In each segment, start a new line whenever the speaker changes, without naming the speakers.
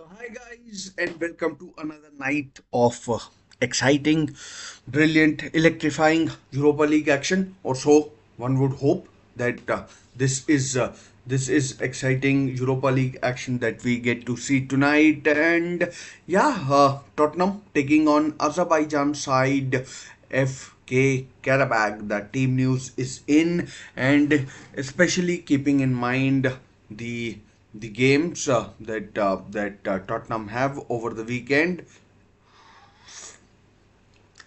So, hi guys, and welcome to another night of exciting, brilliant, electrifying Europa League action. Or so one would hope that this is uh, this is exciting Europa League action that we get to see tonight. And yeah, Tottenham taking on Azerbaijan side FK Qarabag. The team news is in, and especially keeping in mind the the games that Tottenham have over the weekend.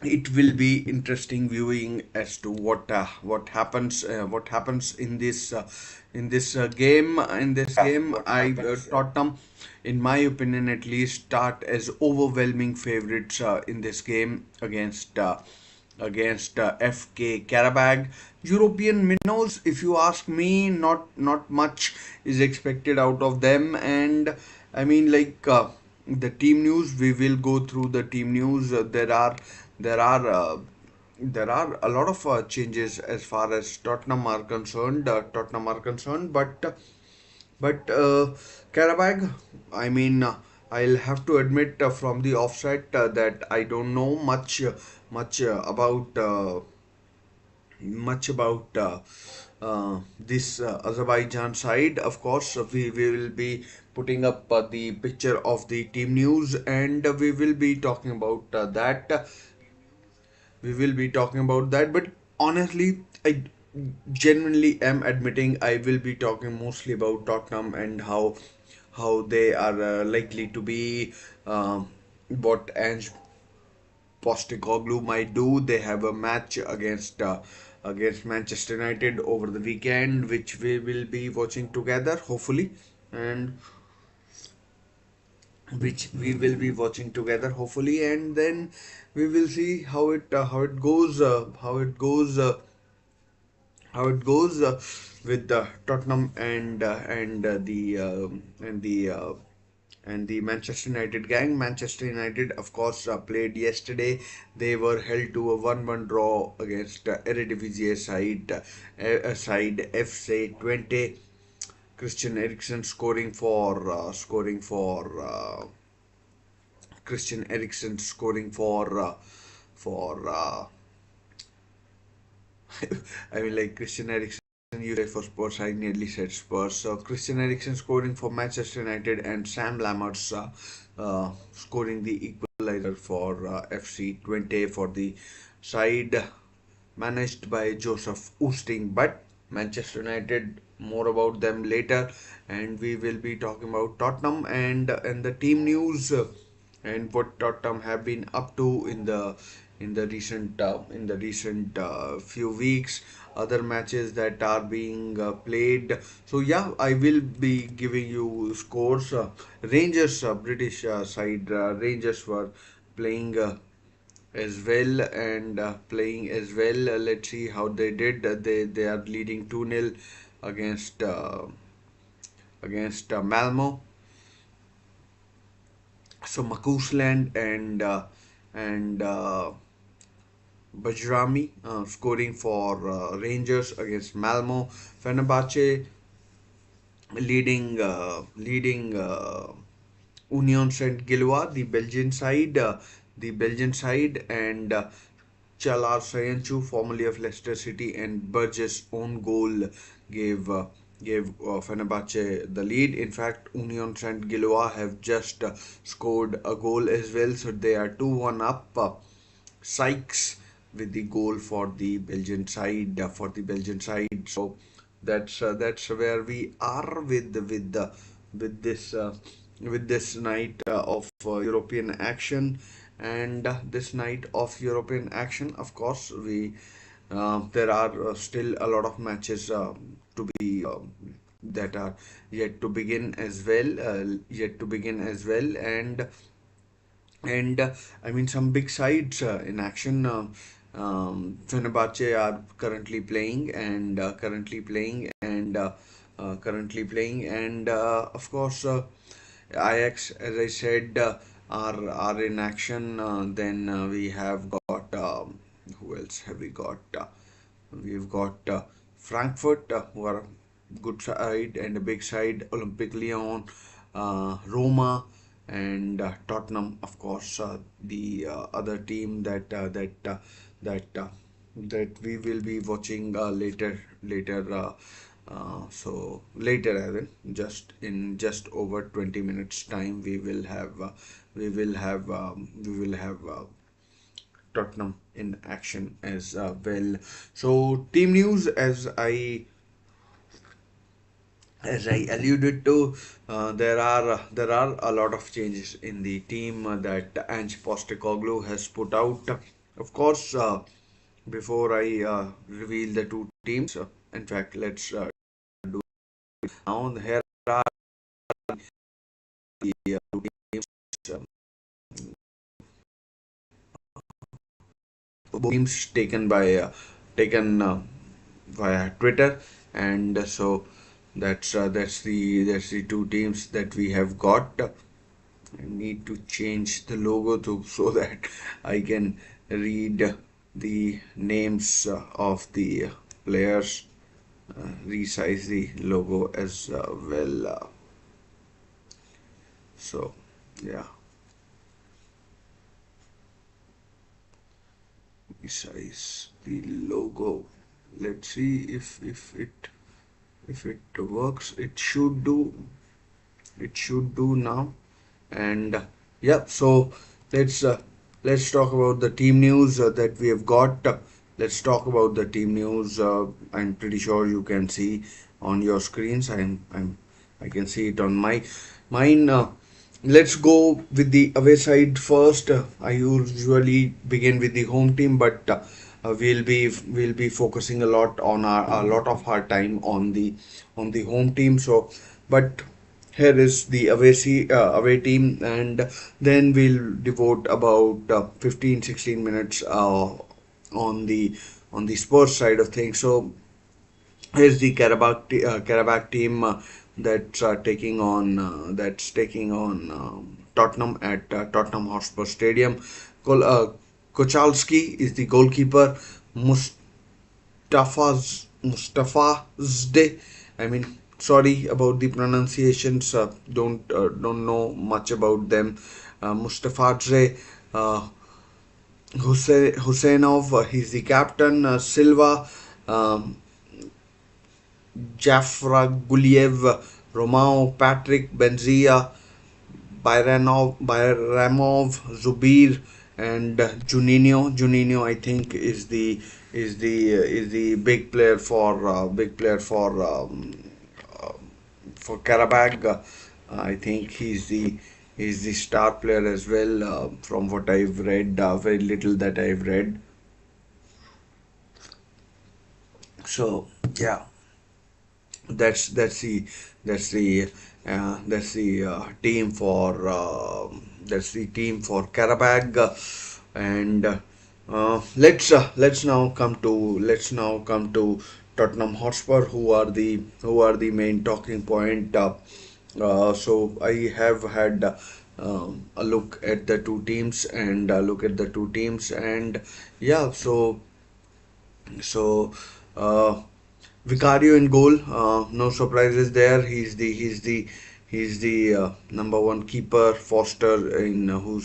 It will be interesting viewing as to what happens in this game. In this game, I Tottenham, in my opinion at least, start as overwhelming favorites in this game against FK Qarabag. European minnows, if you ask me, not much is expected out of them. And I mean, the team news, we will go through the team news. There are there are a lot of changes as far as Tottenham are concerned. But Karabag, I mean, I'll have to admit from the offset that I don't know much about this Azerbaijan side. Of course, we will be putting up the picture of the team news, and we will be talking about that. We will be talking about that. But honestly, I genuinely am admitting I will be talking mostly about Tottenham and how they are likely to be, what Ange Postecoglou might do. They have a match against Manchester United over the weekend, which we will be watching together, hopefully, and which we will be watching together, hopefully, and then we will see how it goes, how it goes with the Tottenham and the Manchester United gang. Manchester United, of course, played yesterday. They were held to a 1-1 draw against Eredivisie side FC 20. Christian Eriksen Christian Eriksen scoring for I mean, like, Christian Eriksen, you say for Spurs, I nearly said Spurs. So Christian Eriksen scoring for Manchester United, and Sam Lammerts scoring the equalizer for FC 20 for the side managed by Joseph Oosting. But Manchester United, more about them later, and we will be talking about Tottenham and the team news, and what Tottenham have been up to in the recent few weeks, other matches that are being played. So yeah, I will be giving you scores. Rangers, British side, Rangers were playing as well, and playing as well. Let's see how they did. They are leading 2-0 against Malmo. So Makusland and Bajrami scoring for Rangers against Malmo. Fenerbahce leading Union Saint Gilloise, the Belgian side, and Chalar Sayanchu, formerly of Leicester City, and Burgess' own goal gave uh, gave Fenerbahce the lead. In fact, Union Saint Gilloise have just scored a goal as well, so they are 2-1 up. Sykes with the goal for the Belgian side, So that's where we are with this with this night of European action, and this night of European action. Of course, we there are still a lot of matches to be that are yet to begin as well, and I mean, some big sides in action. Fenerbahce are currently playing, and of course, Ajax, as I said, are in action. Then we have got, who else have we got? We've got Frankfurt, who are good side and a big side. Olympic Lyon, Roma. and Tottenham, of course, the other team that we will be watching later, as in just over 20 minutes time, we will have Tottenham in action as well. So team news, as I alluded to, there are a lot of changes in the team that Ange Postecoglou has put out. Of course, before I reveal the two teams, in fact, let's do it now. Here are the two teams, um, both teams taken via Twitter, and so that's the two teams that we have got. I need to change the logo to so that I can read the names of the players, resize the logo as well. So yeah, resize the logo. Let's see if it works. It should do now. And yeah, so let's uh, let's talk about the team news that we have got. Let's talk about the team news. I'm pretty sure you can see on your screens. I can see it on mine. Let's go with the away side first. I usually begin with the home team, but we'll be focusing a lot of our time on the home team. So, but here is the away team, and then we'll devote about 15-16 minutes on the Spurs side of things. So here's the Qarabag team that's taking on Tottenham at Tottenham Hotspur Stadium. Kochalski is the goalkeeper. Mustafazde. I mean, sorry about the pronunciations. Don't know much about them. Mustafazde, uh, Husseinov, he's the captain. Silva, um, Jafra Guliev, Romao, Patrick Benzia, Bayramov, Zubir, and Juninho. Juninho, I think, is the big player for Karabag. I think he's the star player as well. From what I've read, very little that I've read. So yeah, that's the that's the team for Karabag, and let's now come to Tottenham Hotspur, who are the main talking point. So I have had a look at the two teams and yeah, so uh, Vicario in goal. No surprises there. He's the number one keeper. Foster in who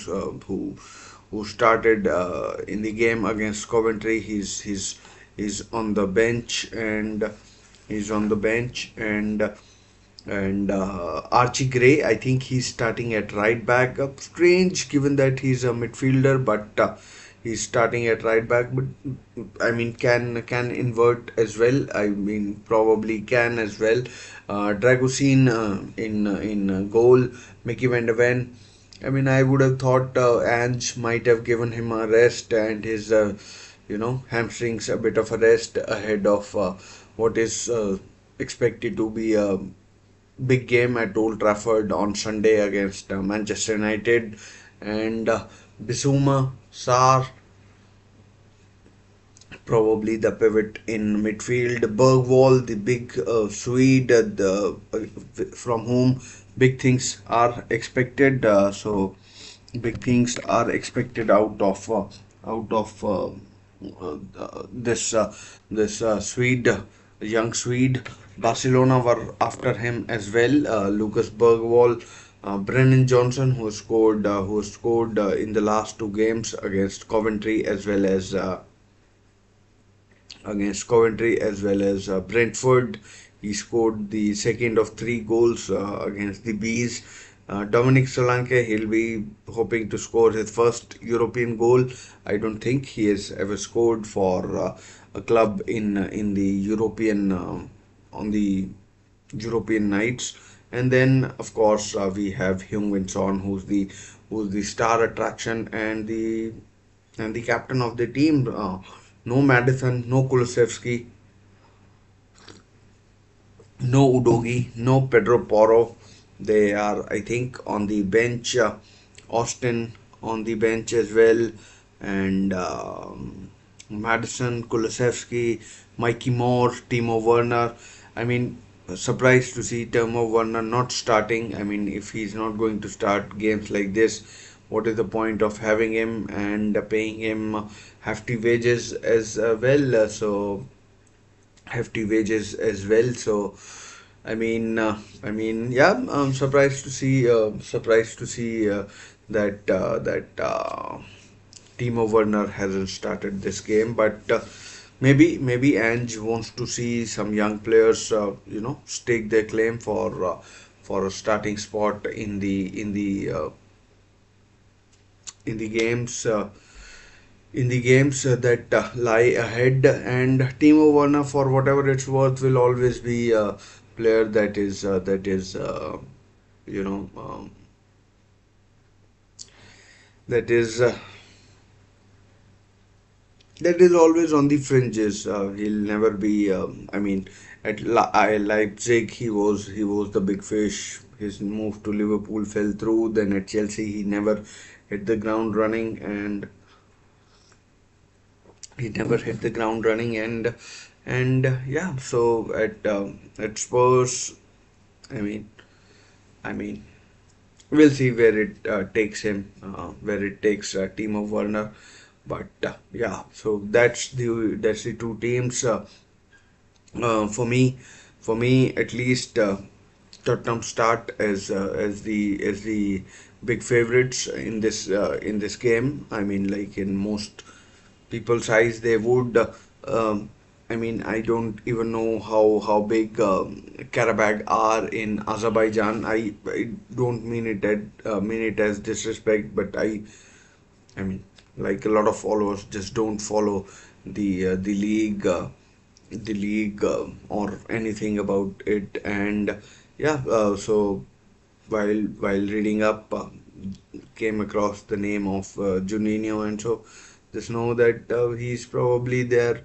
started in the game against Coventry. He's on the bench and he's on the bench and Archie Gray, I think he's starting at right back. Strange given that he's a midfielder, but he's starting at right back. But I mean, can invert as well. I mean, probably can as well. Dragusin in goal. Mickey Van de Ven. I mean, I would have thought Ange might have given him a rest and his hamstrings a bit of a rest ahead of what is expected to be a big game at Old Trafford on Sunday against Manchester United, and Bissouma, Sarr, probably the pivot in midfield. Bergwall, the big Swede, from whom big things are expected. So big things are expected out of this young Swede. Barcelona were after him as well. Lucas Bergwall. Brennan Johnson, who scored in the last two games against Coventry as well as Brentford. He scored the second of three goals against the Bees. Dominic Solanke, he'll be hoping to score his first European goal. I don't think he has ever scored for a club in the European on the European nights. And then, of course, we have Heung-Min Son, who's the star attraction and the captain of the team. No Madison, no Kulusevski, no Udogi, no Pedro Porro. They are, I think, on the bench. Austin on the bench as well, and Madison, Kulusevski, Mikey Moore, Timo Werner. I mean, surprised to see Timo Werner not starting. I mean, if he's not going to start games like this, what is the point of having him and paying him hefty wages as well? Hefty wages as well. So yeah, I'm surprised to see that Timo Werner hasn't started this game, but maybe Ange wants to see some young players, stake their claim for a starting spot in the games that lie ahead. And Timo Werner, for whatever it's worth, will always be a player you know um, that is always on the fringes. He'll never be. At Leipzig, he was the big fish. His move to Liverpool fell through. Then at Chelsea, he never hit the ground running, and he never hit the ground running. And yeah, so at Spurs, I mean, I mean, we'll see where it takes him, where it takes Timo Werner. But yeah, so that's the two teams. For me at least, Tottenham start as the big favorites in this game. I mean, like in most people's eyes, they would. I don't even know how big Karabag are in Azerbaijan. I don't mean it as disrespect, but I mean, like a lot of followers just don't follow the league or anything about it. And yeah, so while reading up, came across the name of Juninho, and so just know that he's probably their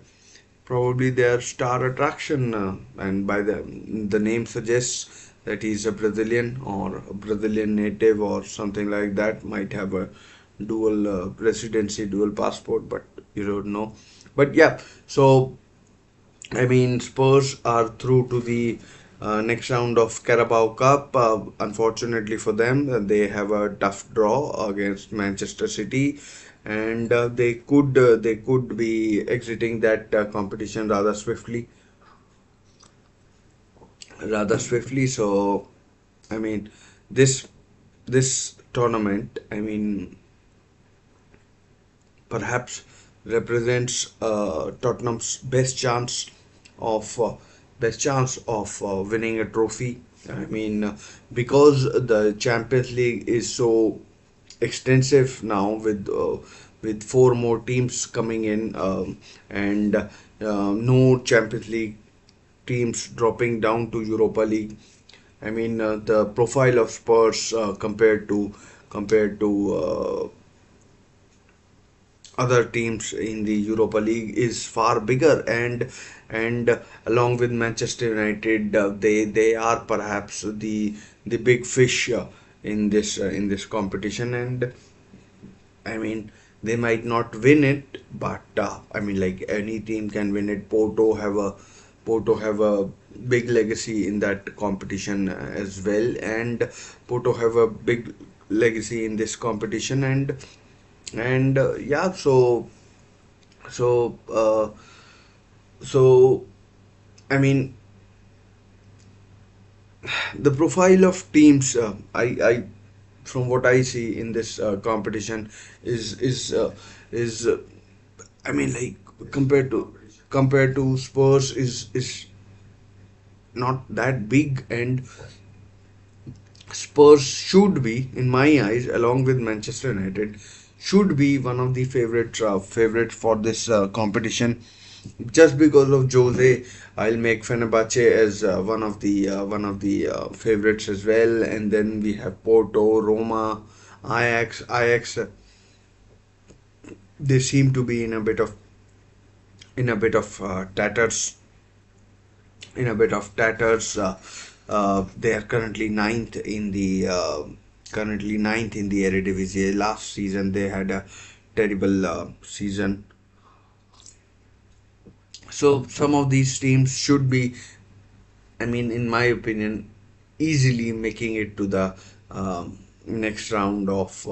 star attraction, and by the name suggests that he's a Brazilian or a Brazilian native or something like that. Might have a dual residency, dual passport, but you don't know. But yeah, so I mean, Spurs are through to the next round of Carabao Cup. Unfortunately for them, they have a tough draw against Manchester City, and they could be exiting that competition rather swiftly. So I mean, this this tournament, I mean, perhaps represents Tottenham's of uh, best chance of winning a trophy. I mean, because the Champions League is so extensive now, with four more teams coming in, and no Champions League teams dropping down to Europa League. I mean, the profile of Spurs compared to other teams in the Europa League is far bigger, and along with Manchester United, they are perhaps the big fish in this competition. And I mean, they might not win it, but I mean, like any team can win it. Porto have a big legacy in that competition as well, and Porto have a big legacy in this competition. And yeah, so so I mean, the profile of teams, I from what I see in this competition is I mean, like, compared to Spurs is not that big, and Spurs should be, in my eyes, along with Manchester United, should be one of the favorite for this competition. Just because of Jose, I'll make Fenerbahce as one of the favorites as well, and then we have Porto, Roma, Ajax. They seem to be in a bit of tatters, in a bit of tatters. They are currently ninth in the Eredivisie. Last season they had a terrible season. So some of these teams should be, I mean, in my opinion, easily making it to the next round of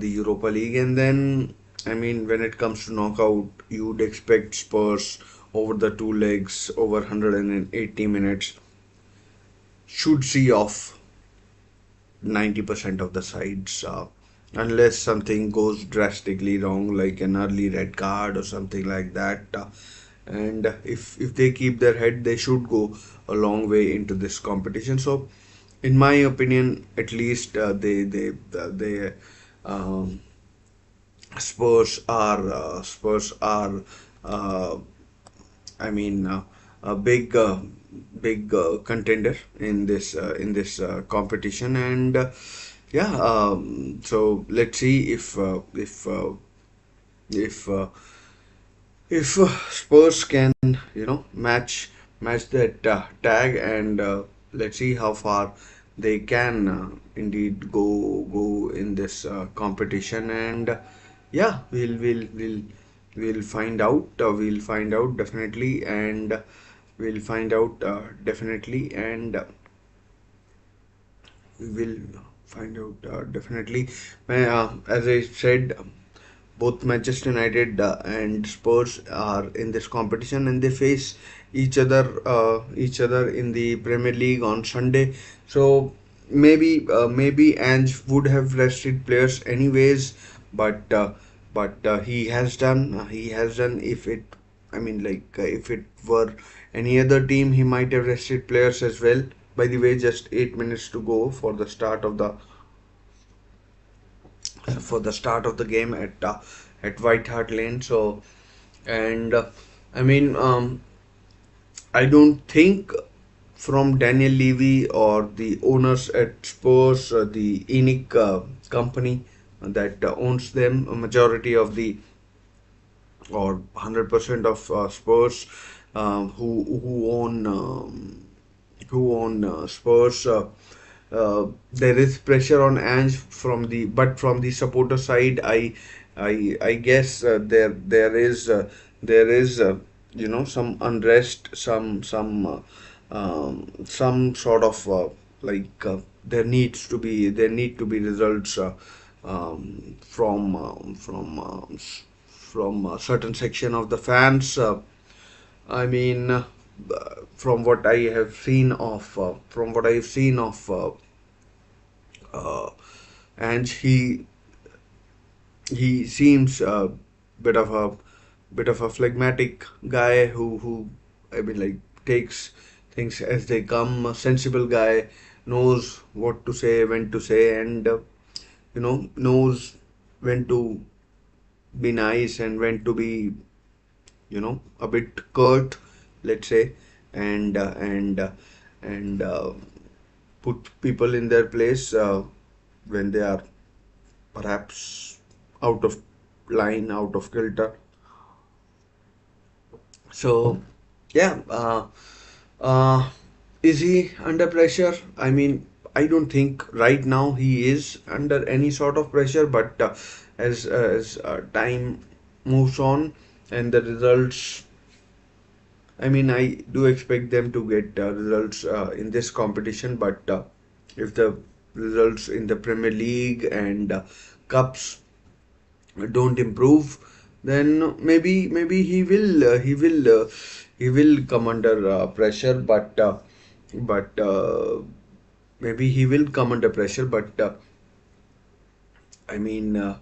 the Europa League. And then, I mean, when it comes to knockout, you would expect Spurs over the two legs, over 180 minutes, should see off 90% of the sides, unless something goes drastically wrong, like an early red card or something like that. And if they keep their head, they should go a long way into this competition. So, in my opinion, at least, they um, Spurs are uh, I mean, a big contender in this competition. And yeah, so let's see if Spurs can, match that tag, and let's see how far they can indeed go in this competition. And yeah, we'll find out. We'll find out definitely, and we'll find out definitely, and we will find out definitely. As I said, both Manchester United and Spurs are in this competition, and they face each other in the Premier League on Sunday. So maybe Ange would have rested players anyways, but he has done. If it, I mean, like, if it were any other team, he might have rested players as well. By the way, just 8 minutes to go for the start of the game at White Hart Lane. So, and I mean, I don't think from Daniel Levy or the owners at Spurs, the ENIC company that owns them, a majority of the or 100% of Spurs, who own Spurs. There is pressure on Ange from the supporter side. I guess there is some unrest, some sort of there need to be results from a certain section of the fans. I mean, from what I have seen of uh, and he seems a bit of a phlegmatic guy who I mean, like, takes things as they come. A sensible guy, knows what to say, when to say, and knows when to be nice and when to be a bit curt, let's say, and and put people in their place when they are perhaps out of line, out of kilter. So yeah, uh, is he under pressure? I mean, I don't think right now he is under any sort of pressure, but as time moves on and the results, I mean, I do expect them to get results in this competition, but if the results in the Premier League and cups don't improve, then he will come under pressure, but maybe he will come under pressure, but I mean,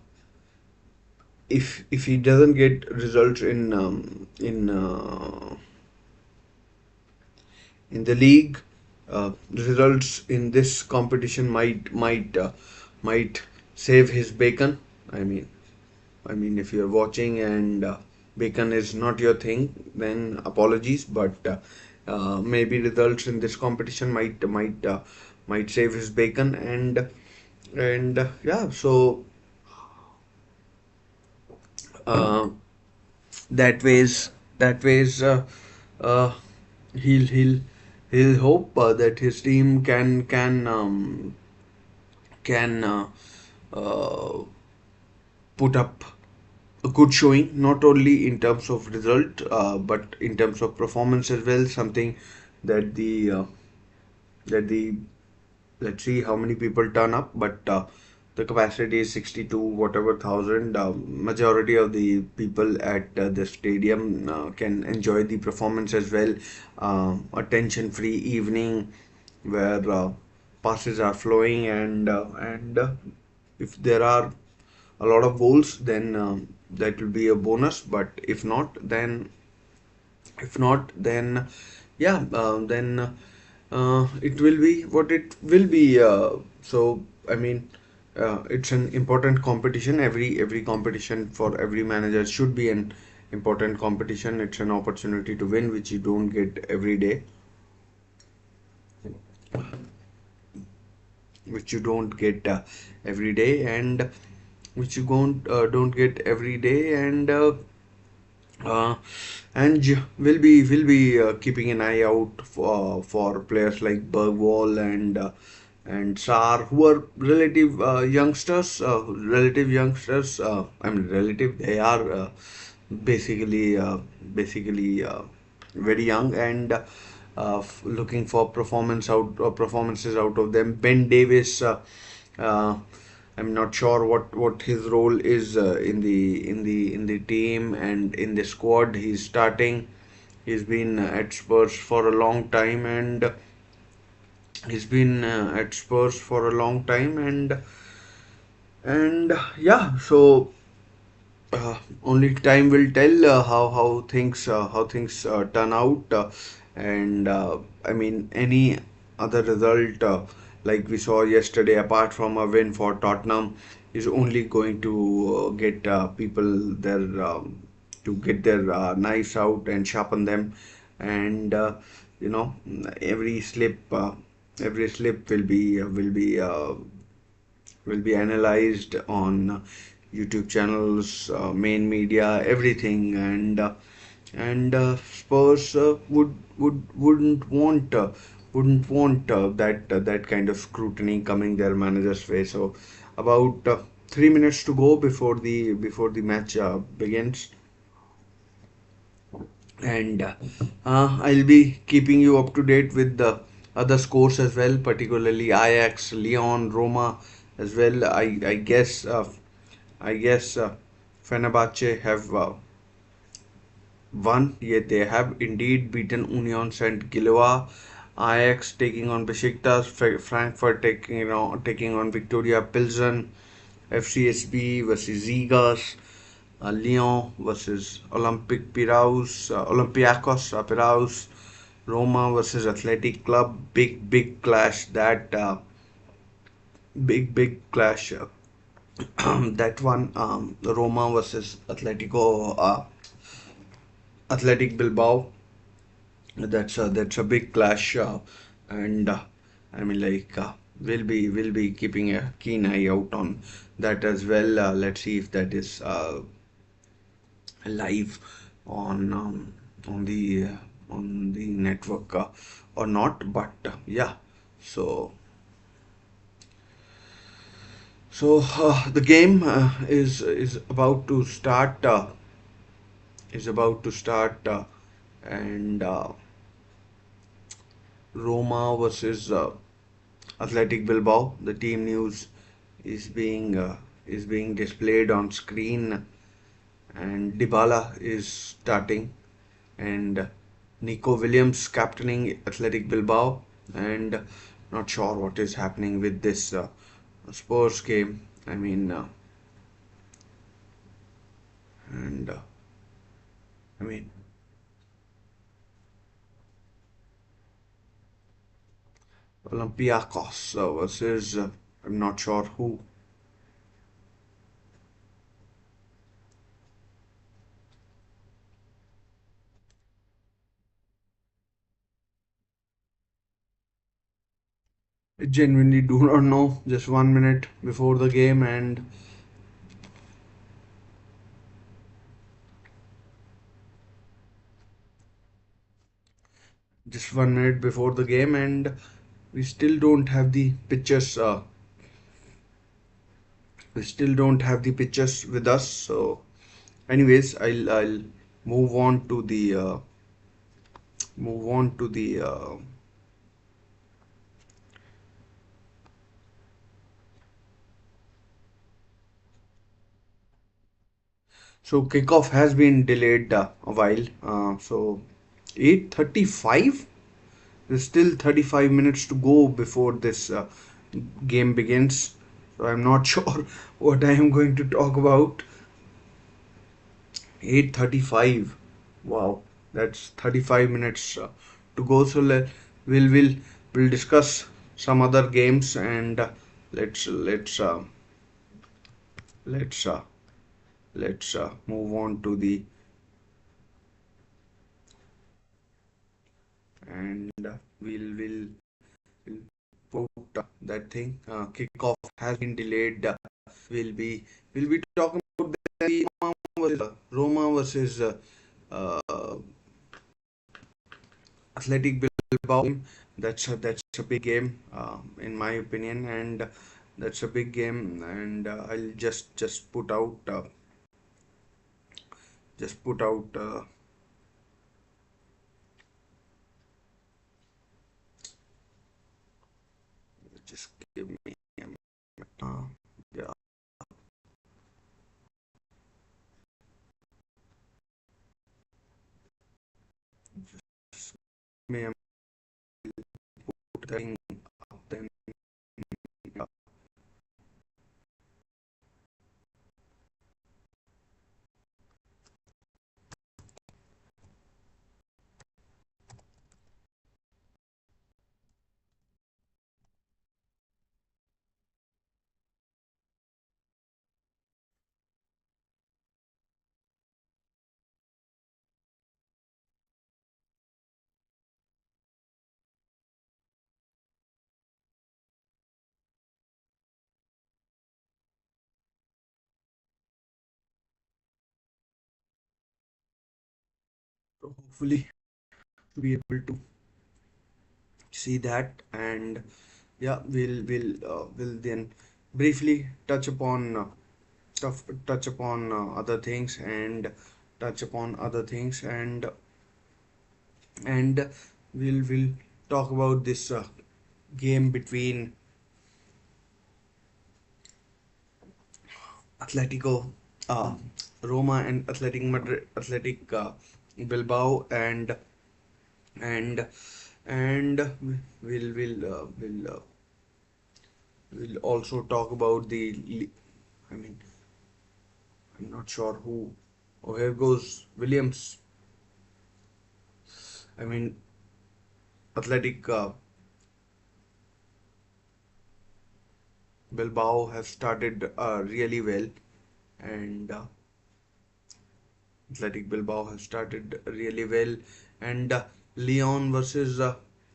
if he doesn't get results in the league, results in this competition might save his bacon. I mean, if you're watching and bacon is not your thing, then apologies. But maybe results in this competition might save his bacon, and yeah. So uh, that ways uh, he'll he'll hope that his team can uh, put up a good showing, not only in terms of result, but in terms of performance as well. Something that the let's see how many people turn up, but the capacity is 62 whatever thousand. Majority of the people at the stadium can enjoy the performance as well. A tension-free evening where passes are flowing, and if there are a lot of goals, then that will be a bonus. But if not, then yeah, then it will be what it will be. So I mean, it's an important competition. Every competition for every manager should be an important competition. It's an opportunity to win, which you don't get every day, which you don't get every day, and which you don't get every day, uh, and will be keeping an eye out for players like Bergwall and Sar, who are relative youngsters. Relative youngsters. I mean, relative. They are basically very young, and looking for performances out of them. Ben Davis. Uh, I'm not sure what his role is in the team and in the squad. He's starting. He's been at Spurs for a long time, and yeah. So only time will tell how things turn out, and I mean, any other result like we saw yesterday, apart from a win for Tottenham, is only going to get people their to get their knives out and sharpen them, and you know, every slip every slip will be analyzed on YouTube channels, main media, everything, and Spurs wouldn't want that kind of scrutiny coming their manager's way. So about 3 minutes to go before the match begins, and I'll be keeping you up to date with the other scores as well, particularly Ajax, Lyon, Roma as well. I guess Fenerbahce have won. Yet they have indeed beaten Union Saint Gilloise. Ajax taking on Besiktas, Frankfurt taking on Victoria Pilsen, FCSB versus Zigas, Lyon versus Olympiacos Piraeus, Roma versus Athletic Club. Big clash. That big clash. That one, Roma versus Athletic Bilbao. That's a big clash, and I mean, like, we'll be keeping a keen eye out on that as well. Let's see if that is live on the network or not. But yeah, so the game is about to start. And Roma versus Athletic Bilbao. The team news is being displayed on screen, and Dybala is starting, and Nico Williams captaining Athletic Bilbao, and not sure what is happening with this Spurs game. I mean, and I mean, Olympiacos versus I'm not sure who. I genuinely do not know. Just 1 minute before the game, and just 1 minute before the game, and we still don't have the pictures. We still don't have the pictures with us. So, anyways, I'll move on to the move on to the. So kickoff has been delayed a while. So 8:35. There's still 35 minutes to go before this game begins. So I'm not sure what I am going to talk about. 8:35. Wow, that's 35 minutes to go. So we'll discuss some other games, and let's let's uh, let's uh, let's move on to the and we'll put that thing. Kickoff has been delayed. We'll be we'll be talking about the Roma versus uh, Athletic Bilbao. That's a big game, in my opinion, and that's a big game. And I'll just put out. Just give me a minute. Yeah, just give me a put that thing up then. Yeah. So hopefully be able to see that, and yeah, we'll then briefly touch upon other things, and touch upon other things, and we'll talk about this game between Atletico Roma and Athletic Bilbao, and and we'll also talk about I mean, I'm not sure who. Oh, here goes Williams. I mean, Athletic Bilbao have started really well, and Athletic Bilbao have started really well, and Lyon versus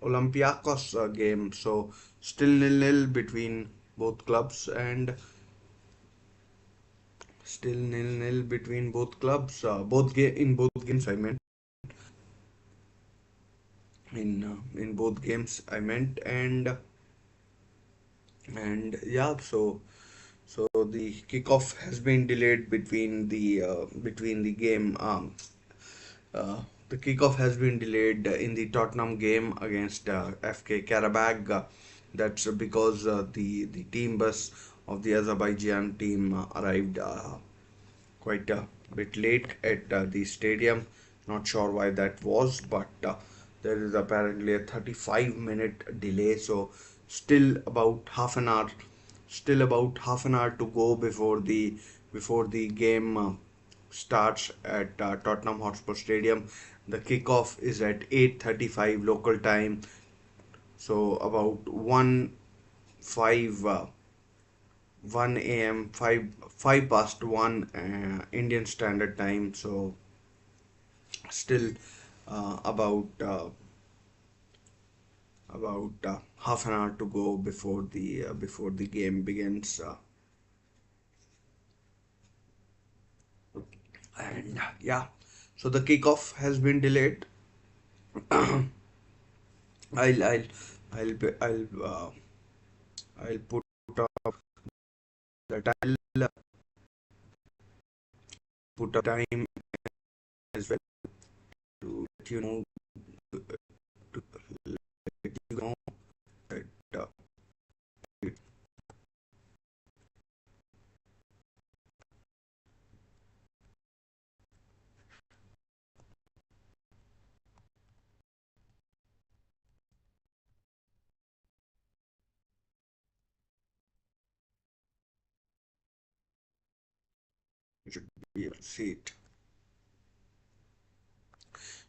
Olympiacos game. So still nil-nil between both clubs, and still nil-nil between both clubs. In both games, I meant in both games, I meant, and yeah. So the kickoff has been delayed between the game. The kickoff has been delayed in the Tottenham game against FK Qarabag. That's because the team bus of the Azerbaijan team arrived quite bit late at the stadium. Not sure why that was, but there is apparently a 35-minute delay. So still about half an hour to go before the game starts at Tottenham Hotspur Stadium. The kickoff is at 8:35 local time, so about 1 a.m. 5 past 1 Indian Standard Time. So still about half an hour to go before the game begins. And yeah, so the kickoff has been delayed. I'll I'll I'll be- I'll put up the I'll put up time as well to let you know to let you know that it you should be able to see it.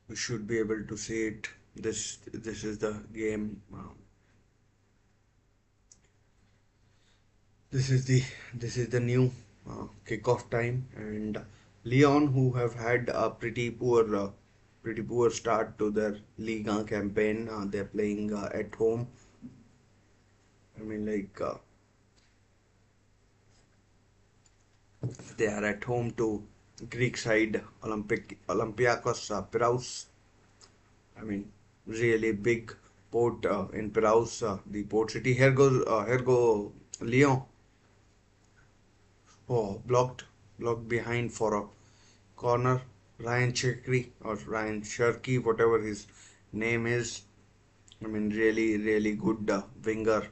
You should be able to see it. This is the game. This is the new kickoff time, and Leon, who have had a pretty poor start to their Liga campaign, they're playing at home. I mean, they are at home to Greek side Olympiakos Piraeus. I mean, really big port in Piraeus, the port city. Here go Leon. Oh, blocked behind for a corner. Ryan Cherky or Ryan Cherky, whatever his name is. I mean, really good winger.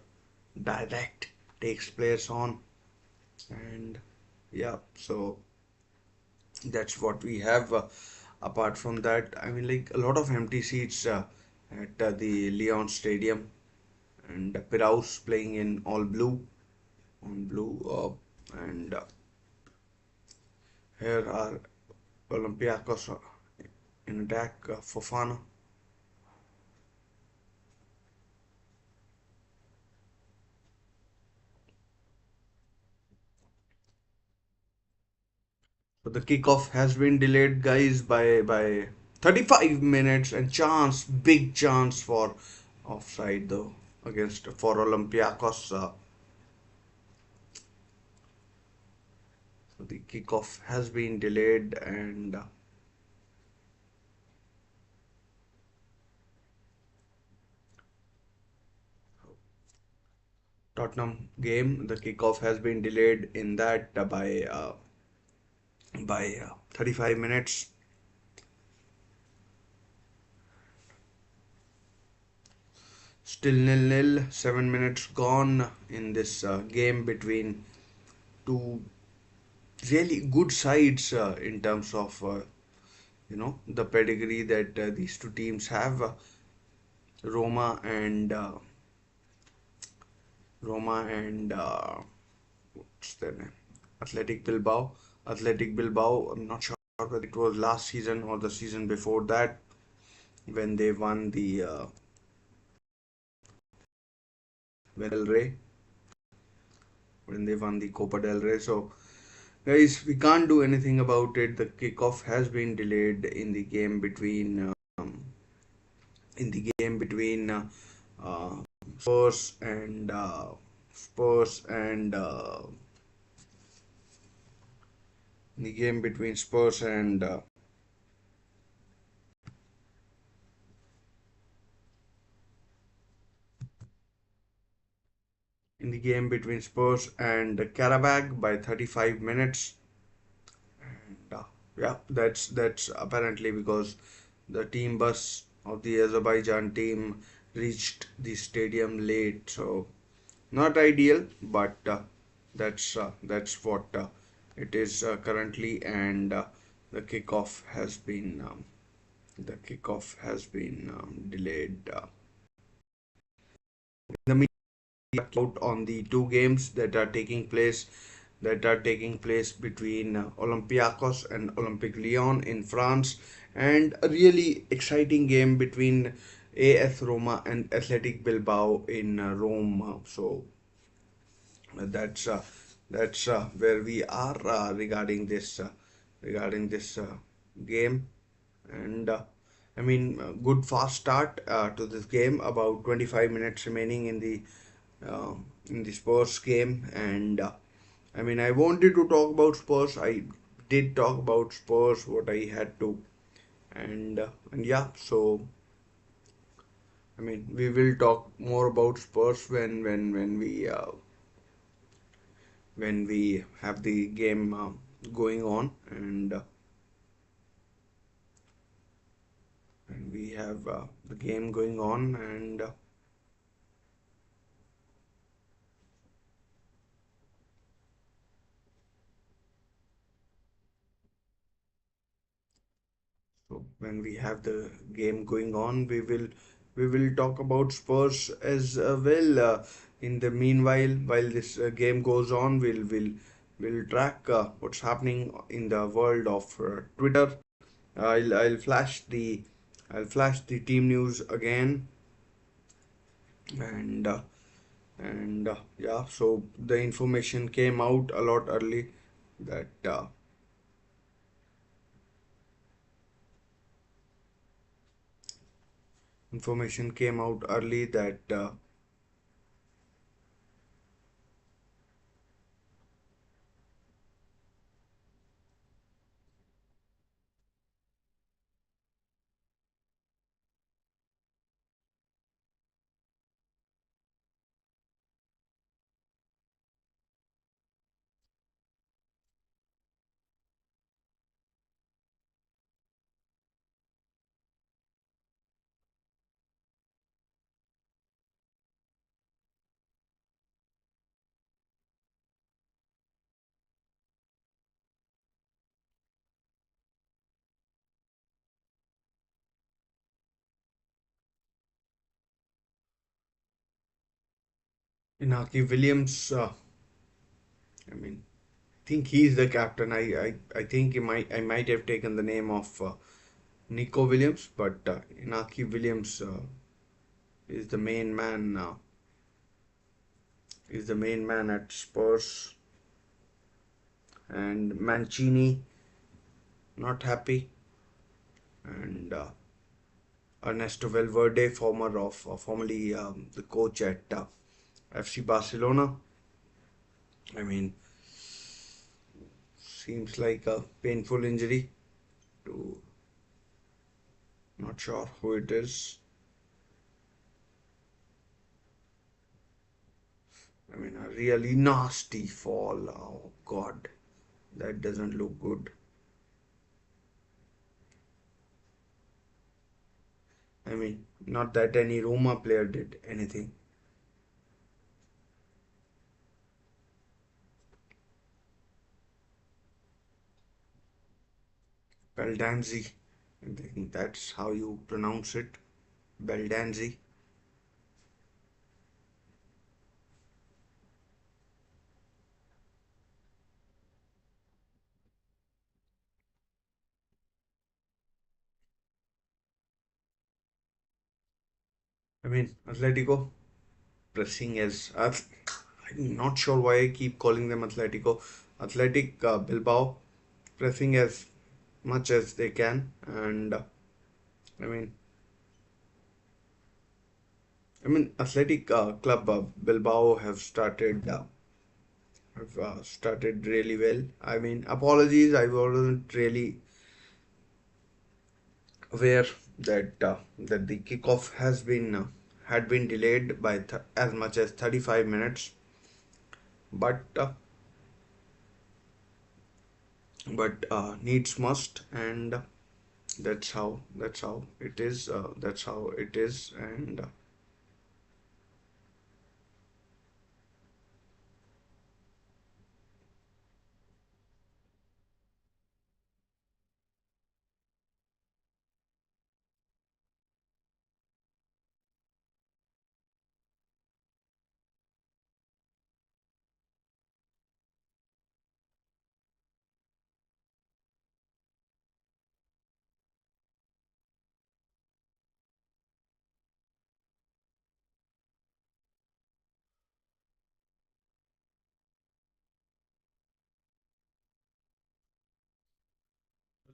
Direct takes players on, and yeah, so that's what we have. Apart from that, I mean, like a lot of empty seats at the Leon Stadium, and Piraeus playing in all blue, on blue, and here are Olympiacos in attack. Fofana. So the kickoff has been delayed, guys, by 35 minutes, and big chance for offside though against for Olympiacos. So the kickoff has been delayed, and Tottenham game, the kickoff has been delayed in that by 35 minutes. Still nil-nil. 7 minutes gone in this game between two really good sides in terms of the pedigree that these two teams have. Roma and Roma and what's their name? Athletic Bilbao. Athletic Bilbao. I'm not sure whether it was last season or the season before that when they won the Del Rey, when they won the Copa del Rey. So, guys, we can't do anything about it. The kickoff has been delayed in the game between uh, Spurs and Spurs and the game between Spurs and in the game between Spurs and Qarabag by 35 minutes. And yeah, that's apparently because the team bus of the Azerbaijan team reached the stadium late. So not ideal, but that's what it is currently. And the kickoff has been delayed. The out on the two games that are taking place between Olympiacos and Olympique Lyon in France, and a really exciting game between AS Roma and Athletic Bilbao in Rome. That's where we are regarding this game. And I mean, good fast start to this game. About 25 minutes remaining uh, in the Spurs game, and I mean, I wanted to talk about Spurs. I did talk about Spurs what I had to, and yeah. So I mean, we will talk more about Spurs when we have the game going on, and we have the game going on, and so when we have the game going on, we will talk about Spurs as well. In the meanwhile, while this game goes on, we'll track what's happening in the world of Twitter. I'll flash the team news again, and yeah. So the information came out a lot early that information came out early that Inaki Williams. I mean, think he's the captain. I think I might have taken the name of Nico Williams, but Inaki Williams is the main man. Is the main man at Spurs, and Mancini not happy, and Ernesto Valverde, formerly the coach at FC Barcelona. I mean, seems like a painful injury to, not sure who it is. I mean, a really nasty fall. Oh God, that doesn't look good. I mean, not that any Roma player did anything. Beldanzi, I think that's how you pronounce it. Beldanzi. I mean, Atletico pressing as I'm not sure why I keep calling them Atletico. Athletic Bilbao pressing as much as they can, and I mean, Athletic Club Bilbao have started really well. I mean, apologies, I wasn't really aware that the kickoff had been delayed by as much as 35 minutes, but needs must, and that's how it is. That's how it is, and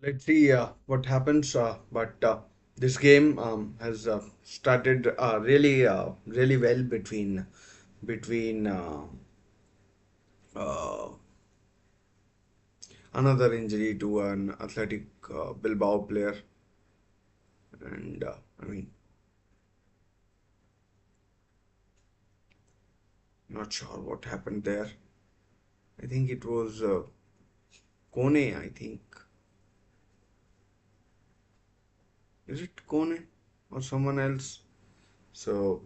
Let's see what happens. But this game has started really well between uh, another injury to an Athletic Bilbao player, and I mean, not sure what happened there. I think it was Kone. I think is it Kone or someone else? So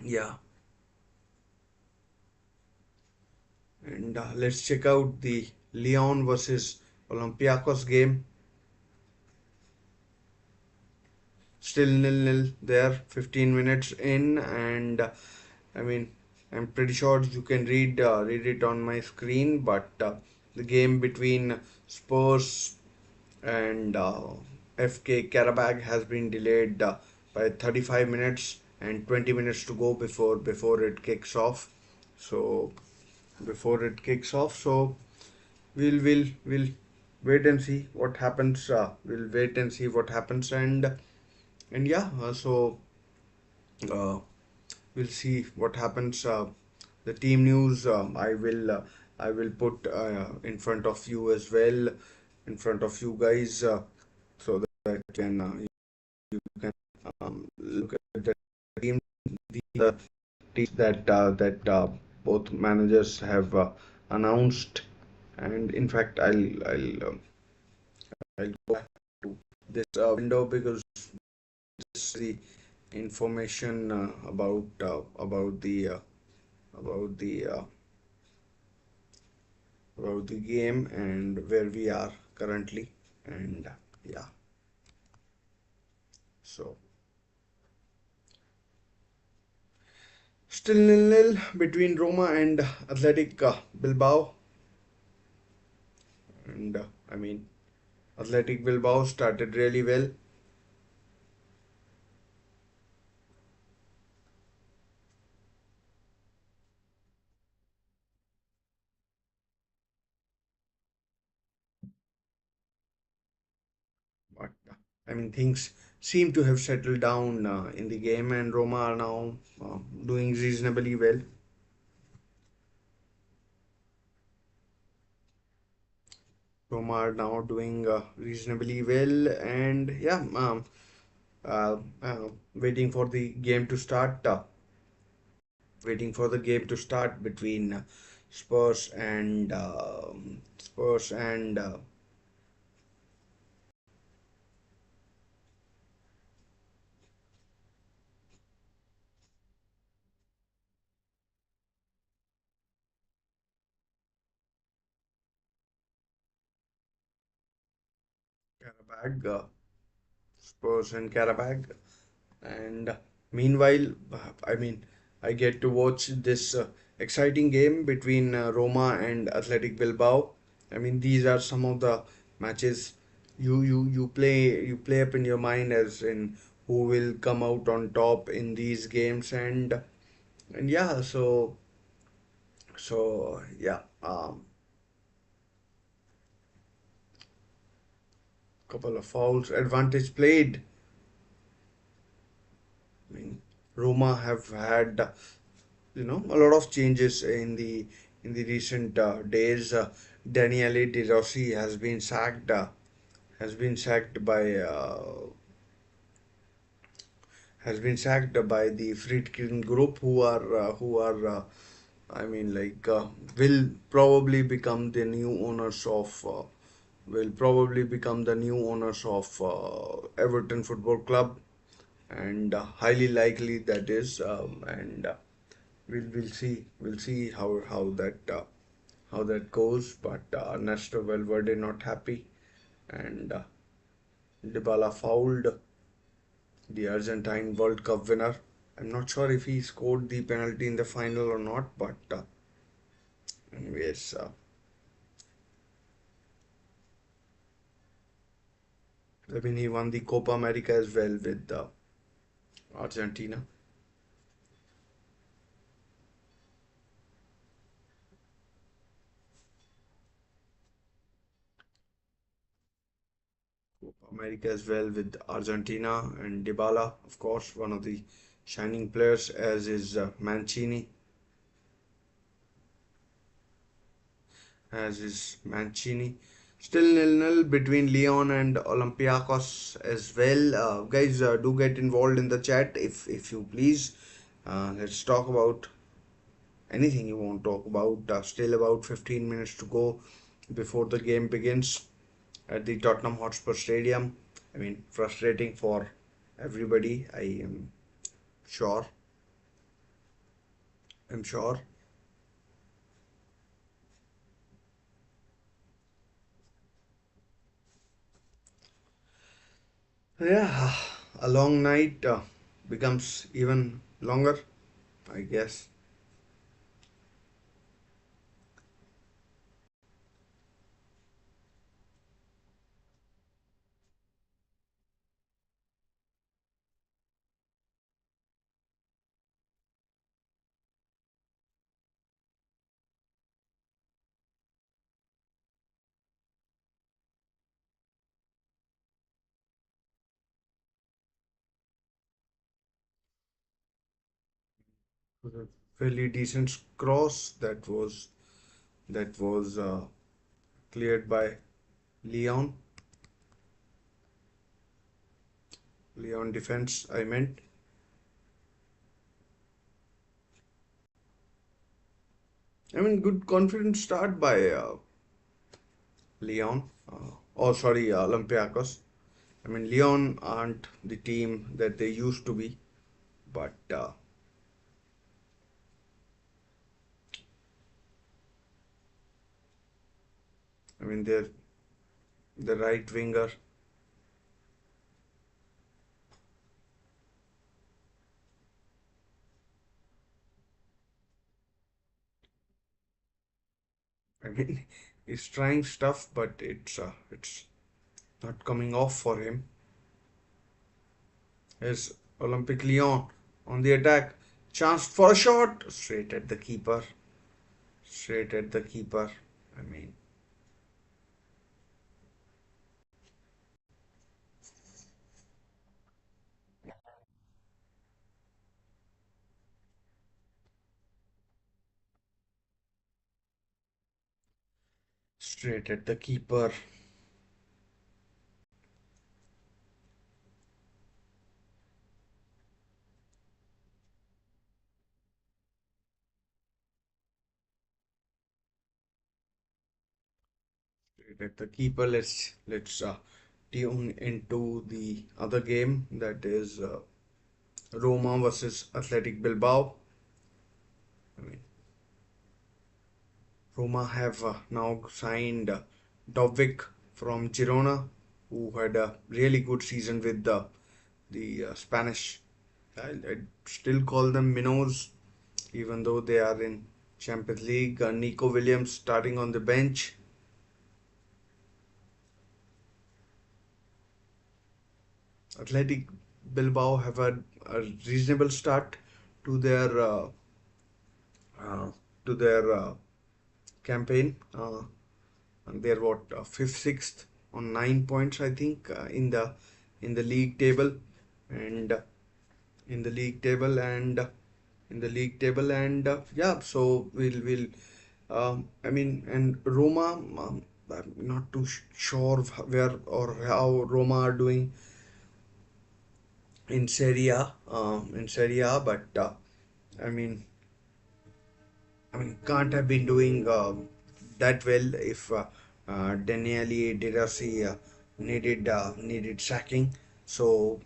yeah, and let's check out the Lyon versus Olympiacos game. Still nil-nil there, 15 minutes in, and I mean, I'm pretty sure you can read it on my screen, but the game between Spurs and FK Qarabag has been delayed by 35 minutes and 20 minutes to go before it kicks off. So so we'll wait and see what happens. We'll wait and see what happens, and yeah, uh, we'll see what happens. The team news I will put in front of you as well, in front of you guys, so that you can look at the team, the teams that both managers have announced, and in fact I'll go back to this window because this is the information about about the game and where we are currently, and yeah, so still nil-nil between Roma and Athletic Bilbao, and I mean, Athletic Bilbao started really well, but I mean, things seem to have settled down in the game, and Roma are now doing reasonably well. Roma are now doing reasonably well, and yeah, waiting for the game to start. Waiting for the game to start between Spurs and Qarabag. Spurs and Qarabag. And meanwhile, I mean, I get to watch this exciting game between Roma and Athletic Bilbao. I mean, these are some of the matches you play up in your mind as in who will come out on top in these games, and yeah, yeah, couple of fouls, advantage played. I mean, Roma have had a lot of changes in the recent days. Daniele De Rossi has been sacked by the Friedkin group, who are I mean, will probably become the new owners of will probably become the new owners of Everton Football Club, and highly likely that is, and we'll see how that goes. But Nestor Valverde not happy, and Dybala fouled the Argentine World Cup winner. I'm not sure if he scored the penalty in the final or not, but anyways, I mean, he won the Copa America as well with Argentina. America as well with Argentina and Dybala, of course, one of the shining players, as is Mancini, as is Mancini. Still nil-nil between Lyon and Olympiacos as well. Guys, do get involved in the chat if you please. Let's talk about anything you want to talk about. Still about 15 minutes to go before the game begins at the Tottenham Hotspur Stadium. I mean, frustrating for everybody. I am sure. I'm sure. Yeah, a long night becomes even longer, I guess. Was a fairly decent cross that was cleared by Leon. Leon defense, I meant. I mean, good confident start by Leon. Oh, sorry, Olympiacos. I mean, Leon aren't the team that they used to be, but I mean, they're the right winger. I mean, he's trying stuff, but it's not coming off for him. Here's Olympic Lyon on the attack. Chance for a shot. Straight at the keeper. Straight at the keeper. I mean, straight at the keeper. Straight at the keeper. Let's tune into the other game, that is Roma versus Athletic Bilbao. I mean, Roma have now signed Dovvik from Girona, who had a really good season with the Spanish. I'd still call them minnows, even though they are in Champions League. Nico Williams starting on the bench. Athletic Bilbao have had a reasonable start to uh, their campaign. And they're what, fifth, sixth on 9 points, I think, in the league table, and in the league table and in the league table and yeah. So we'll I mean, and Roma. I'm not too sure where or how Roma are doing in Serie A, but I mean, can't have been doing that well if Daniele De Rossi needed sacking. So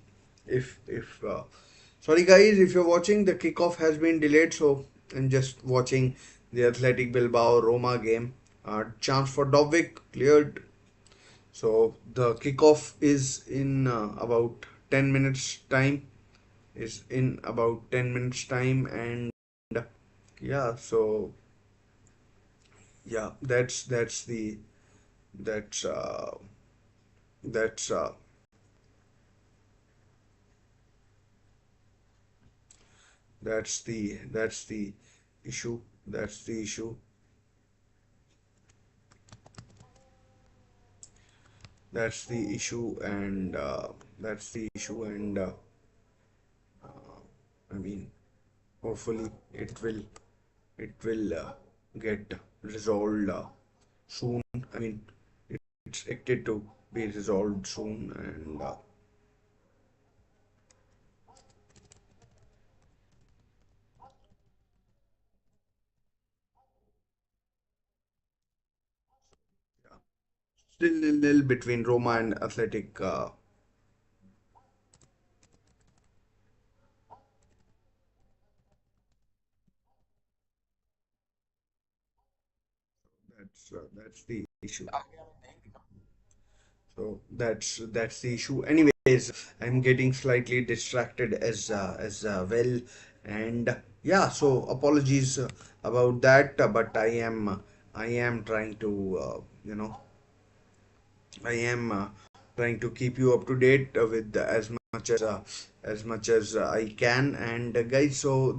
if sorry guys, if you're watching, the kickoff has been delayed. So I'm just watching the Athletic Bilbao Roma game. Chance for Dovvik cleared. So the kickoff is in about 10 minutes time. Is in about 10 minutes time, and yeah. So yeah, that's that's that's the issue. That's the issue. that's the issue, and that's the issue, and I mean, hopefully it will get resolved soon. I mean, it's expected to be resolved soon, and yeah. Still nil between Roma and Athletic. That's the issue. So that's the issue. Anyways, I'm getting slightly distracted as well, and yeah. So apologies about that, but I am trying to I am trying to keep you up to date with as much as I can. And guys, so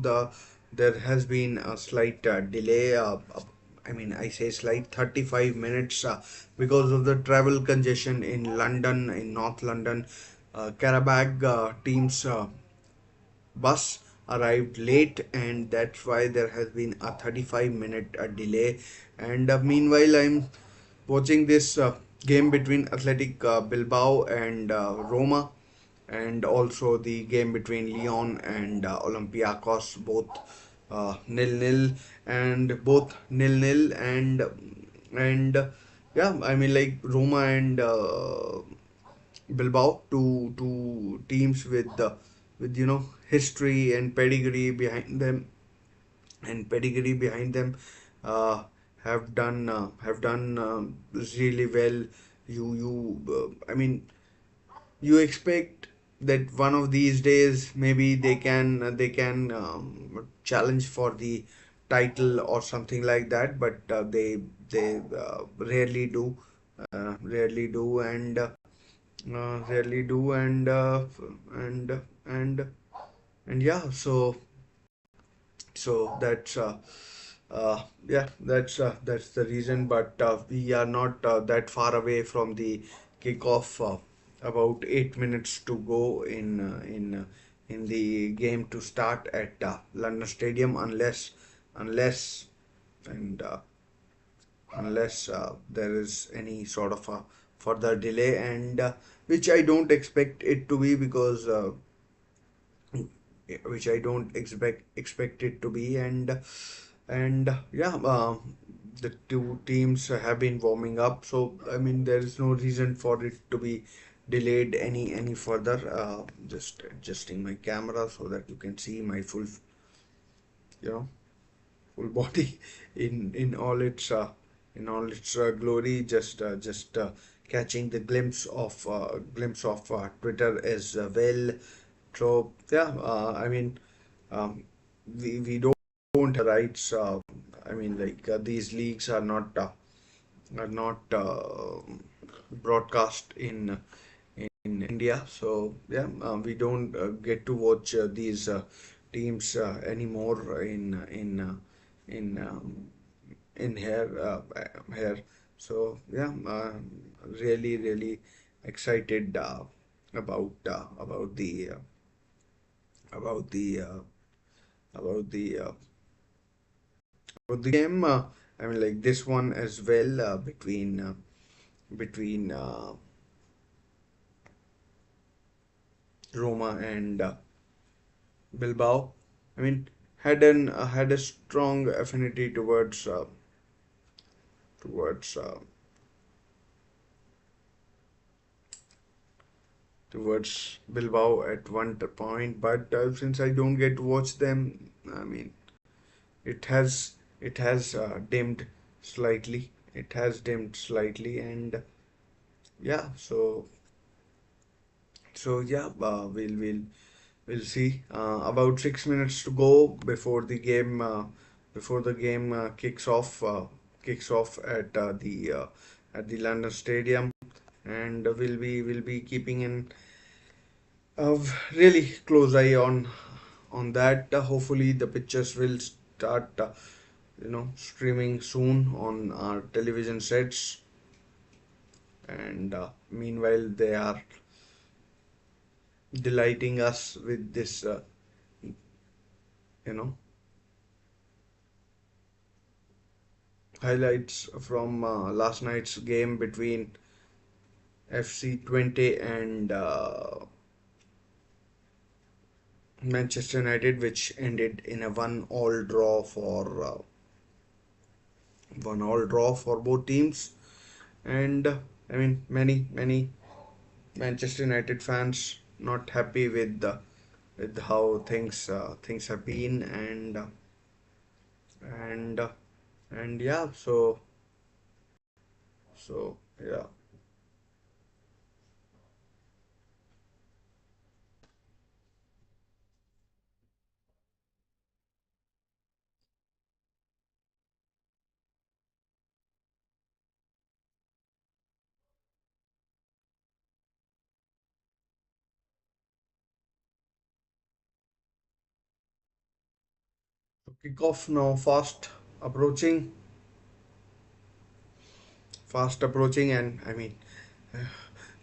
there has been a slight delay. I mean, I say slight 35 minutes because of the travel congestion in London, in North London. Qarabag teams bus arrived late, and that's why there has been a 35-minute delay. And meanwhile, I'm watching this game between Athletic Bilbao and Roma, and also the game between Lyon and Olympiacos, both nil nil, and both nil nil, and yeah, I mean, like Roma and Bilbao, two teams with history and pedigree behind them, uh, have done really well. I mean, you expect that one of these days maybe they can challenge for the title or something like that, but they rarely do, and yeah. So that's the reason. But we are not that far away from the kickoff. About 8 minutes to go in the game to start at London Stadium, unless and unless there is any sort of a further delay, and which I don't expect it to be, because which I don't expect it to be. And yeah, the two teams have been warming up, so I mean there is no reason for it to be delayed any further. Just adjusting my camera so that you can see my you know full body in all its glory. Just catching the glimpse of Twitter as well. So yeah, I mean, um, we don't have rights. I mean, like these leagues are not broadcast in India. So yeah, we don't get to watch these teams anymore in here. So yeah, really excited about about the uh, about the uh, about the game. I mean, like this one as well, between Roma and Bilbao. I mean, had a strong affinity towards towards Bilbao at one point, but since I don't get to watch them, I mean, it has dimmed slightly. It has dimmed slightly, and yeah. So yeah, we'll see. About 6 minutes to go before the game kicks off at the London Stadium, and we'll be keeping an a really close eye on that. Hopefully, the pictures will start streaming soon on our television sets. and meanwhile they are delighting us with this, you know, highlights from last night's game between FC 20 and Manchester United, which ended in a one all draw for both teams. And I mean, many Manchester United fans not happy with how things have been, and and yeah, so yeah. So kickoff now approaching, fast approaching, and I mean,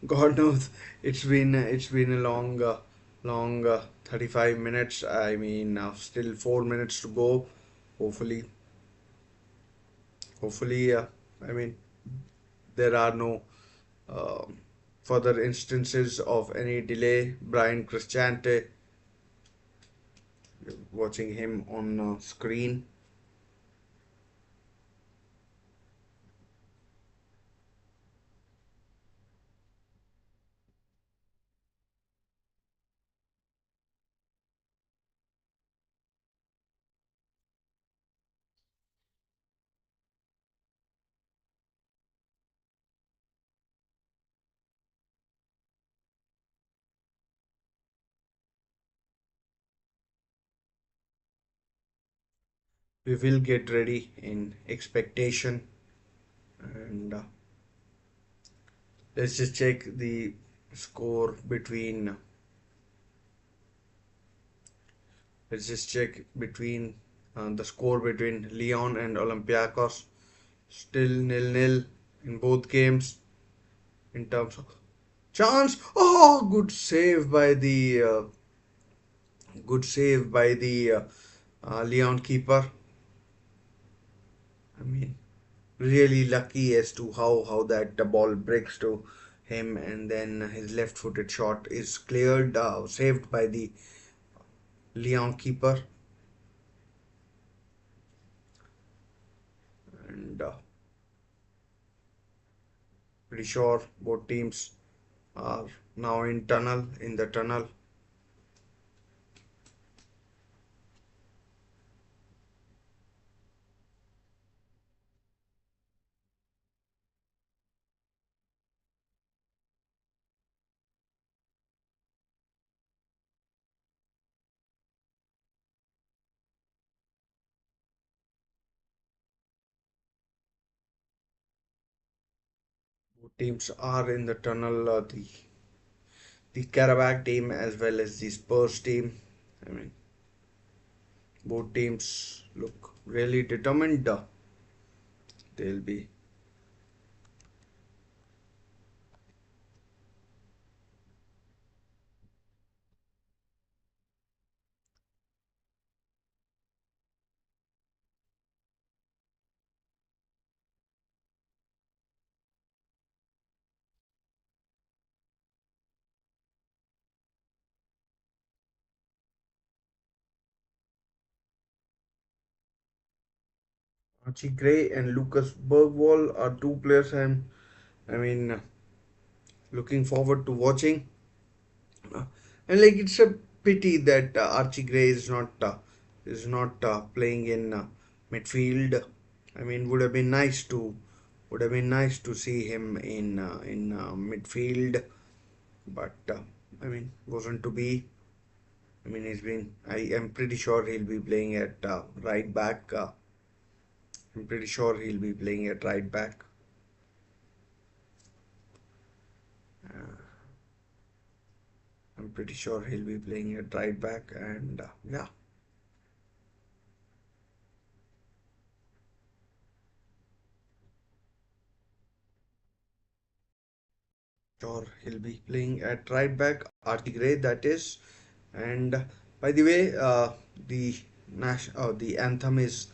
God knows it's been a long 35 minutes. I mean, still 4 minutes to go. Hopefully, hopefully, I mean, there are no um further instances of any delay. Brian Cristante, watching him on screen. We will get ready in expectation, and let's just check the score between. Let's just check between the score between Lyon and Olympiacos. Still nil-nil in both games in terms of chance. Oh, good save by the Lyon keeper. I mean, really lucky as to how that ball breaks to him, and then his left-footed shot is cleared, saved by the Lyon keeper, and pretty sure both teams are now in the tunnel. Both teams are in the tunnel. The Qarabag team as well as the Spurs team. I mean, both teams look really determined. They'll be Archie Gray and Lucas Bergwall are two players I mean looking forward to watching. Uh, and like it's a pity that Archie Gray is not playing in midfield. I mean, would have been nice to see him in midfield, but I mean, wasn't to be. I mean, I am pretty sure he'll be playing at right back. I'm pretty sure he'll be playing at right back. Uh, I'm pretty sure he'll be playing at right back, and yeah. he'll be playing at right back, Archie Gray, that is. And by the way, the anthem is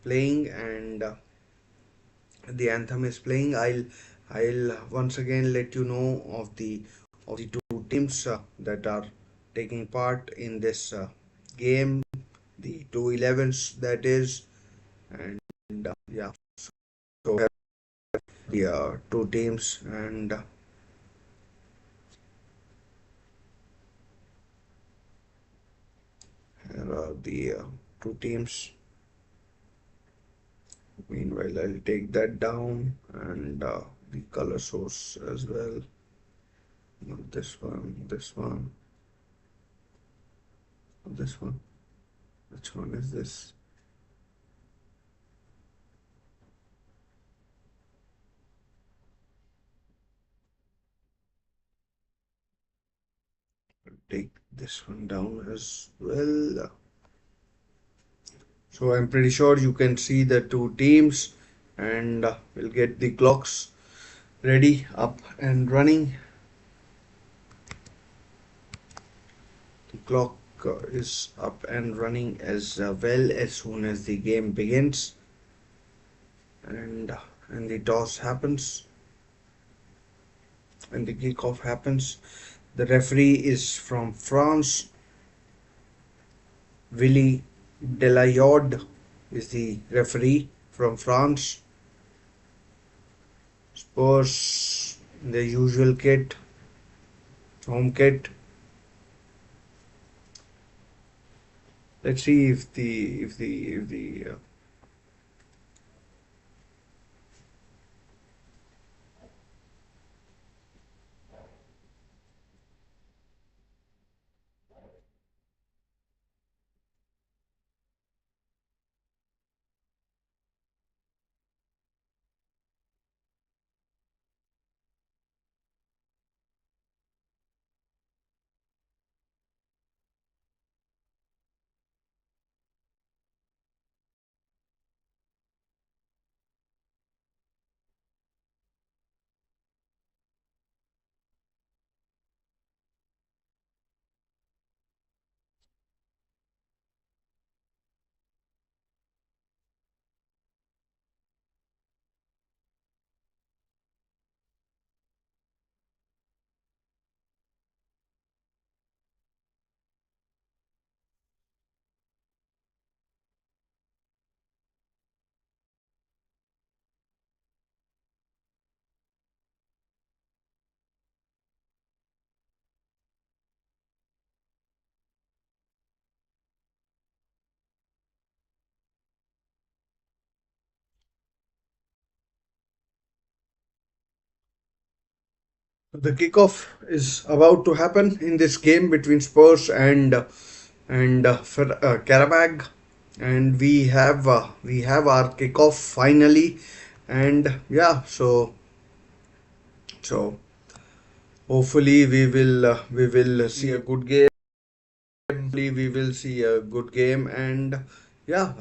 playing, and the anthem is playing. I'll once again let you know of the two teams that are taking part in this game, the two 11s, that is. And yeah, so we have the two teams, and here are the two teams. Meanwhile, I'll take that down, and the color source as well. Not this one, this one, this one. Which one is this? Take this one down as well. So I'm pretty sure you can see the two teams, and we'll get the clocks ready, up and running. The clock is up and running as well as soon as the game begins, and and the toss happens, and the kickoff happens. The referee is from France. Willy Delayorde is the referee from France. Spurs in the usual kit, home kit. Let's see if the the kickoff is about to happen in this game between Spurs and Qarabag, and we have our kickoff finally, and yeah, so hopefully we will see a good game. Hopefully we will see a good game, and yeah,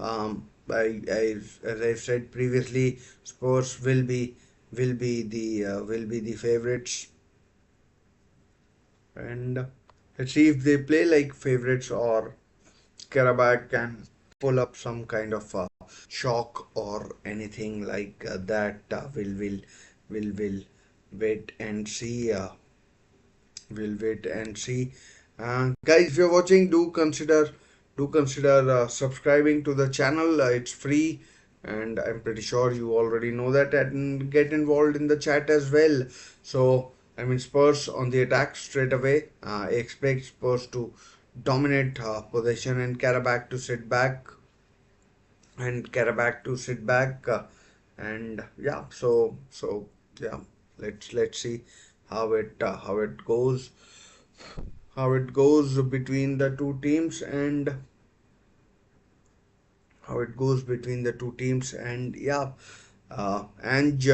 as I said previously, Spurs will be the favorites, and let's see if they play like favorites, or Karabakh can pull up some kind of shock or anything like that. Will wait and see. We'll wait and see. Guys, if you're watching, do consider subscribing to the channel. It's free, and I'm pretty sure you already know that, and get involved in the chat as well. So I mean, Spurs on the attack straight away. I expect Spurs to dominate possession, and Karabakh to sit back, and yeah. So yeah. Let's see how it goes, between the two teams, and yeah, Ange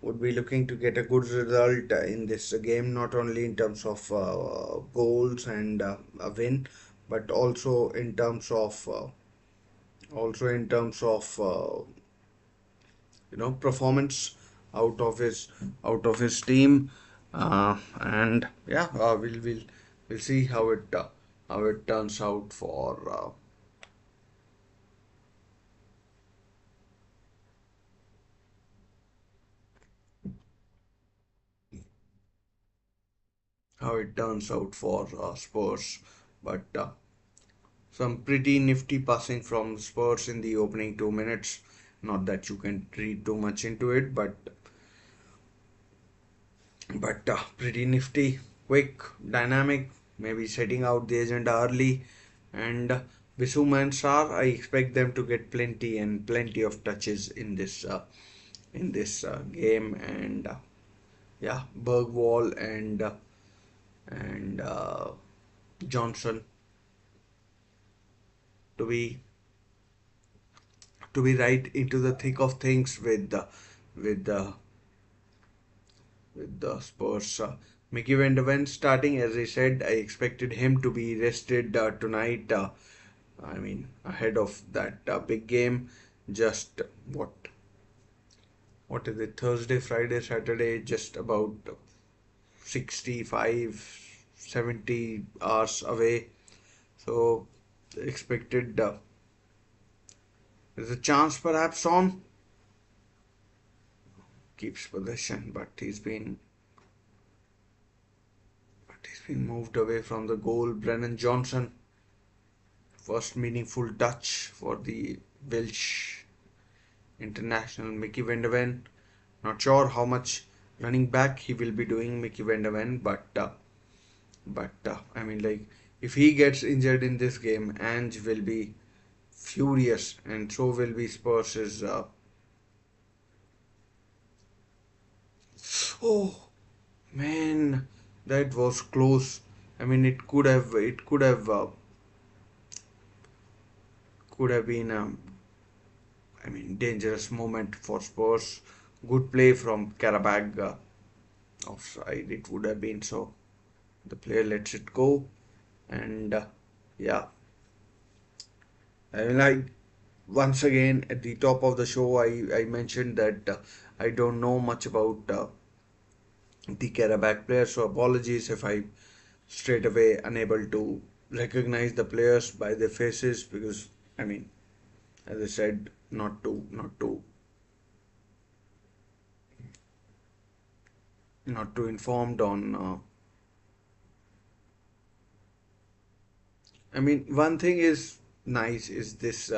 would be looking to get a good result in this game, not only in terms of goals and a win, but also in terms of performance out of his team. And yeah, we'll see how it turns out for Spurs. But some pretty nifty passing from Spurs in the opening 2 minutes. Not that you can read too much into it, but pretty nifty, quick, dynamic. Maybe setting out the agenda early, and Bissouma and Sarr, I expect them to get plenty and plenty of touches in this game, and yeah, Bergwall and Johnson to be right into the thick of things with the with the Spurs. Mickey Van de Ven starting, as I said, I expected him to be rested tonight. I mean, ahead of that big game. Just what what is it? Thursday, Friday, Saturday, just about 65, 70 hours away. So expected there's a chance perhaps on keeps possession, but he's been moved away from the goal. Brennan Johnson, first meaningful touch for the Welsh international. Mickey Van de Ven, not sure how much running back he will be doing, Mickey Van de Ven, but I mean, like, if he gets injured in this game, Ange will be furious, and so will be Spurs. Oh man, that was close. I mean, could have been I mean, dangerous moment for Spurs. Good play from Qarabag. Offside, it would have been so. The player lets it go, and yeah, I mean, like, once again at the top of the show, I mentioned that I don't know much about the Qarabag players, so apologies if I straight away unable to recognize the players by their faces, because I mean, as I said, not too informed on. I mean, one thing is nice is this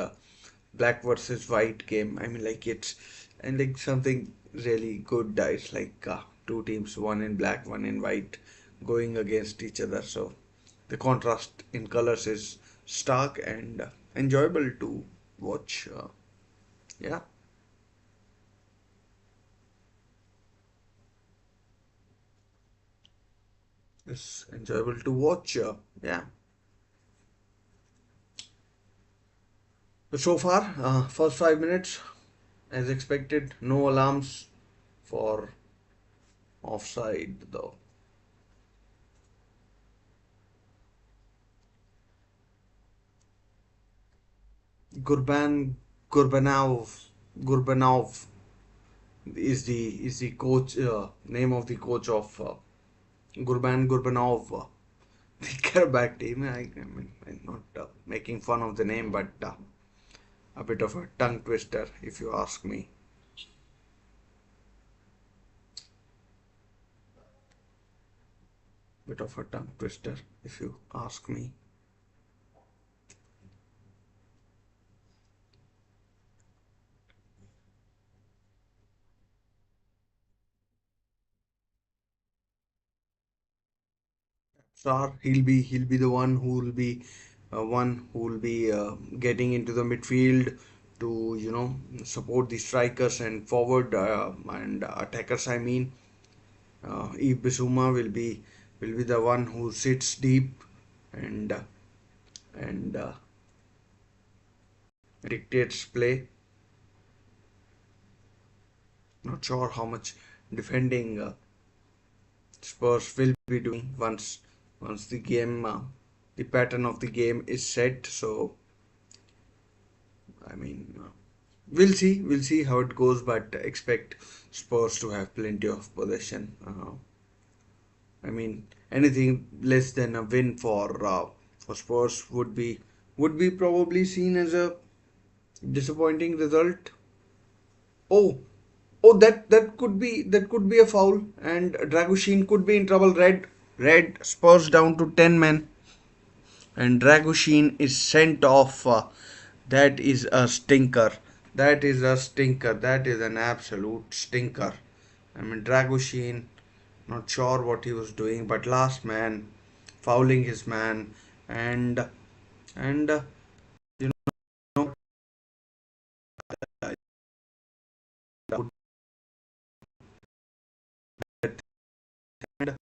black versus white game. I mean, like, it's and like something really good. It's like two teams, one in black, one in white, going against each other. So the contrast in colors is stark and enjoyable to watch. Yeah, it's enjoyable to watch. Yeah. So far, first 5 minutes, as expected, no alarms for offside though. Gurban Gurbanov is the coach name of the coach of Gurban Gurbanov, the Karabakh team. I mean, I'm not making fun of the name, but a bit of a tongue twister, if you ask me. Bit of a tongue twister, if you ask me. Star, he'll be the one who will be getting into the midfield to support the strikers and forward and attackers. I mean, Yves Bissouma will be the one who sits deep and and dictates play. Not sure how much defending Spurs will be doing once the game the pattern of the game is set. So I mean, we'll see how it goes, but expect Spurs to have plenty of possession. I mean, anything less than a win for Spurs would be probably seen as a disappointing result. Oh, oh, that could be a foul, and Dragoshin could be in trouble. Red. Spurs down to 10 men, and Dragoshin is sent off. That is a stinker. That is a stinker. That is an absolute stinker. I mean, Dragoshin, not sure what he was doing, but last man, fouling his man, and you know, uh, put that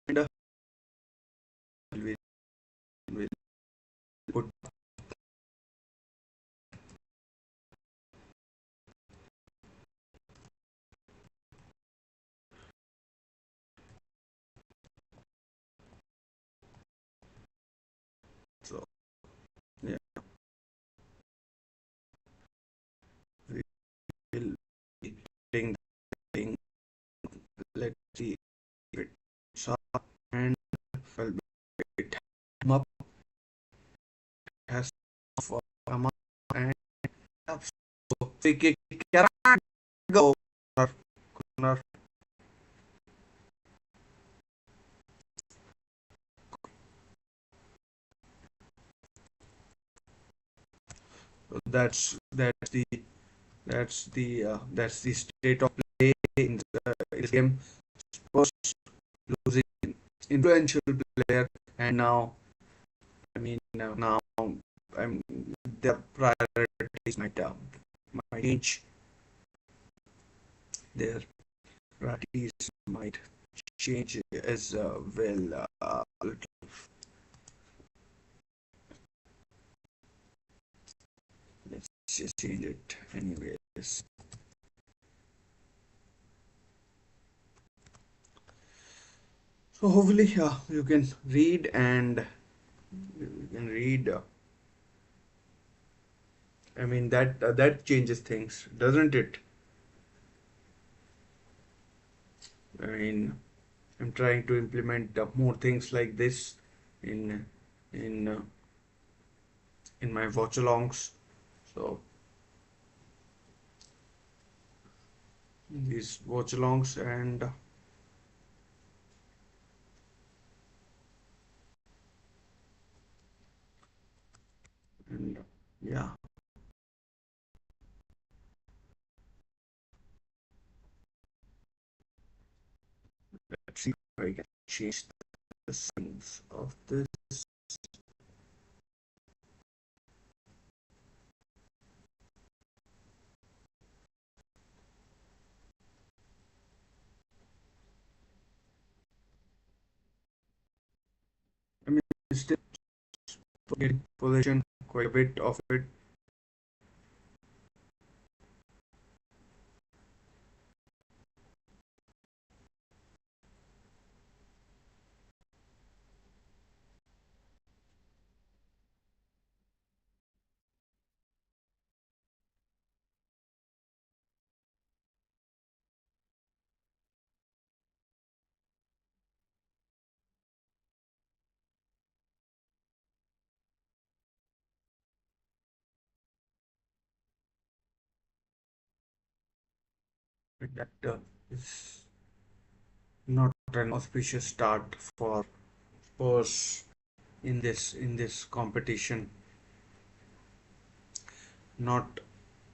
and, and we will put so yeah, we will be playing the thing. Let's see it. So and well, it up has for Ama and so FK Qarabag corner. So that's the state of play in this game. Spurs losing influential player, and now I mean now I'm their priorities might change. Their priorities might change as well. Let's just change it anyways. So hopefully you can read and you can read. I mean that changes things, doesn't it? I mean, I'm trying to implement more things like this in in uh, in my watchalongs. So these watchalongs and yeah, let's see if I can change the settings of this. I mean, still getting possession quite a bit of it. That is not an auspicious start for Spurs in this competition. Not,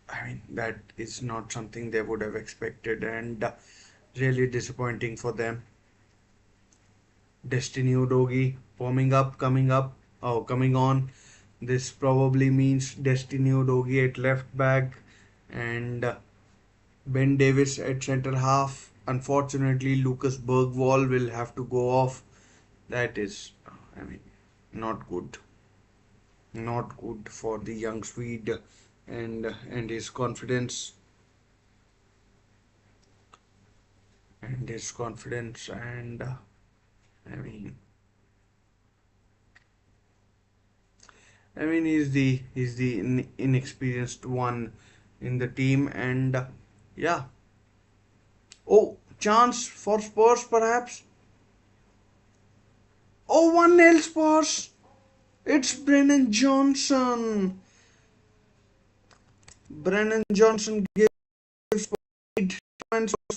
I mean, that is not something they would have expected, and really disappointing for them. Destiny Udogi forming up, coming on. This probably means Destiny Udogi at left back and Ben Davis at centre half. Unfortunately, Lucas Bergwall will have to go off. That is, I mean, not good. Not good for the young Swede and his confidence and I mean he's the inexperienced one in the team and yeah. Oh, chance for Spurs perhaps. Oh, 1-0 Spurs. It's Brennan Johnson. Brennan Johnson gives lead,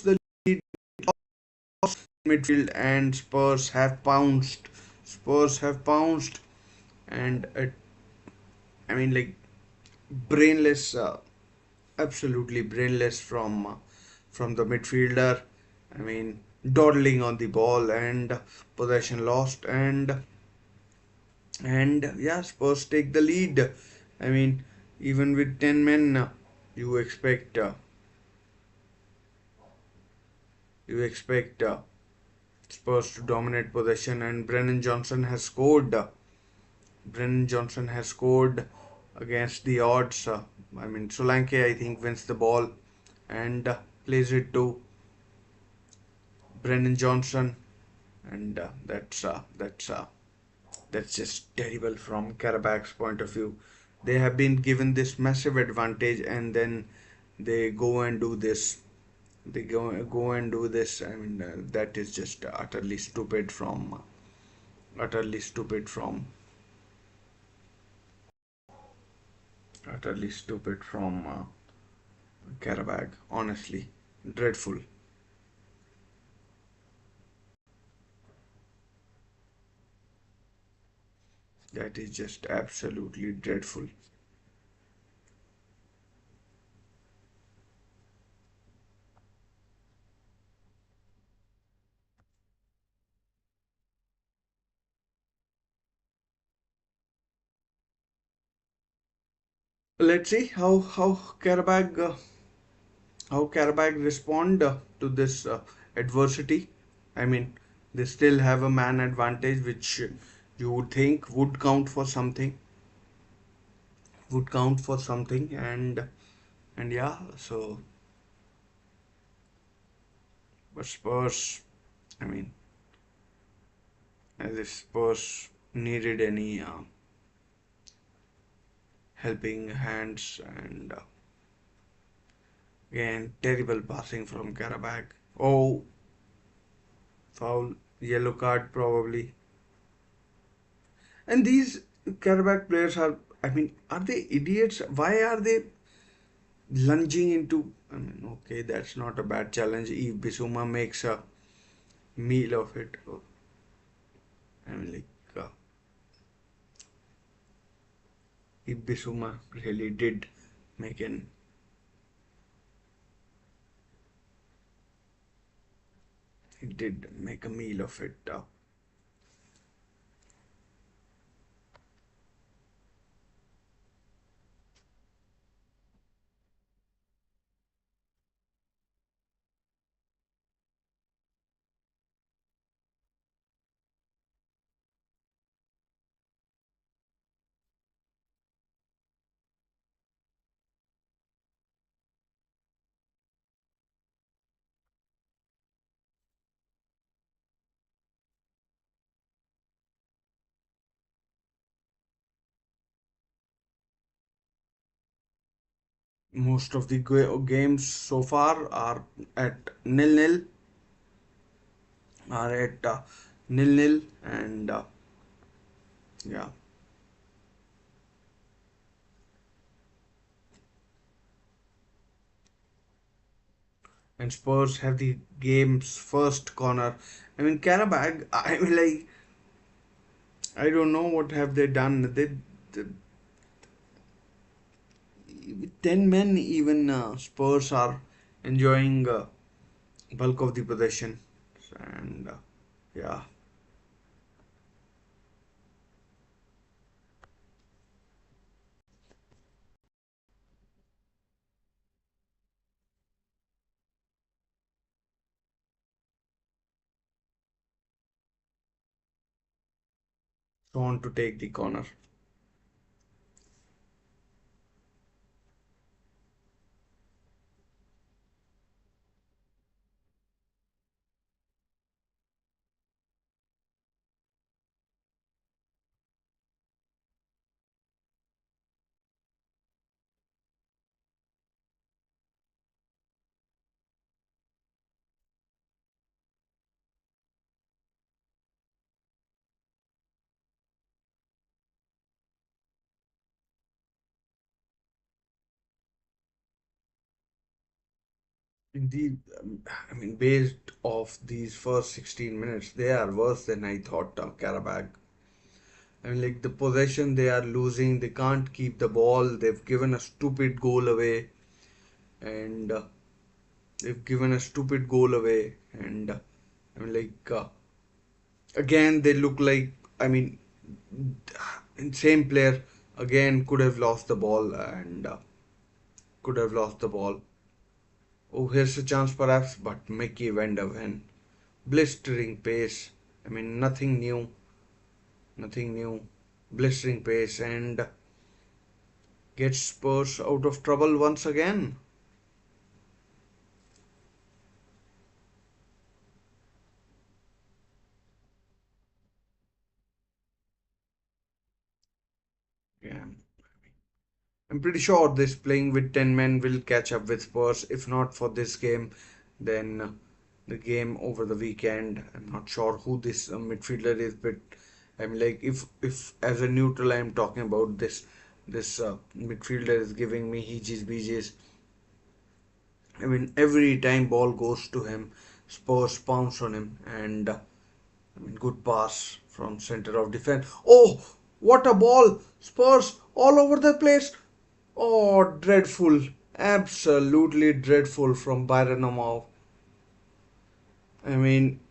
the lead midfield, and Spurs have pounced. Spurs have pounced, and I mean, like, brainless, absolutely brainless from the midfielder. I mean, dawdling on the ball and possession lost, and yeah, Spurs take the lead. I mean, even with 10 men, you expect you expect Spurs to dominate possession, and Brennan Johnson has scored. Brennan Johnson has scored against the odds. I mean, Solanke, I think, wins the ball and plays it to Brennan Johnson, and that's just terrible from Karabak's point of view. They have been given this massive advantage, and then they go and do this. They go and do this. I mean, that is just utterly stupid from utterly stupid from Karabag. Honestly, dreadful. That is just absolutely dreadful. Let's see how Karabag respond to this adversity. I mean, they still have a man advantage, which you would think would count for something, and yeah. So, but Spurs, I mean, as if Spurs needed any helping hands, and again, terrible passing from Karabag. Oh, foul, yellow card probably. And these Karabakh players are, I mean, are they idiots? Why are they lunging into? I mean, okay, that's not a bad challenge. If Bisuma makes a meal of it, I mean, like, if Bisuma really did make an, he did make a meal of it. Most of the games so far at nil nil, are at nil nil, and yeah. And Spurs have the game's first corner. I mean, Karabag, I mean, like, I don't know what have they done. They with 10 men, even Spurs are enjoying bulk of the possession. And yeah, so on to take the corner. Indeed, I mean, based off these first 16 minutes, they are worse than I thought, Karabakh. I mean, like the possession they are losing, they can't keep the ball. They've given a stupid goal away, and they've given a stupid goal away, and I mean, like again, they look like, I mean, same player again could have lost the ball and could have lost the ball. Oh, here's a chance perhaps, but Mickey went away. Blistering pace. I mean, nothing new, nothing new. Blistering pace and gets Spurs out of trouble once again. Yeah. I'm pretty sure this playing with 10 men will catch up with Spurs. If not for this game, then the game over the weekend. I'm not sure who this midfielder is, but I'm like, if as a neutral I'm talking about this midfielder is giving me heejies beejies. I mean, every time ball goes to him, Spurs pounce on him, and I mean, good pass from center of defense. Oh, what a ball! Spurs all over the place. Oh, dreadful. Absolutely dreadful from Byron Omar. I mean,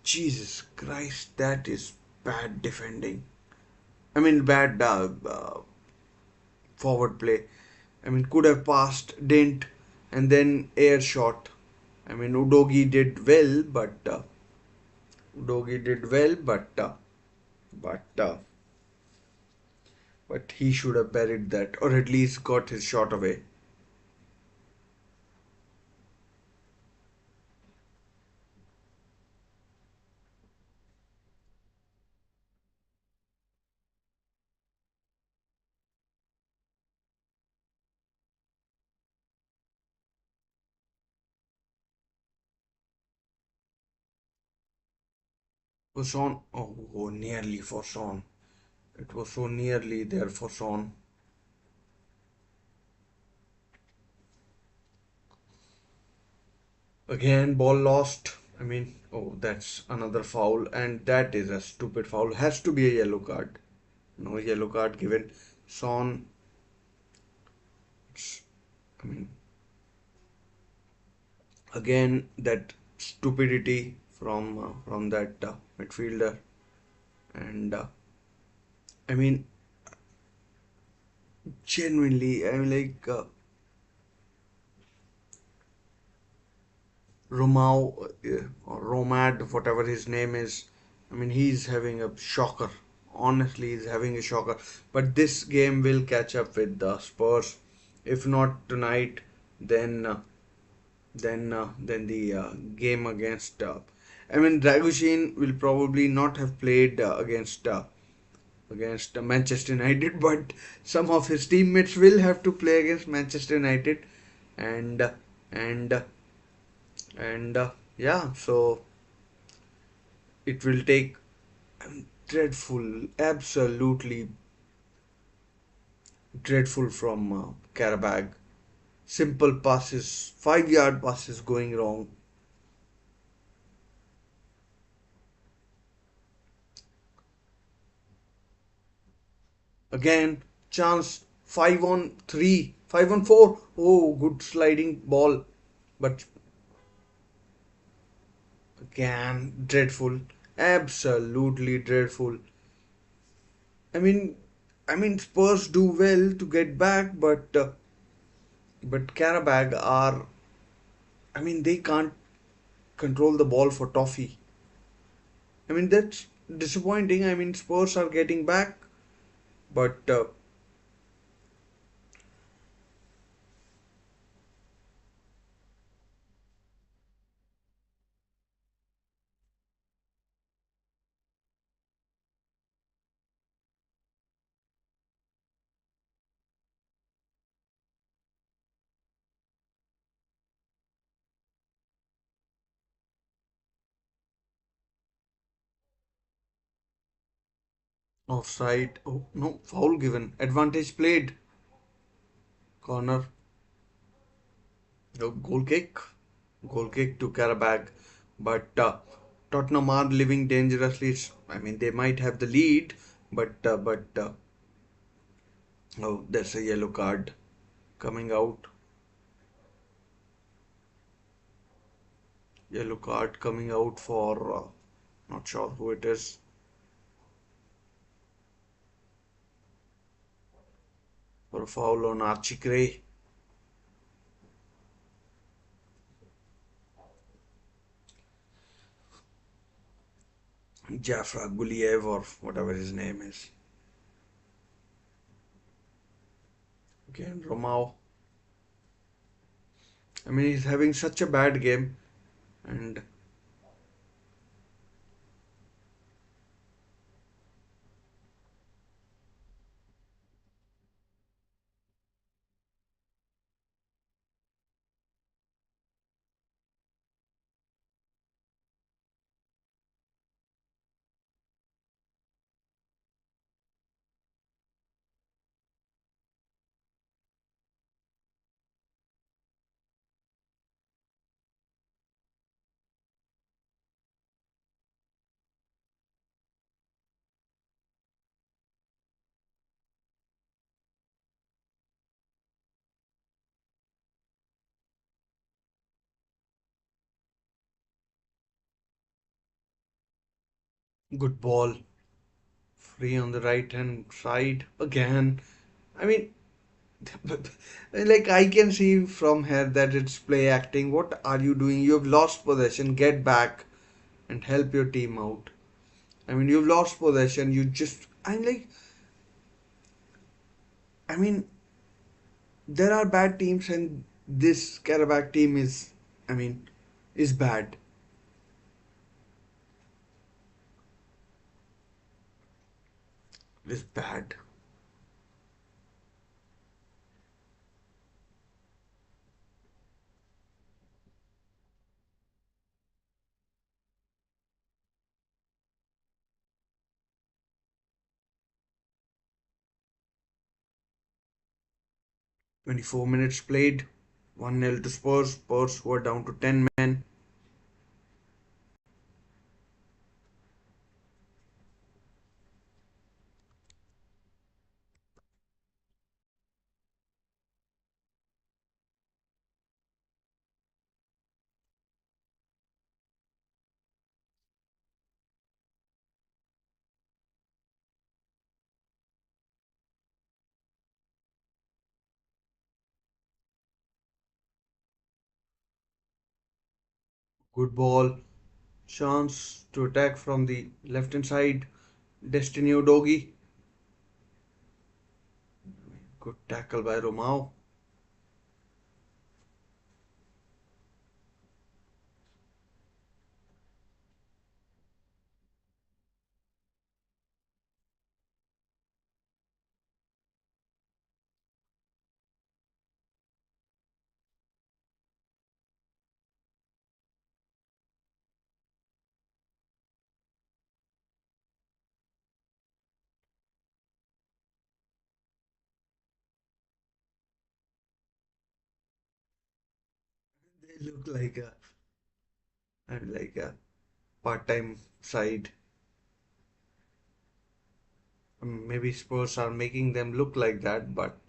Jesus Christ, that is bad defending. I mean, bad forward play. I mean, could have passed, didn't, and then air shot. I mean, Udogi did well, but but he should have buried that, or at least got his shot away. For Son, oh, nearly for Son. It was so nearly there for Son. Again, ball lost. I mean, oh, that's another foul, and that is a stupid foul. Has to be a yellow card. No yellow card given. Son, I mean, again that stupidity from that midfielder, and I mean, genuinely, I mean, like Romao or Romad, whatever his name is. I mean, he's having a shocker. Honestly, he's having a shocker. But this game will catch up with the Spurs. If not tonight, then then the game against. I mean, Dragoshin will probably not have played against Manchester United, but some of his teammates will have to play against Manchester United, and and and yeah, so it will take dreadful, absolutely dreadful from Karabag. Simple passes, 5 yard passes going wrong. Again, chance 5 on 3, 5 on 4. Oh, good sliding ball. But again, dreadful, absolutely dreadful. I mean, Spurs do well to get back, but Karabag are. I mean, they can't control the ball for toffee. I mean, that's disappointing. I mean, Spurs are getting back, but offside. Oh, no, foul given. Advantage played. Corner. No, goal kick. Goal kick to Karabag, but Tottenham are living dangerously. I mean, they might have the lead, but oh, there's a yellow card coming out. Yellow card coming out for not sure who it is. For a foul on Archie Gray. Jafra Guliev or whatever his name is. Again, Romao. I mean, he's having such a bad game, and good ball. Free on the right hand side again. I mean, like I can see from here that it's play acting. What are you doing? You have lost possession. Get back and help your team out. I mean, you've lost possession. You just. I'm like. I mean, there are bad teams, and this Karabakh team is. I mean, is bad. Is bad. 24 minutes played. 1-0 to Spurs. Spurs were down to 10 men. Good ball. Chance to attack from the left hand side. Destiny Odogi. Good tackle by Romao. They look like a part-time side. Maybe Spurs are making them look like that, but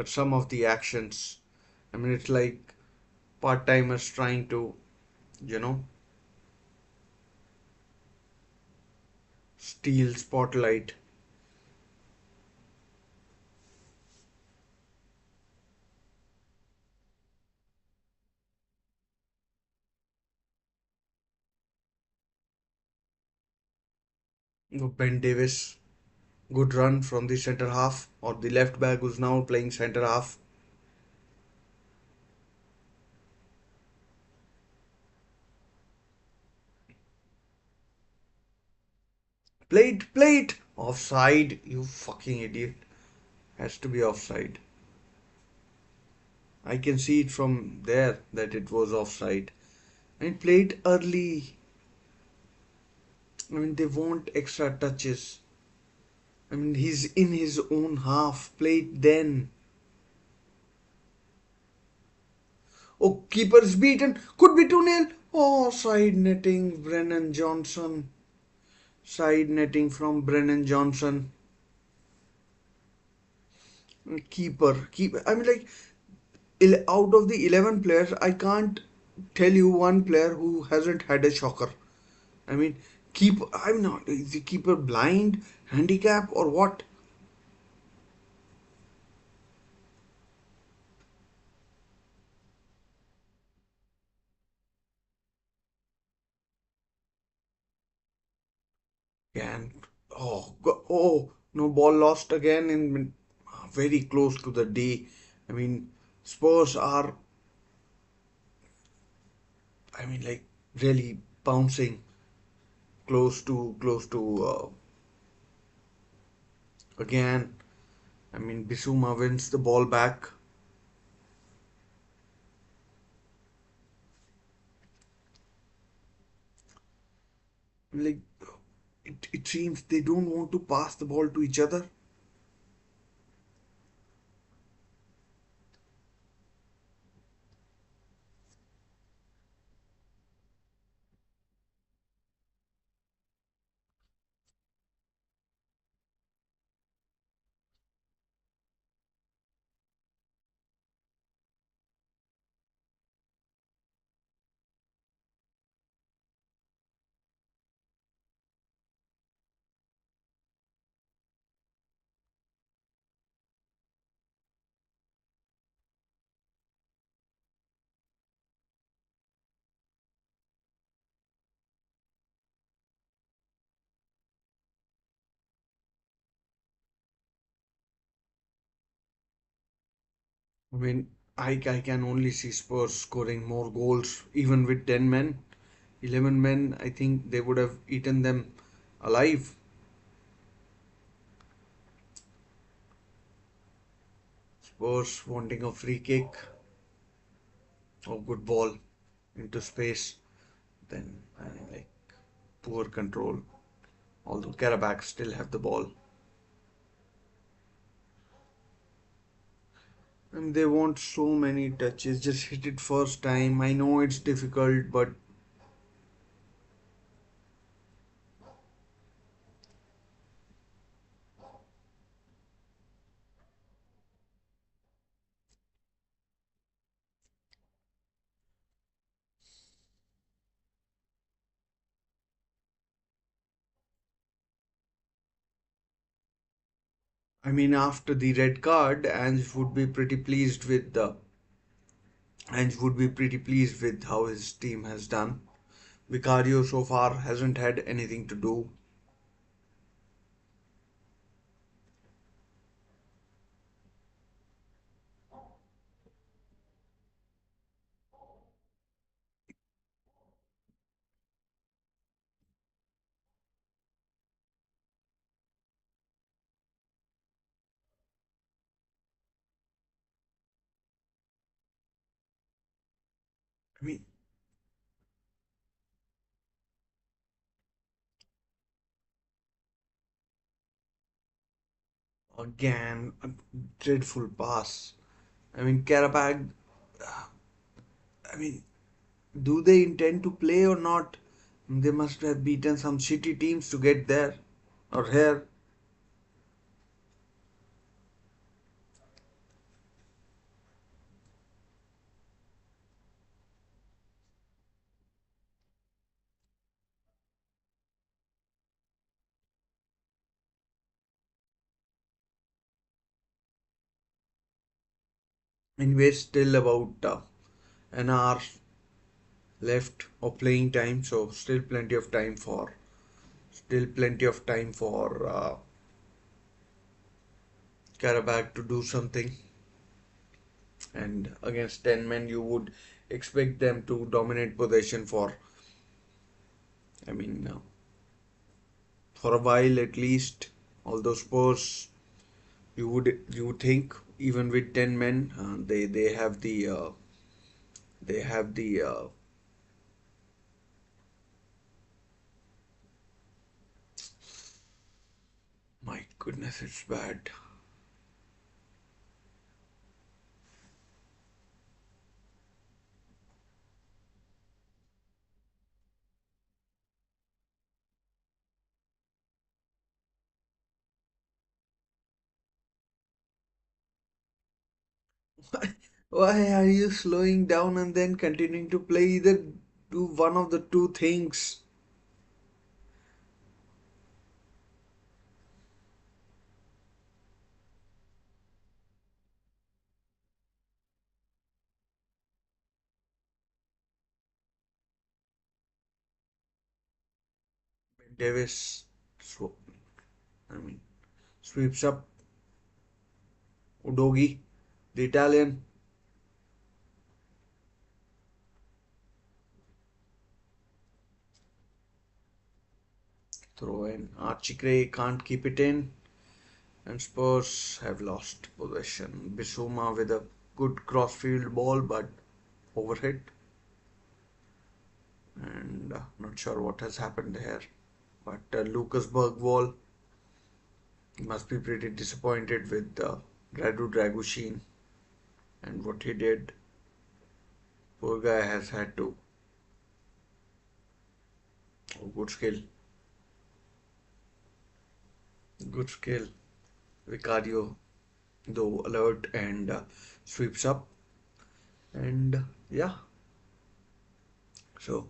some of the actions, I mean, it's like part-timers trying to, you know, steal spotlight. Ben Davis, good run from the center half or the left back who's now playing center half. Played, offside. You fucking idiot. Has to be offside. I can see it from there that it was offside. And played early. I mean, they want extra touches. I mean, he's in his own half. Played then. Oh, keeper's beaten. Could be 2-0. Oh, side netting, Brennan Johnson. Side netting from Brennan Johnson. Keeper. I mean, like, out of the 11 players, I can't tell you one player who hasn't had a shocker. I mean, I'm not. Is the keeper blind, handicap, or what? And oh, no ball lost again in very close to the D. I mean, Spurs are, I mean, like really bouncing close to again. I mean, Bissouma wins the ball back. Like it seems they don't want to pass the ball to each other. I mean, I can only see Spurs scoring more goals, even with 10 men. 11 men, I think they would have eaten them alive. Spurs wanting a free kick or good ball into space. Then, I mean, like, poor control. Although Karabakh still have the ball. And they want so many touches. Just hit it first time. I know it's difficult, but I mean, after the red card, Ange would be pretty pleased with how his team has done. Vicario so far hasn't had anything to do. I mean, again, a dreadful pass. I mean, Karabag, I mean, do they intend to play or not? They must have beaten some shitty teams to get there or here. Anyway, still about an hour left of playing time, so still plenty of time for Karabakh to do something. And against 10 men, you would expect them to dominate possession I mean, for a while at least. Although Spurs, you would think even with 10 men, they have the my goodness, it's bad. Why are you slowing down and then continuing to play? Either do one of the two things. Davis, sw- I mean, sweeps up Udogi, the Italian. Throw in. Archie can't keep it in. And Spurs have lost possession. Bissouma with a good crossfield ball but overhit. And not sure what has happened there. But Lucas Bergwall must be pretty disappointed with Radu Dragushin and what he did. Poor guy has had to. Oh, good skill. Good skill. Vicario, though, alert and sweeps up. And yeah, so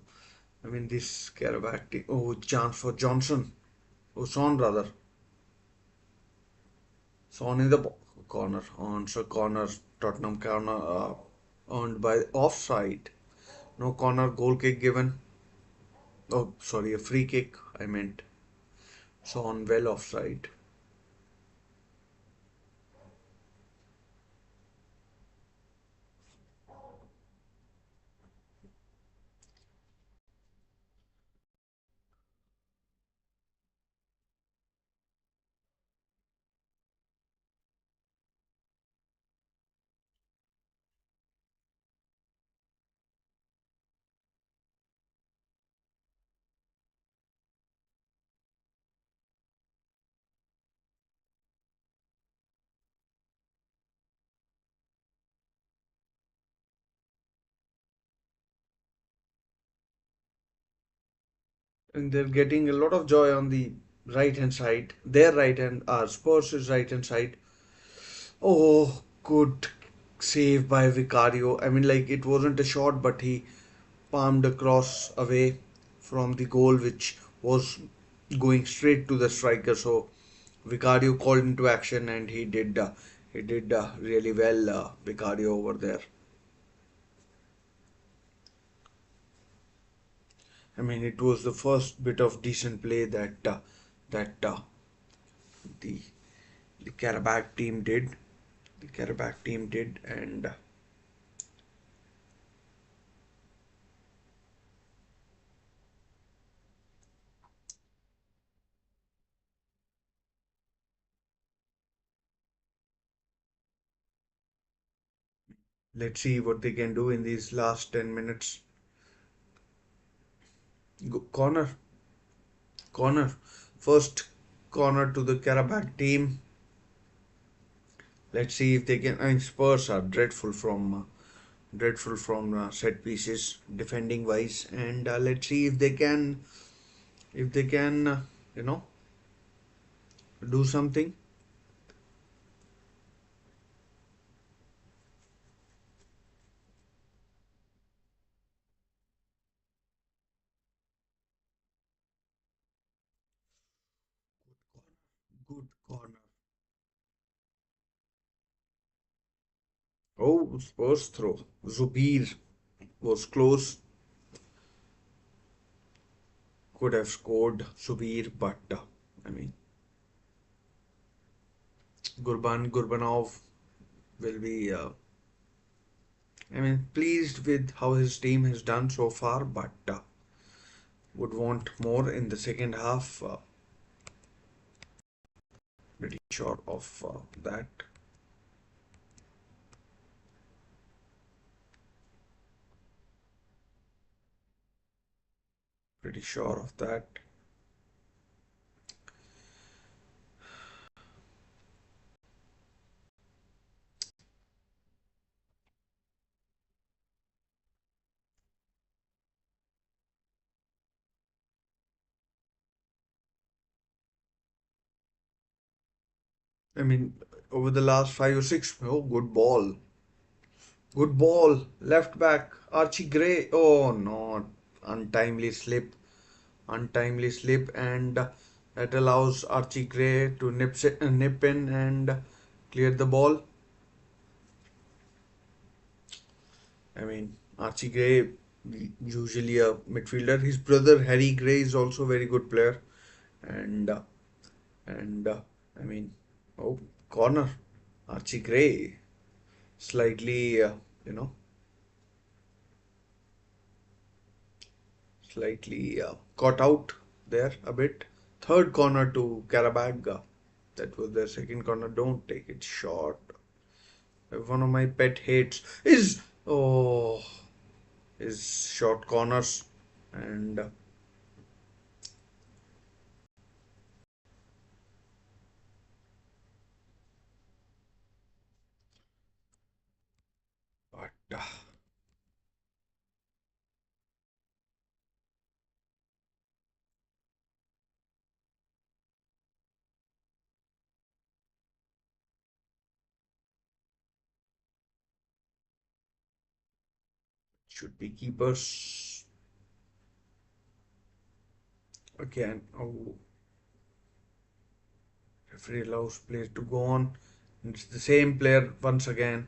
I mean, this Karabakh. Oh, chance for Johnson. Oh, Son rather. Son in the corner. Answer corner. Tottenham corner earned by offside. No corner goal kick given. Oh, sorry, a free kick. I meant. Son well offside. And they're getting a lot of joy on the right hand side. Their right hand, Spurs' right hand side. Oh, good save by Vicario. I mean, like, it wasn't a shot, but he palmed across away from the goal, which was going straight to the striker. So Vicario called into action, and he did really well, Vicario over there. I mean, it was the first bit of decent play that the the Qarabag team did. The Qarabag team did, and let's see what they can do in these last 10 minutes. Corner, corner, first corner to the Qarabag team. Let's see if they can. I mean, Spurs are dreadful from set pieces, defending wise, and let's see if they can you know do something. Good corner. Oh, Spurs throw. Zubir was close, could have scored Zubir, but I mean, Gurbanov will be, I mean, pleased with how his team has done so far, but would want more in the second half. Pretty sure of that. Pretty sure of that. I mean, over the last 5 or 6, oh, good ball. Good ball. Left back. Archie Gray. Oh no. Untimely slip. Untimely slip. And that allows Archie Gray to nip in and clear the ball. I mean, Archie Gray, usually a midfielder. His brother Harry Gray is also a very good player. And and I mean, oh, corner. Archie Gray slightly, you know, slightly caught out there a bit. Third corner to Qarabag. That was their second corner. Don't take it short. One of my pet hates is short corners, and but should be keepers again. Oh, referee allows player to go on. It's the same player once again.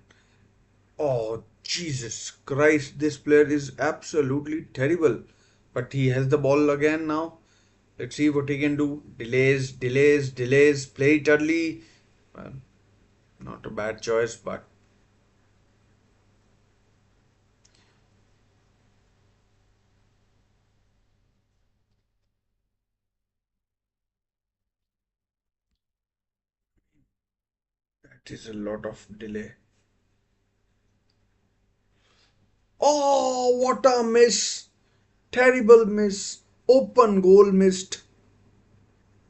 Oh, Jesus Christ, this player is absolutely terrible. But he has the ball again now. Let's see what he can do. Delays, delays, delays. Play it early. Well, not a bad choice, but that is a lot of delay. Oh, what a miss! Terrible miss. Open goal missed.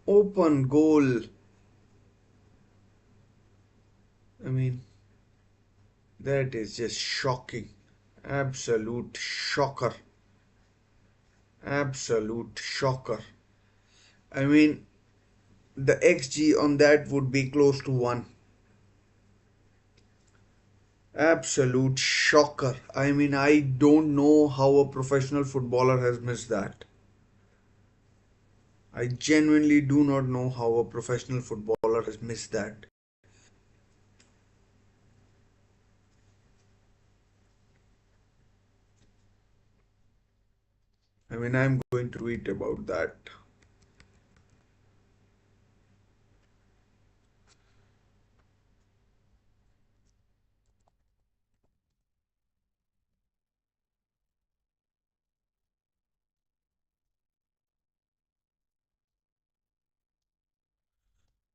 Open goal. I mean, that is just shocking. Absolute shocker. Absolute shocker. I mean, the XG on that would be close to 1. Absolute shocker. I mean, I don't know how a professional footballer has missed that. I genuinely do not know how a professional footballer has missed that. I mean, I'm going to tweet about that.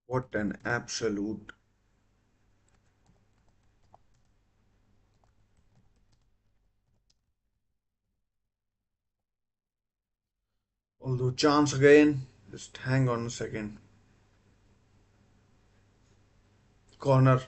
What an absolute. Although, chance again. Just hang on a second. Corner.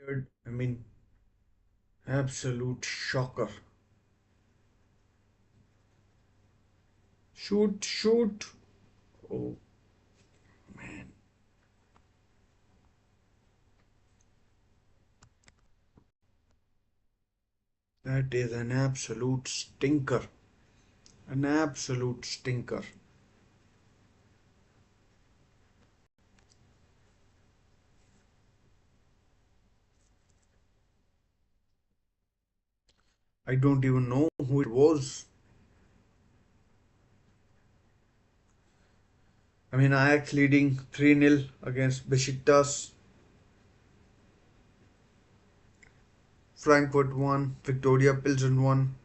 Cleared. I mean, absolute shocker. Shoot, shoot. Oh, man. That is an absolute stinker. An absolute stinker. I don't even know who it was. I mean, Ajax leading 3-0 against Besiktas. Frankfurt won. Victoria Pilsen won.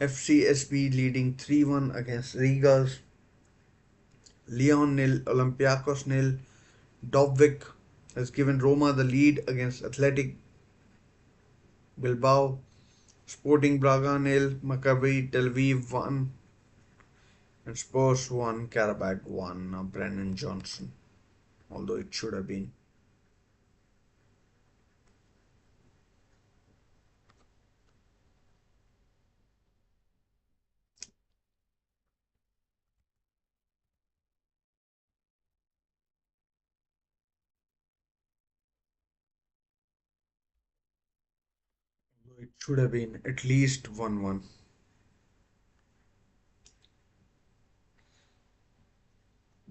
FCSB leading 3-1 against Rigas. Lyon nil, Olympiacos nil. Dovvik has given Roma the lead against Athletic Bilbao. Sporting Braga nil, Maccabi Tel Aviv 1, and Spurs 1, Qarabag 1. Brennan Johnson, although it should have been. It should have been at least 1-1.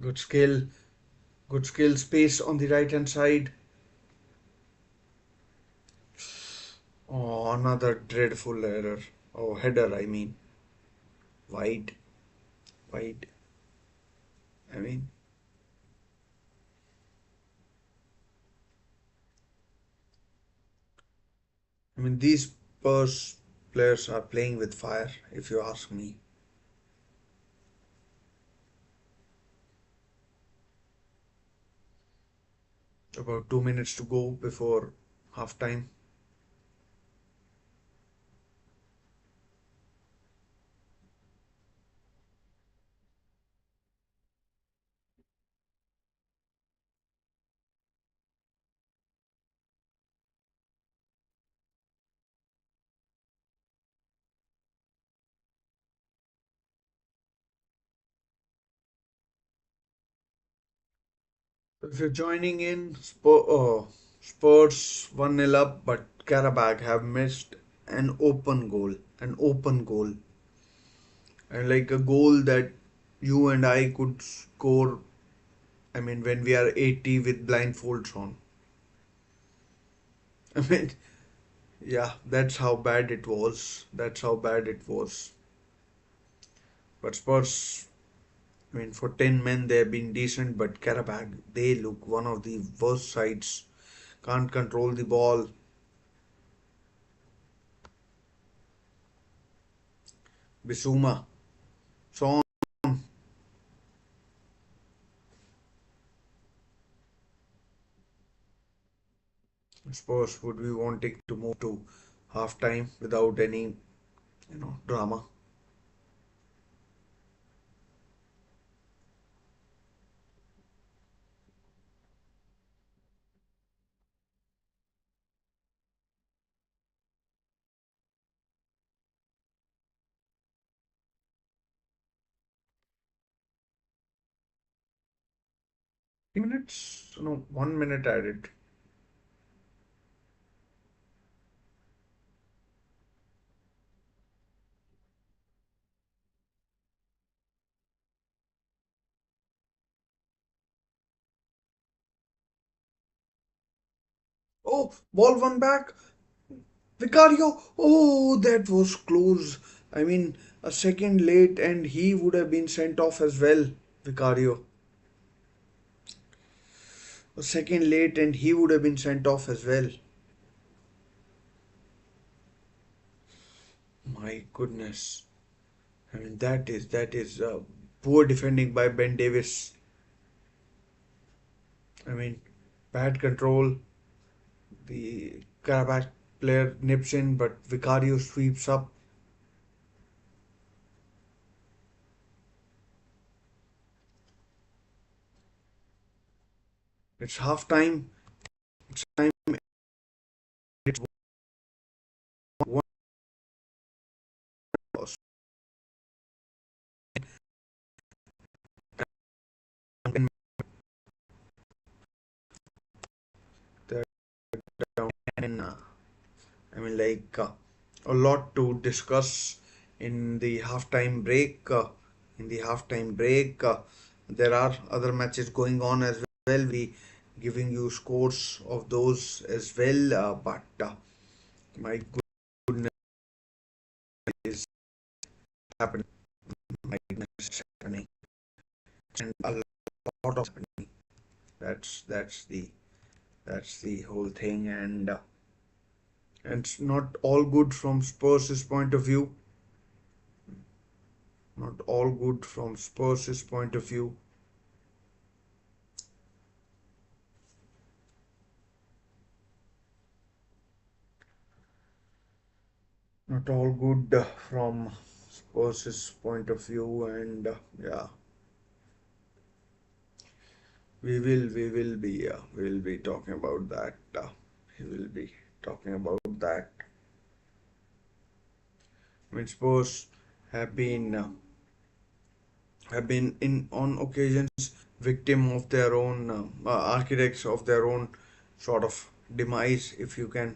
Good skill, good skill, space on the right hand side. Oh, another dreadful error. Oh, header, I mean. Wide, wide. I mean, these Spurs players are playing with fire, if you ask me. About 2 minutes to go before half time. If you're joining in, Spurs 1-0 up, but Karabakh have missed an open goal. An open goal. And like a goal that you and I could score, when we are 80 with blindfolds on. I mean, yeah, that's how bad it was. That's how bad it was. But Spurs, for 10 men, they've been decent, but Karabakh, they look one of the worst sides. Can't control the ball. Bissouma, Son. Spurs would be wanting to move to half time without any, drama. Minutes? No, 1 minute added. Oh, ball one back. Vicario. Oh, that was close. A second late and he would have been sent off as well. Vicario. A second late and he would have been sent off as well. My goodness. That is poor defending by Ben Davis. I mean, bad control. The Karabakh player nips in, but Vicario sweeps up. It's half time. It's time. It's one loss. They're down. And, a lot to discuss in the halftime break. There are other matches going on as well. We giving you scores of those as well. But my goodness is happening. My goodness is happening, and a lot of happening. That's the whole thing, and it's not all good from Spurs' point of view. Not all good from Spurs' point of view. not all good from Spurs' point of view, and yeah, we will be talking about that. We will be talking about that. I mean, Spurs have been in on occasions victim of their own architects of their own sort of demise, if you can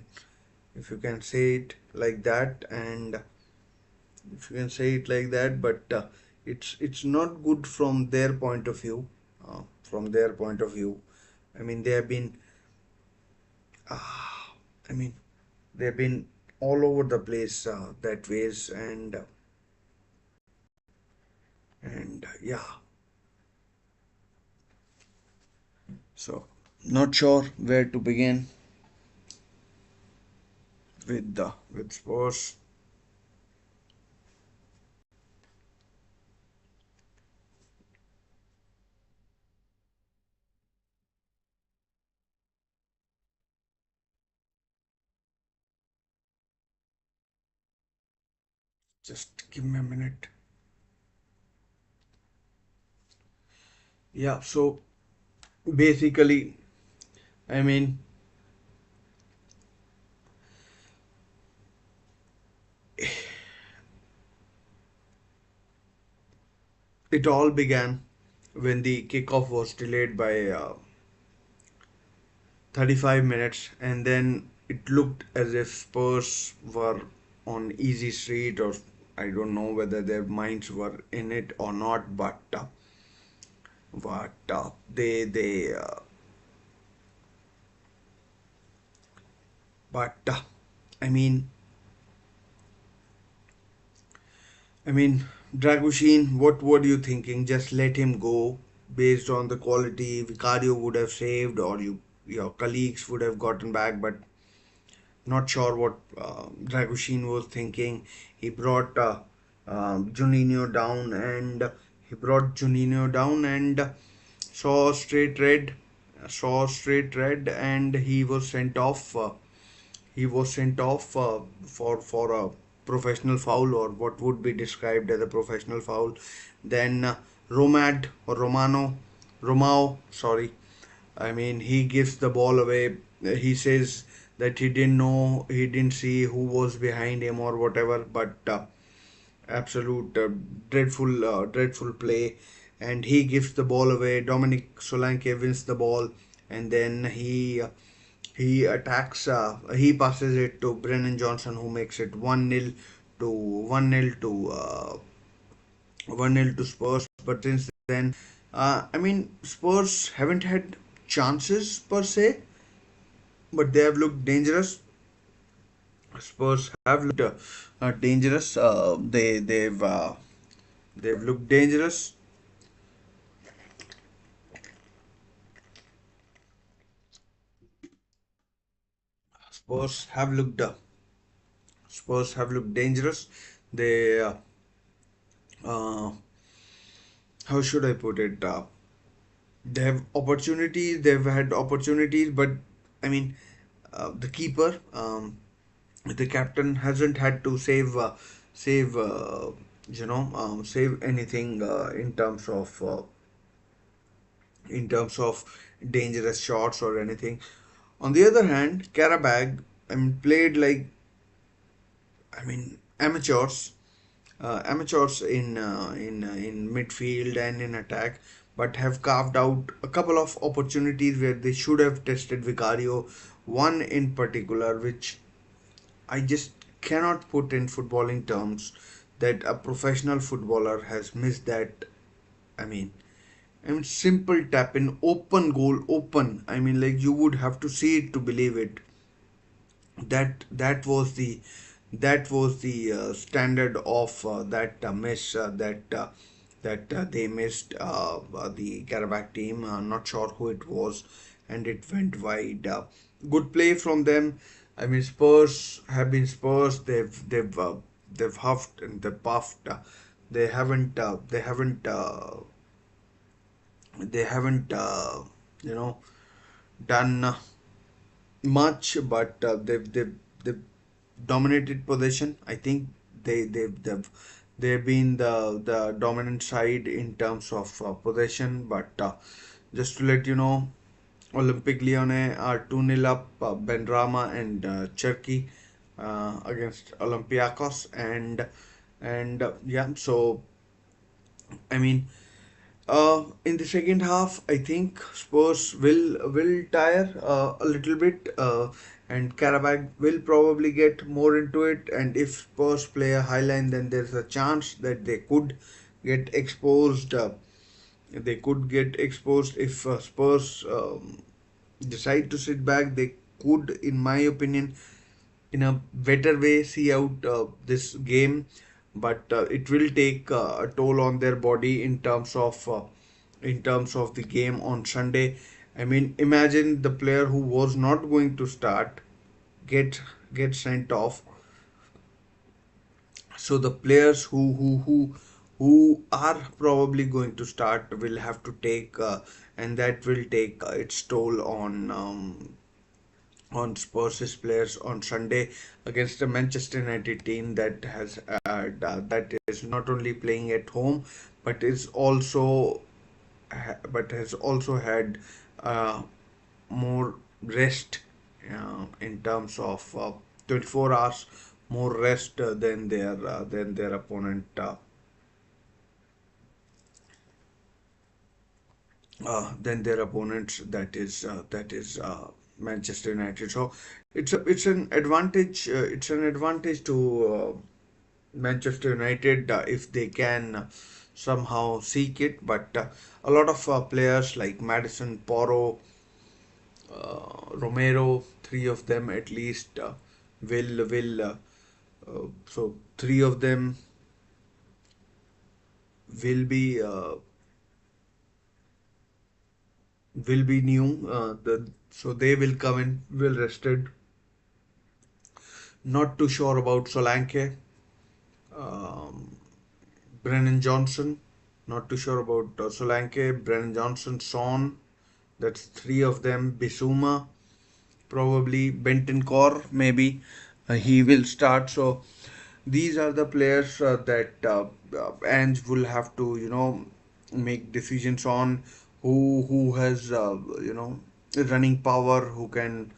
say it like that, and if you can say it like that, but it's not good from their point of view. From their point of view, I mean, they have been I mean, they've been all over the place that ways, and yeah, so not sure where to begin with Spurs. Just give me a minute. Yeah, so basically, I mean, it all began when the kickoff was delayed by 35 minutes, and then it looked as if Spurs were on easy street, or I don't know whether their minds were in it or not, but but I mean, I mean, Dragoshin, what were you thinking? Just let him go based on the quality Vicario would have saved, or your colleagues would have gotten back, but not sure what Dragoshin was thinking. He brought Juninho down, and saw straight red, and he was sent off. For a professional foul, or what would be described as a professional foul. Then Romad or Romao, sorry. I mean, he gives the ball away. He says that he didn't know, he didn't see who was behind him or whatever. But absolute dreadful play, and he gives the ball away. Dominic Solanke wins the ball, and then he passes it to Brennan Johnson, who makes it 1-0 to 1-0 to 1-0 to Spurs. But since then, I mean, Spurs haven't had chances per se, but they have looked dangerous. Spurs have looked dangerous. They've looked dangerous. Spurs have looked Spurs have looked dangerous. They uh, how should I put it? They've had opportunities, but I mean, the keeper, the captain hasn't had to save save anything in terms of dangerous shots or anything. On the other hand, Karabag, I mean, played like, I mean, amateurs in midfield and in attack, but have carved out a couple of opportunities where they should have tested Vicario. One in particular, which I just cannot put in footballing terms, that a professional footballer has missed that. I mean, simple tap in, open goal, open. I mean, like, you would have to see it to believe it. That was the standard of that miss that they missed, the Karabakh team. Not sure who it was, and it went wide. Good play from them. I mean, Spurs have been Spurs. They've huffed and they've puffed. They haven't you know done much, but they've dominated possession. I think they've been the dominant side in terms of possession. But just to let you know, Olympic Lyonnais are 2-0 up. Benrahma and Cherki against Olympiacos, and yeah. So I mean, in the second half, I think Spurs will tire a little bit, and Qarabag will probably get more into it. And if Spurs play a high line, then there's a chance that they could get exposed. They could get exposed if Spurs decide to sit back. They could, in my opinion, in a better way see out this game, but it will take a toll on their body in terms of the game on Sunday. I mean, imagine the player who was not going to start get get sent off. So the players who are probably going to start will have to take and that will take its toll on Spurs' players on Sunday against the Manchester United team that that is not only playing at home but is also but has also had uh, more rest in terms of 24 hours more rest than their opponent than their opponents, that is Manchester United. So it's an advantage. It's an advantage to Manchester United if they can somehow seek it. But a lot of players like Madison, Porro, Romero, three of them at least will. So three of them will be uh, will be new. So they will come in well rested. Not too sure about Solanke, um, Brennan Johnson. Not too sure about Solanke, Brennan Johnson, Son. That's three of them. Bisuma, probably Benton Core, maybe he will start. So these are the players that Ange will have to make decisions on who has running power, who can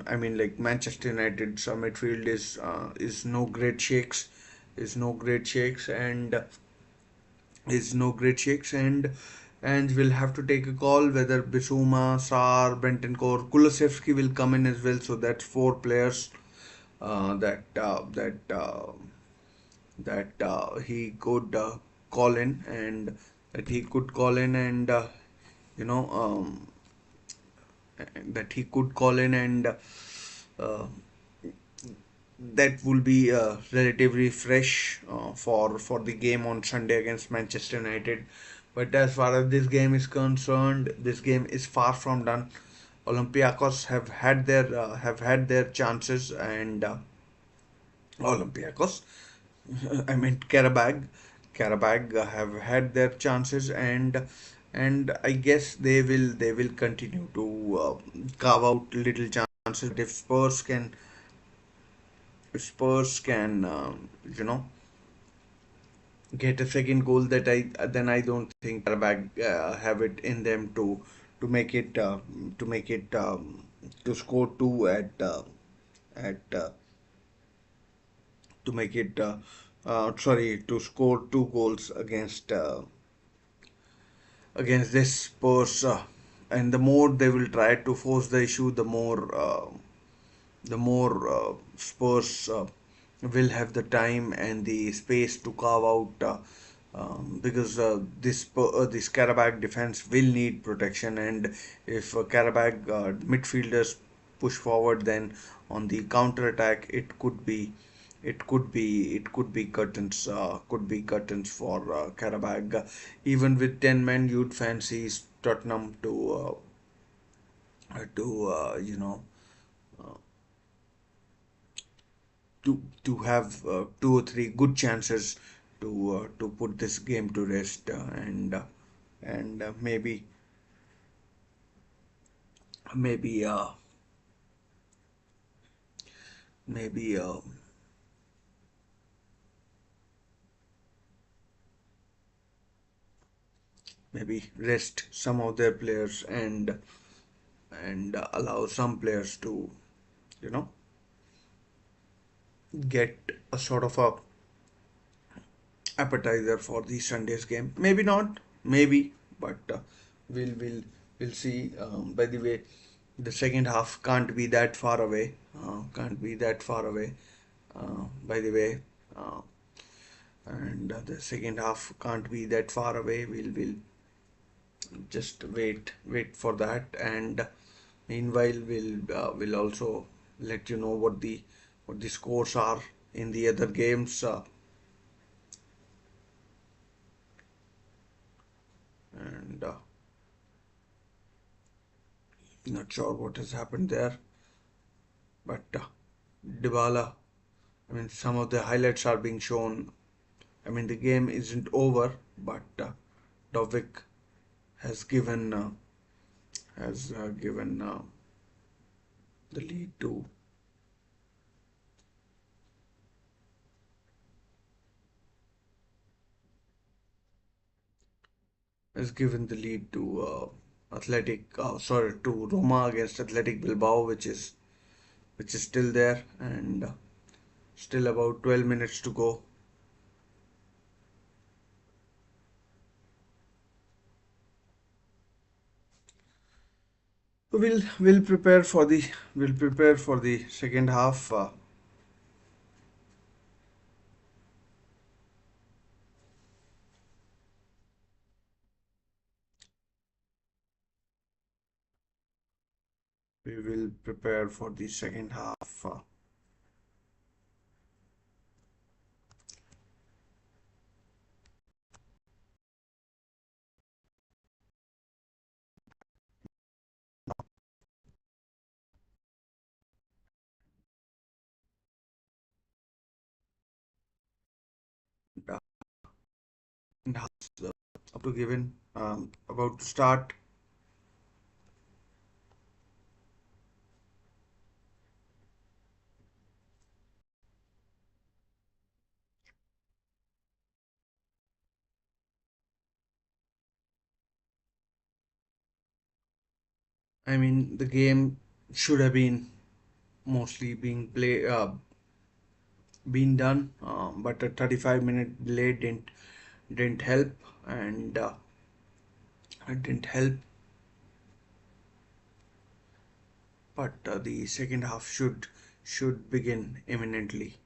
I mean, like Manchester United's midfield is no great shakes, is no great shakes and is no great shakes and will have to take a call whether Bissouma, Sar, Bentancur, Kulusevski will come in as well. So that's four players that he could call in and that he could call in and you know that he could call in and uh, that will be relatively fresh for the game on Sunday against Manchester United. But as far as this game is concerned, this game is far from done. Olympiacos have had their chances and Olympiacos I meant Qarabag have had their chances and I guess they will continue to carve out little chances. But if Spurs can get a second goal, that I don't think Qarabag have it in them to make it to score two at to make it sorry to score two goals against this Spurs. And the more they will try to force the issue, the more Spurs will have the time and the space to carve out. Because this Karabakh defense will need protection, and if Karabakh midfielders push forward, then on the counter attack it could be curtains for Karabakh. Even with 10 men, you'd fancy Tottenham to to have two or three good chances to put this game to rest and maybe maybe maybe rest some of their players and allow some players to you know get a sort of a appetizer for the Sunday's game. Maybe not, maybe, but we'll we'll we'll see. By the way, the second half can't be that far away. Can't be that far away. By the way, uh, and the second half can't be that far away. We'll just wait for that, and meanwhile we'll also let you know what the scores are in the other games. And Not sure what has happened there, but Dybala. I mean, some of the highlights are being shown. I mean, the game isn't over, but Dovik has given the lead to has given the lead to to Roma against Athletic Bilbao, which is still there, and still about 12 minutes to go. So we'll prepare for the second half. We will prepare for the second half. And half up to given about to start. I mean, the game should have been mostly been done, but a 35-minute delay didn't help, and it didn't help. But the second half should begin imminently.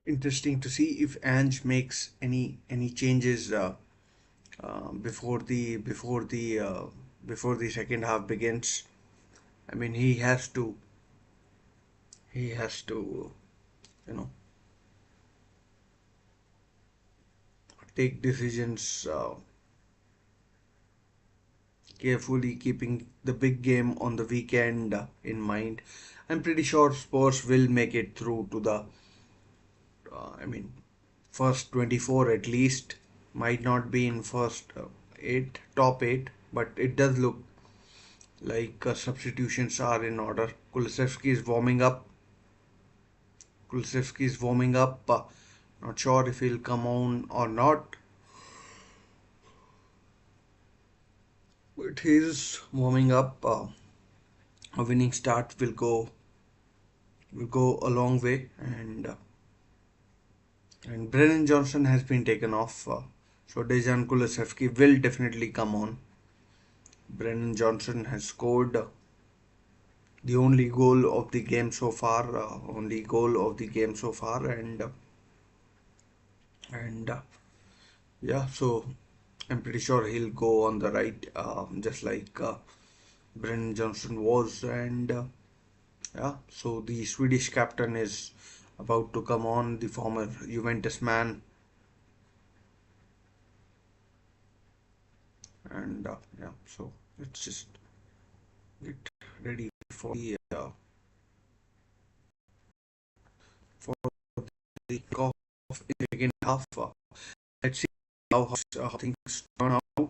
Interesting to see if Ange makes any changes before the second half begins. I mean, he has to you know take decisions carefully, keeping the big game on the weekend in mind. I'm pretty sure Spurs will make it through to the I mean first 24 at least. Might not be in first eight, top eight, but it does look like substitutions are in order. Kulusevski is warming up. Kulusevski is warming up. Not sure if he'll come on or not, but he's warming up. A winning start will go a long way, and Brennan Johnson has been taken off. So Dejan Kulusevski will definitely come on. Brennan Johnson has scored the only goal of the game so far. Only goal of the game so far, and yeah. So I'm pretty sure he'll go on the right, just like Brennan Johnson was, and yeah. So the Swedish captain is about to come on, the former Juventus man, and yeah. So let's just get ready for the for the kickoff in the second half. Let's see how things turn out.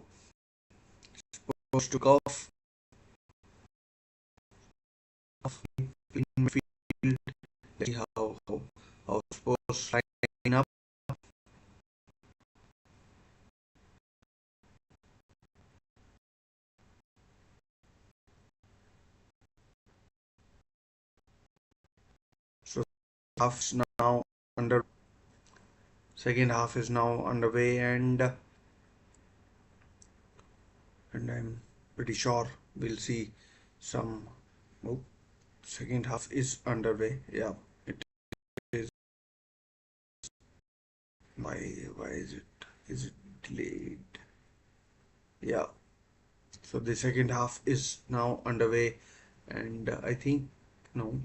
Spurs took off in midfield. Let's see how Spurs line up. So half's now under. Second half is now underway, and I'm pretty sure we'll see some. Oh, second half is underway. Yeah, it is. Why is it? Is it delayed? Yeah. So the second half is now underway, and I think no.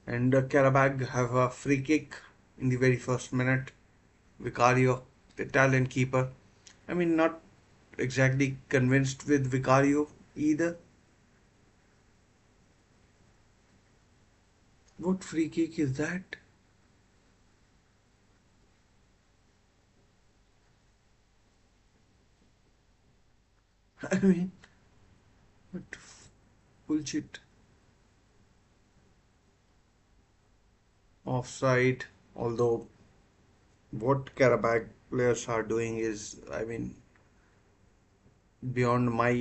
And Karabag have a free kick in the very first minute. Vicario, the talent keeper. I mean, not exactly convinced with Vicario either. What free kick is that? I mean, what bullshit. Offside. Although what Karabag players are doing is, I mean, beyond my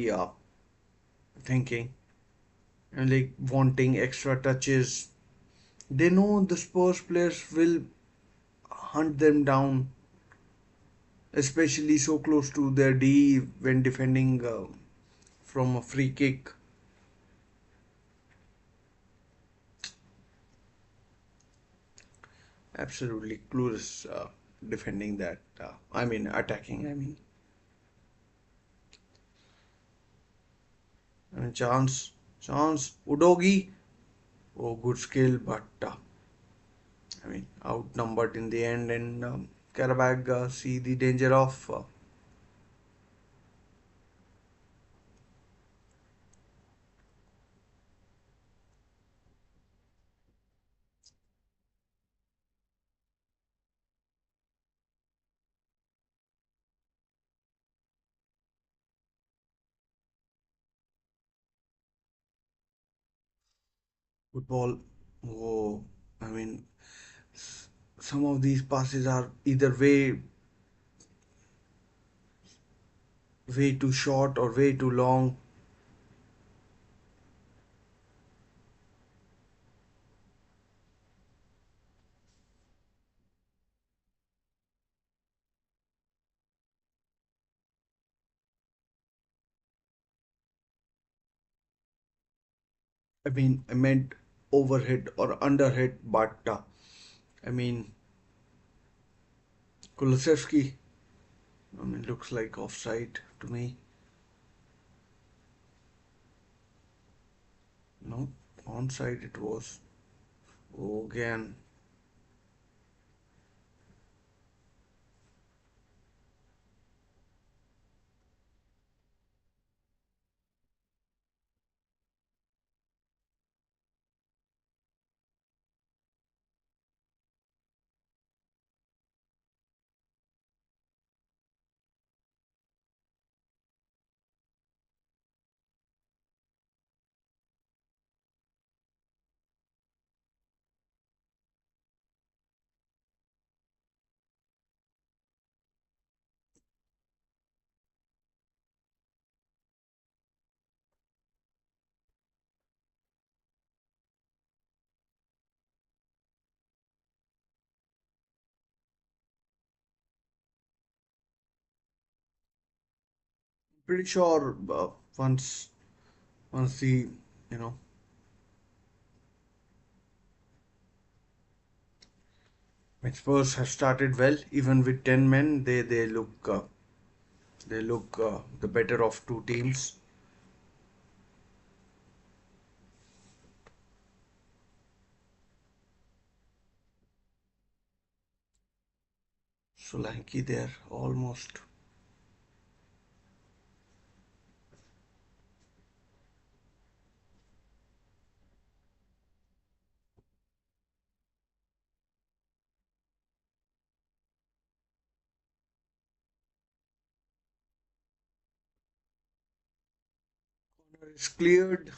thinking. And like wanting extra touches. They know the Spurs players will hunt them down, especially so close to their D when defending from a free kick. Absolutely clueless defending that. I mean, attacking. And chance, Udogi. Oh, good skill, but I mean, outnumbered in the end. And Karabag see the danger of football. Oh, I mean, some of these passes are either way too short or way too long. I mean, I meant overhit or underhit, but I mean, Kulusevski, I mean, looks like offside to me. No, onside it was. Oh, again. Pretty sure once the you know when Spurs have started well, even with 10 men, they look the better of two teams. Solanke there almost. It's cleared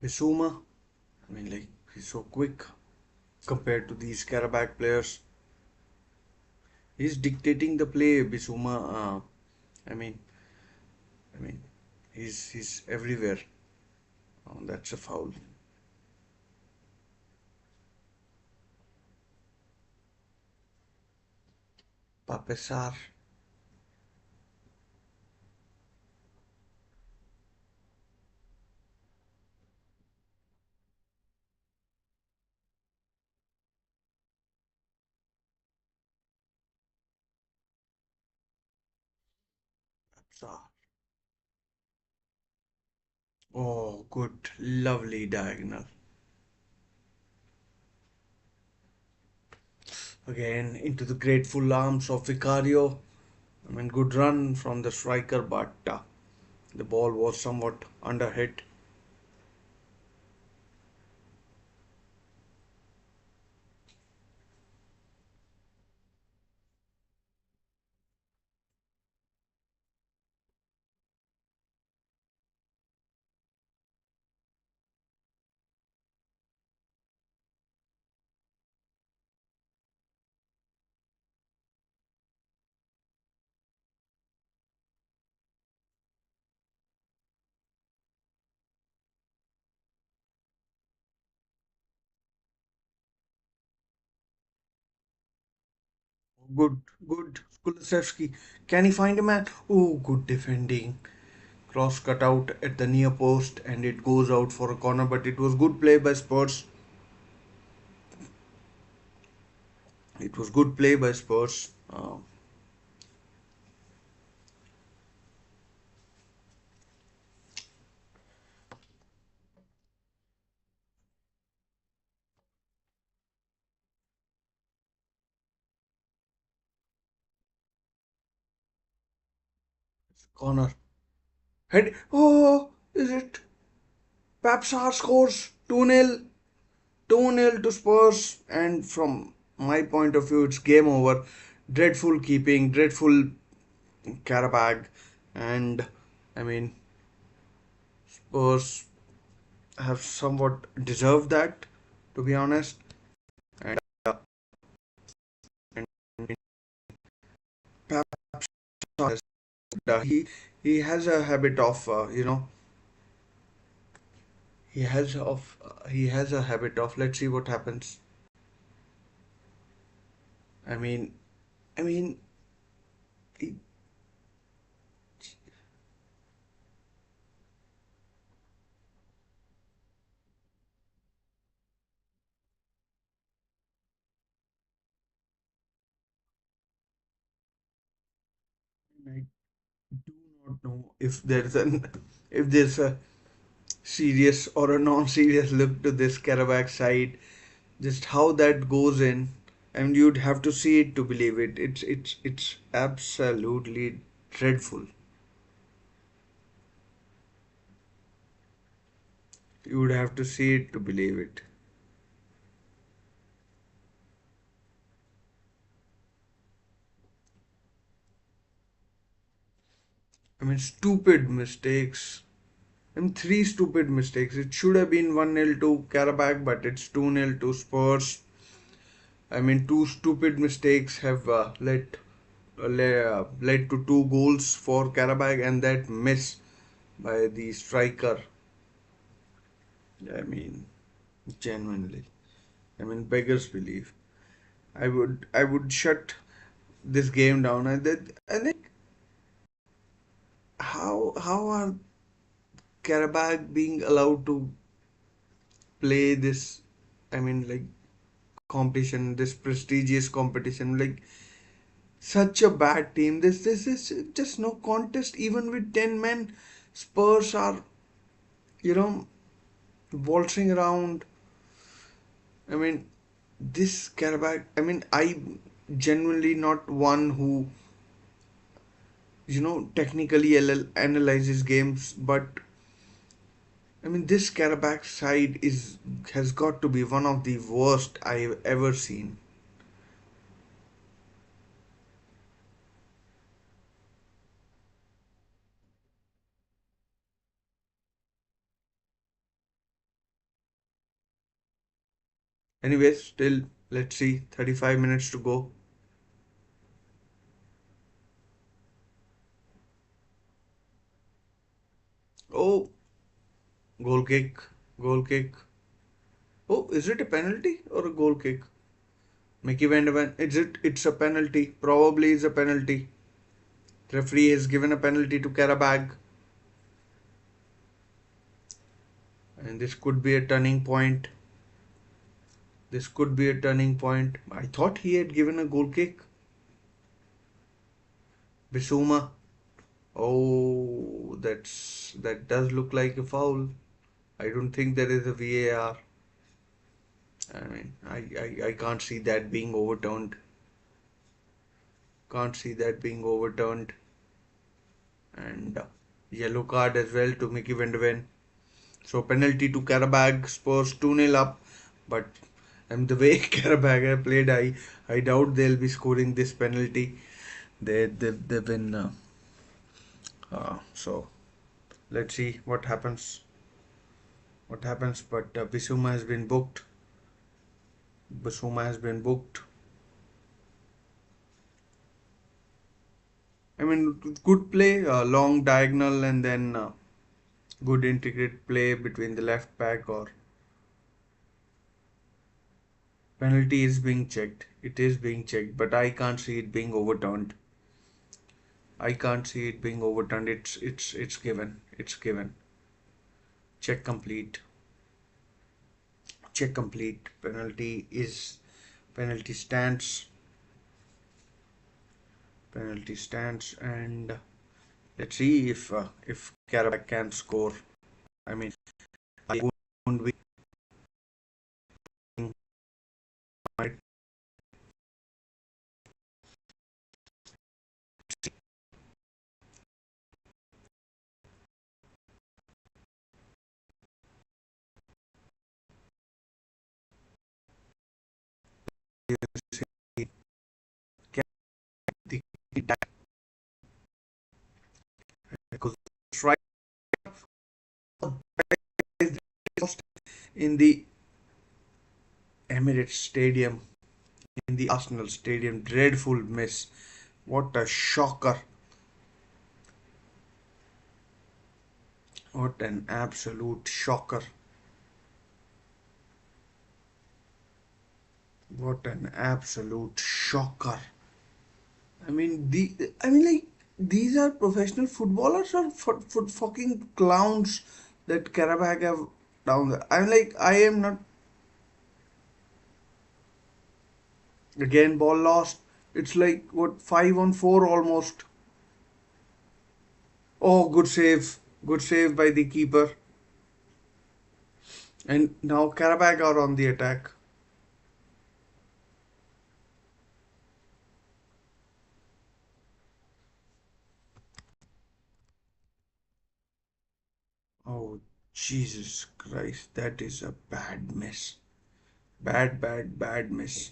Bissouma. I mean, like, he's so quick compared to these Karabakh players. He's dictating the play, Bissouma. I mean, I mean, he's everywhere. Oh, that's a foul. Papesar. Papesar. Oh, good, lovely diagonal. Again into the grateful arms of Vicario. I mean, good run from the striker, but the ball was somewhat underhit. Good, good. Kulusevski. Can he find a man? Oh, good defending. Cross cut out at the near post and it goes out for a corner, but it was good play by Spurs. It was good play by Spurs. Corner. Head. Oh, is it? Papsar scores 2-0. 2-0 to Spurs. And from my point of view, it's game over. Dreadful keeping, dreadful Qarabag. And I mean, Spurs have somewhat deserved that, to be honest. And, and Pep has, he has a habit of he has a habit of, let's see what happens. I mean, I mean, he, I do not know if there's a serious or a non-serious look to this Karabakh side. Just how that goes in, and you'd have to see it to believe it. It's absolutely dreadful. You would have to see it to believe it. I mean, stupid mistakes. I mean, three stupid mistakes. It should have been 1-0 to Karabakh, but it's 2-0 to Spurs. I mean, two stupid mistakes have led to two goals for Qarabag, and that miss by the striker. I mean, genuinely. I mean, beggars belief. I would shut this game down. I think how are Qarabag being allowed to play this? I mean, like, competition, this prestigious competition, like, such a bad team. This is just no contest. Even with 10 men, Spurs are, you know, waltzing around. I mean, this Karabakh. I mean, I genuinely not one who technically analyzes games, but I mean, this Karabakh side is has got to be one of the worst I've ever seen. Anyways, still, let's see, 35 minutes to go. Oh, goal kick, goal kick. Oh, is it a penalty or a goal kick? Mickey Van de Ven, is it? It's a penalty. Probably is a penalty. Referee has given a penalty to Karabag, and this could be a turning point. This could be a turning point. I thought he had given a goal kick. Bissouma. Oh, that does look like a foul. I don't think there is a VAR. I mean, I can't see that being overturned. Can't see that being overturned. And yellow card as well to Mickey Van de Ven. So penalty to Karabag. Spurs 2-0 up. But the way Karabag have played, I doubt they'll be scoring this penalty. They've been so let's see what happens. What happens? But Bissouma has been booked. Bissouma has been booked. I mean, good play, long diagonal, and then good integrated play between the left back. Or penalty is being checked. It is being checked, but I can't see it being overturned. I can't see it being overturned. It's given. It's given. Check complete. Check complete. Penalty stands. Penalty stands, and let's see if Karabakh can score. I mean, I won't be because right in the Emirates Stadium, in the Arsenal Stadium, dreadful miss. What a shocker! What an absolute shocker! What an absolute shocker! Like these are professional footballers or fucking clowns that Karabag have down there. I am not. Again, ball lost. It's like what 5-on-4 almost. Oh, good save. Good save by the keeper. And now Karabag are on the attack. Oh, Jesus Christ. That is a bad miss. Bad, bad, bad miss.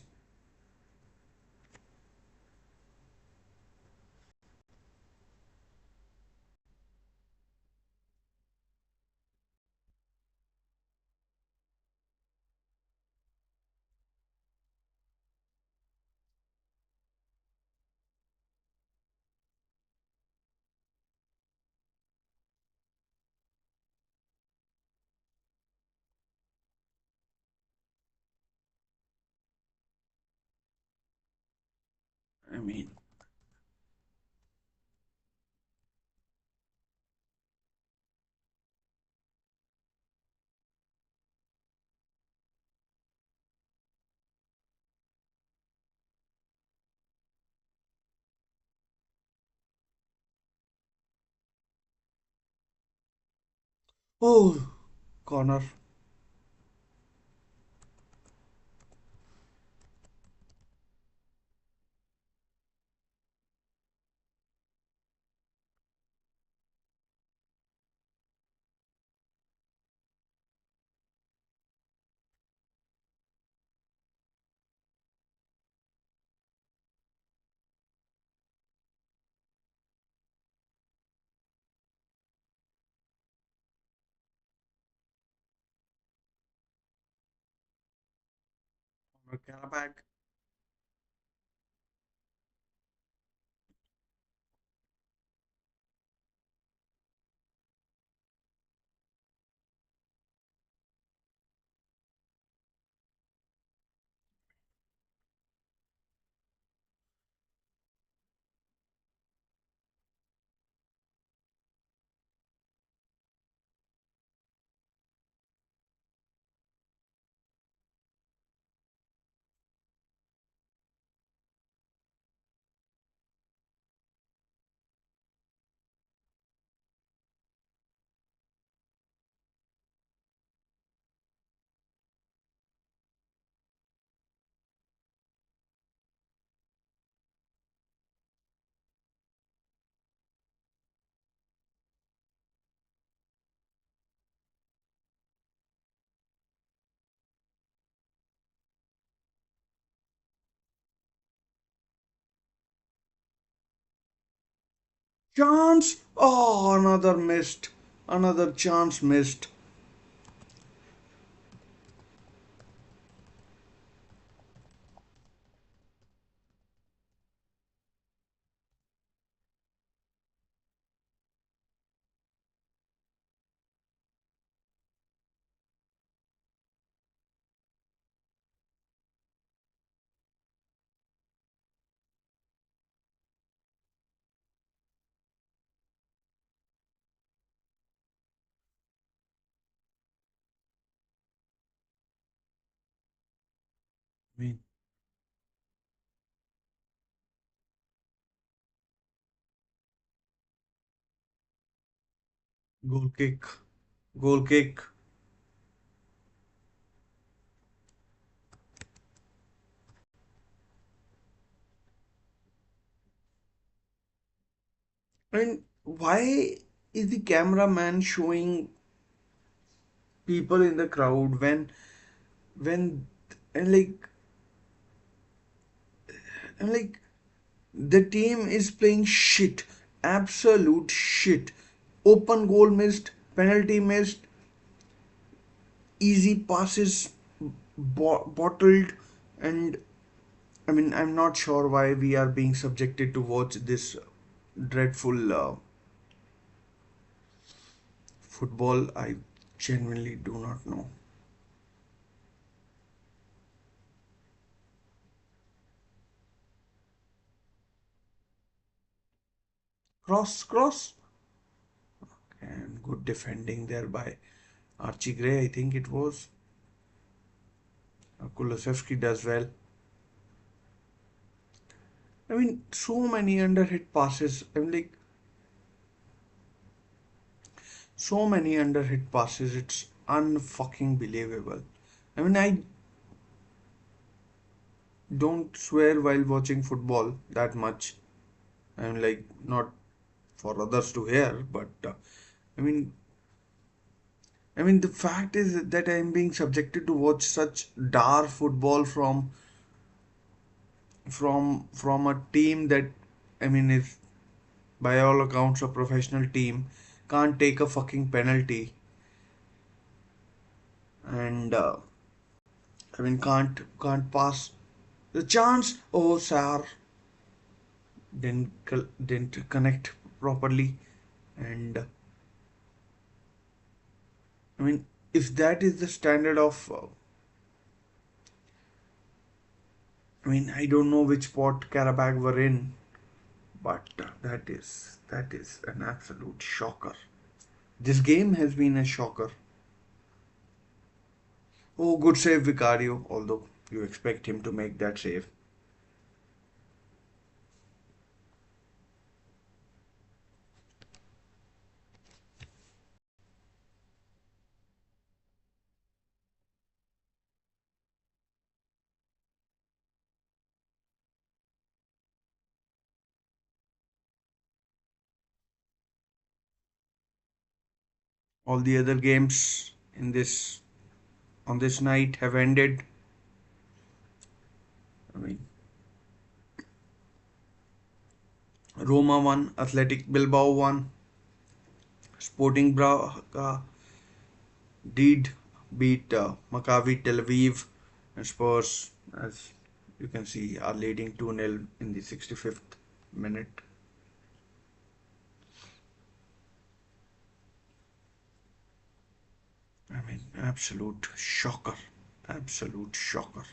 I mean, oh, corner. for Qarabag. Chance! Oh, another missed. Another chance missed. I mean, goal kick. Goal kick. I mean, why is the cameraman showing people in the crowd when and like the team is playing shit, absolute shit. Open goal missed, penalty missed, easy passes bottled, and I mean, I'm not sure why we are being subjected to watch this dreadful football. I genuinely do not know. Cross, and good defending there by Archie Gray. I think it was. Kulusevski does well. I mean, so many underhit passes. I'm like, so many underhit passes. It's unfucking believable. I mean, I don't swear while watching football that much. I'm like, not for others to hear, but I mean, the fact is that I'm being subjected to watch such dark football from a team that, I mean, is by all accounts a professional team, can't take a fucking penalty, and I mean, can't pass the chance. Oh, Sar didn't connect properly, and I mean, if that is the standard of, I mean, I don't know which spot Karabag were in, but that is an absolute shocker. This game has been a shocker. Oh, good save, Vicario. Although you expect him to make that save. All the other games in this on this night have ended. I mean, Roma won, Athletic Bilbao won, Sporting Braga did beat Maccabi Tel Aviv, And Spurs, as you can see, are leading 2-0 in the 65th minute. I mean, absolute shocker. Absolute shocker.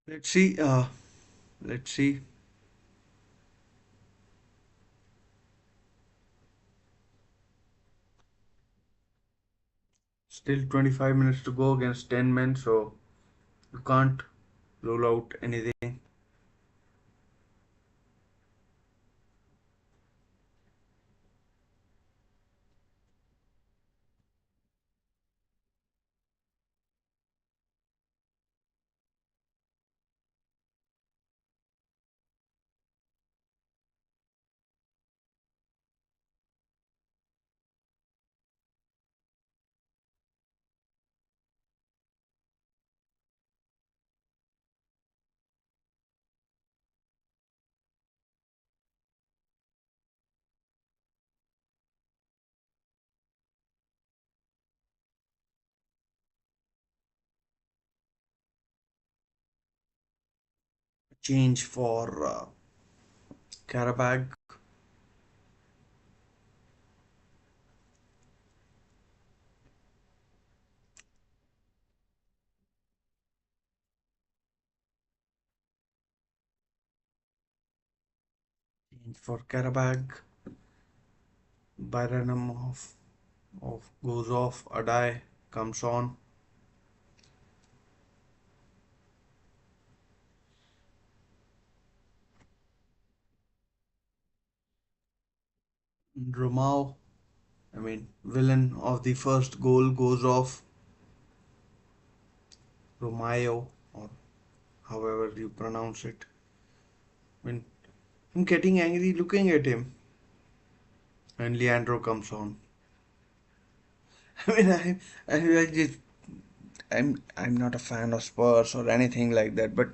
Let's see. Let's see. Still 25 minutes to go against 10 men, so you can't rule out anything. Change for Karabag. Change for Karabag. Byronum of goes off. Adai comes on. Romao, I mean, villain of the first goal goes off. Romayo, or however you pronounce it. I mean, I'm getting angry looking at him. And Leandro comes on. I mean, I just, I'm not a fan of Spurs or anything like that, but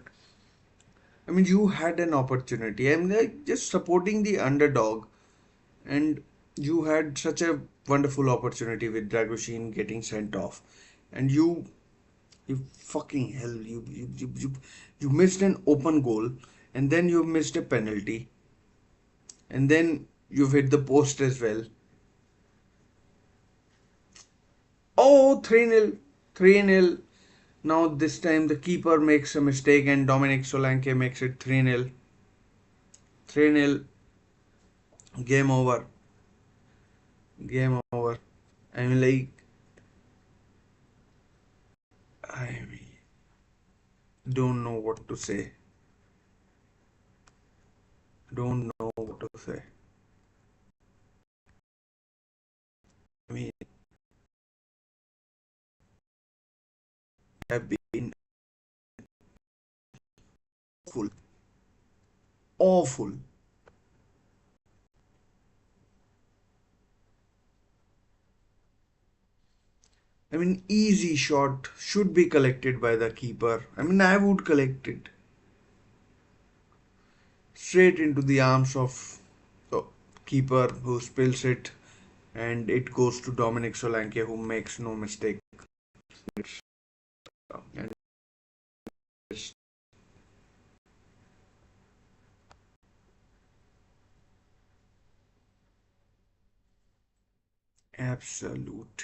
I mean, you had an opportunity. I'm like just supporting the underdog, and you had such a wonderful opportunity with Dragoshin getting sent off, and you fucking hell, you missed an open goal, and then you missed a penalty, and then you've hit the post as well. Oh, 3-0, 3-0. Now this time the keeper makes a mistake and Dominic Solanke makes it 3-0. 3-0. Game over. Game over. I mean, like, I don't know what to say. Don't know what to say. I mean, I've been awful. Awful. I mean, easy shot should be collected by the keeper. I mean, I would collect it straight into the arms of the keeper who spills it, and it goes to Dominic Solanke who makes no mistake. And it's absolute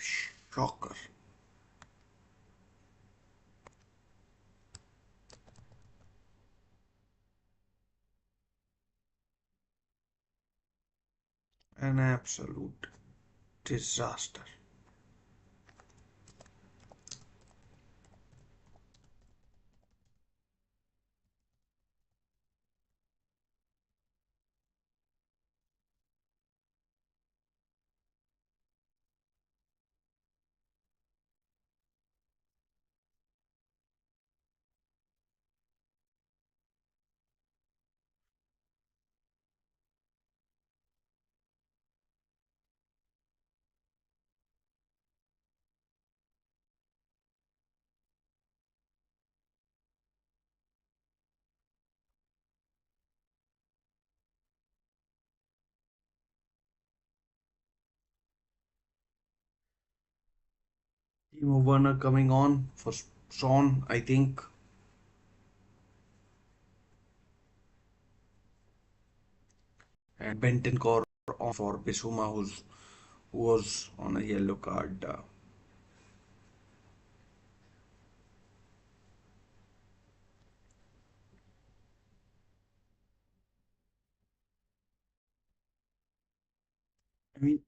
shocker. An absolute disaster. Timo Werner coming on for Son, I think. And Bentancur on for Bissouma, who was on a yellow card. I mean,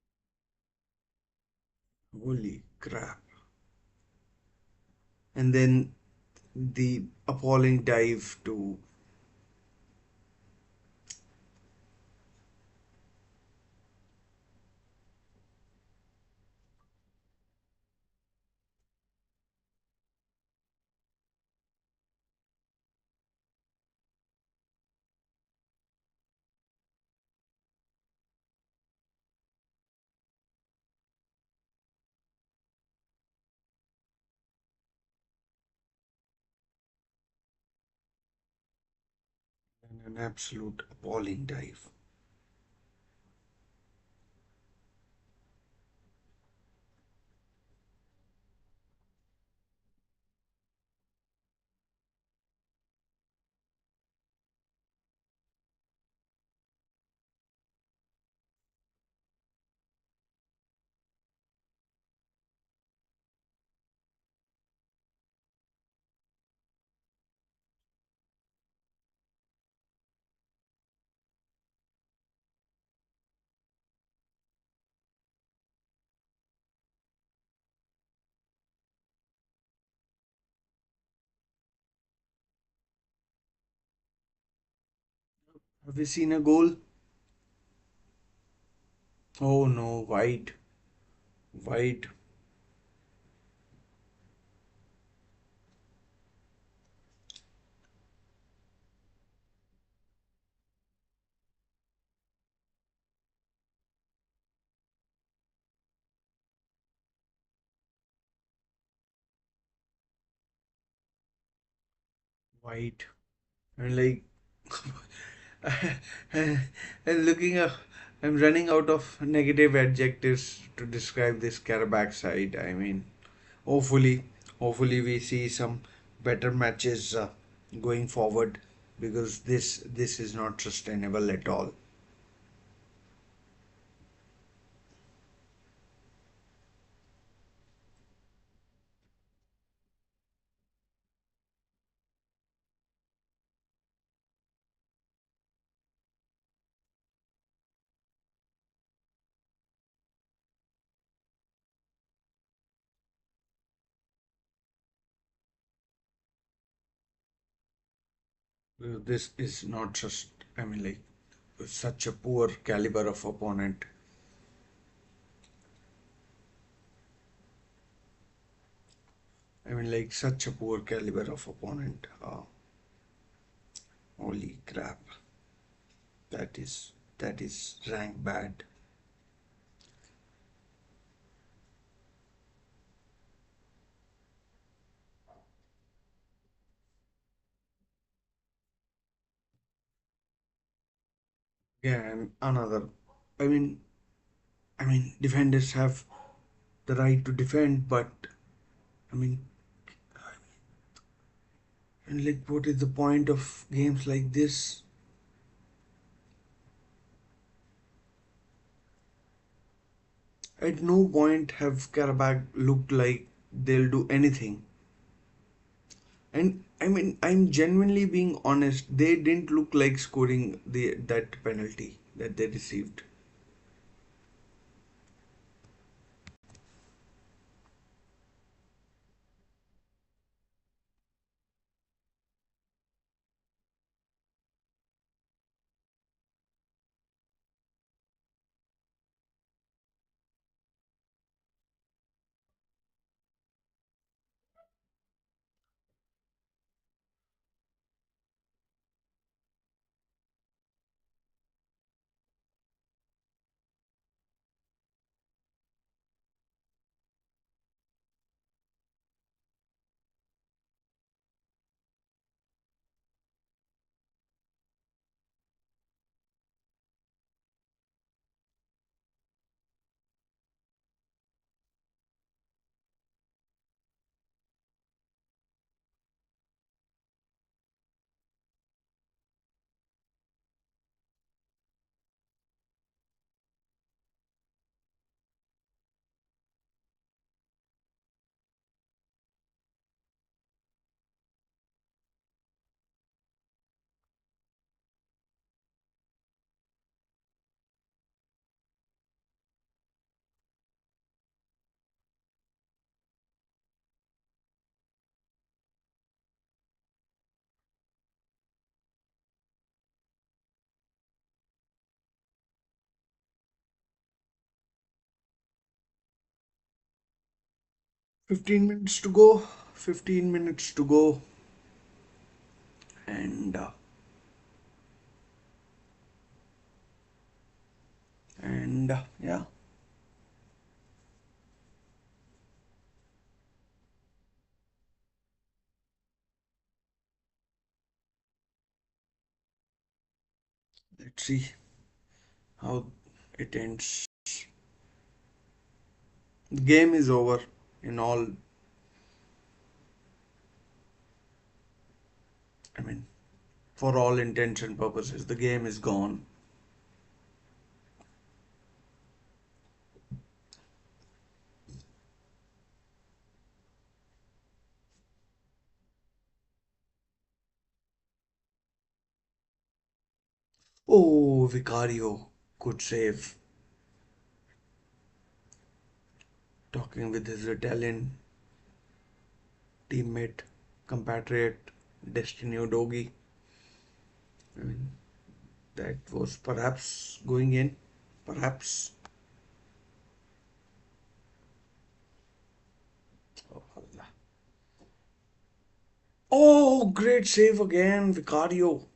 holy crap. And then the appalling dive to an absolute appalling dive. Have you seen a goal? Oh no, wide, wide, wide. And like, and looking up, I'm running out of negative adjectives to describe this Karabakh side. I mean, hopefully, hopefully we see some better matches going forward because this is not sustainable at all. This is not just, I mean, like, such a poor caliber of opponent. I mean, like, such a poor caliber of opponent. Holy crap. That is rank bad. Yeah, and another. I mean, defenders have the right to defend, but I mean, and like, what is the point of games like this? At no point have Karabakh looked like they'll do anything. And I mean, I'm genuinely being honest. They didn't look like scoring the that penalty that they received. 15 minutes to go. 15 minutes to go. And yeah, let's see how it ends. The game is over in all, I mean, for all intents and purposes, the game is gone. Oh, Vicario could save. Talking with his Italian teammate, compatriot, Destiny Doggy. I mean, that was perhaps going in. Perhaps. Oh, Allah. Oh, great save again, Vicario.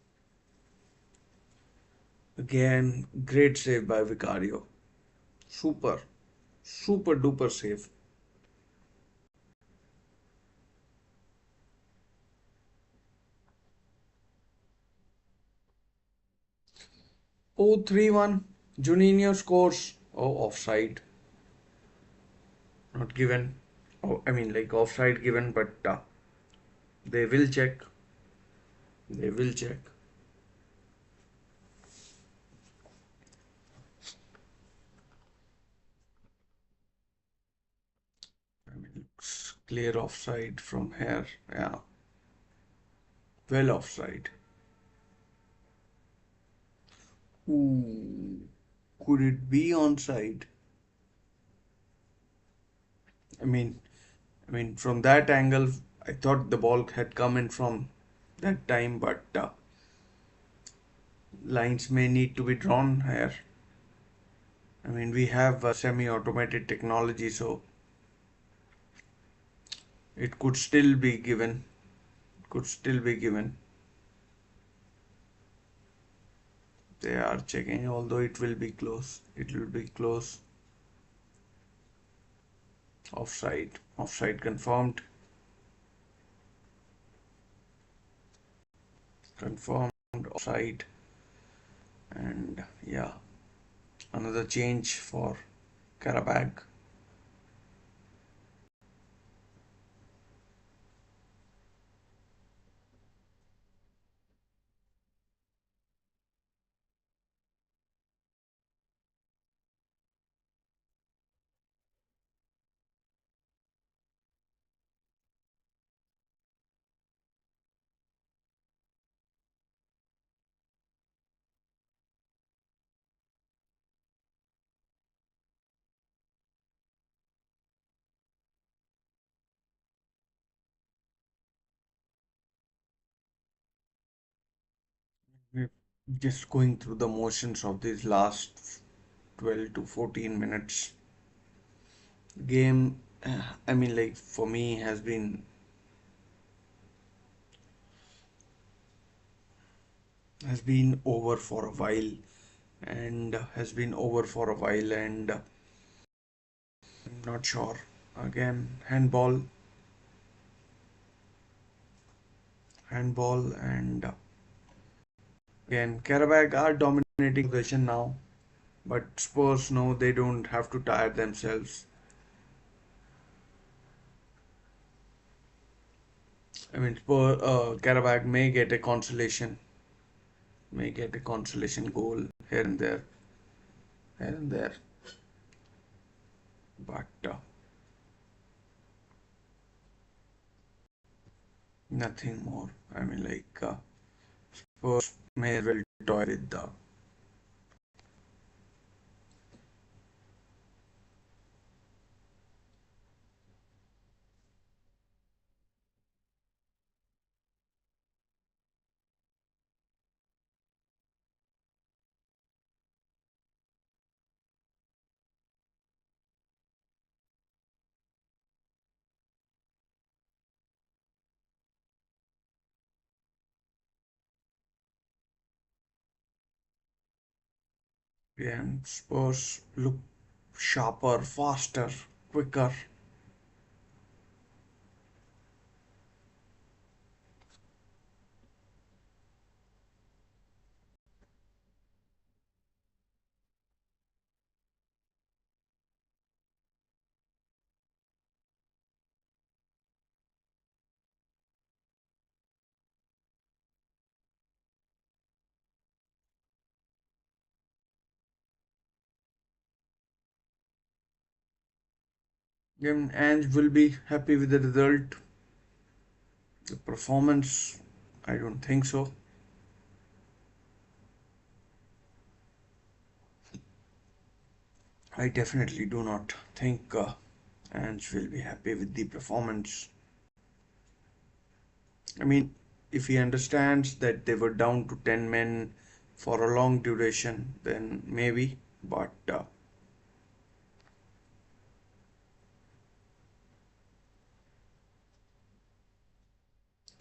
Again, great save by Vicario. Super, super duper save. Oh, 3-1. Juninho scores. Oh, offside. Not given. Oh, I mean, like offside given, but they will check. They will check. I mean, looks clear offside from here. Yeah, well offside. Ooh, could it be onside? I mean, from that angle, I thought the ball had come in from that time, but lines may need to be drawn here. I mean, we have semi-automated technology, so it could still be given. Could still be given. They are checking, although it will be close. It will be close. Offside. Offside confirmed. Confirmed offside. And yeah, another change for Qarabag. We're just going through the motions of these last 12 to 14 minutes. Game, I mean, like for me, has been over for a while, and has been over for a while, and I'm not sure. Again, handball, and again, Karabakh are dominating possession now, but Spurs know they don't have to tire themselves. I mean, Karabakh may get a consolation goal here and there, here and there, but nothing more. I mean, like Spurs may as well toy with the And Spurs look sharper, faster, quicker. And Ange will be happy with the result. The performance, I don't think so. I definitely do not think Ange will be happy with the performance. I mean, if he understands that they were down to 10 men for a long duration, then maybe. But,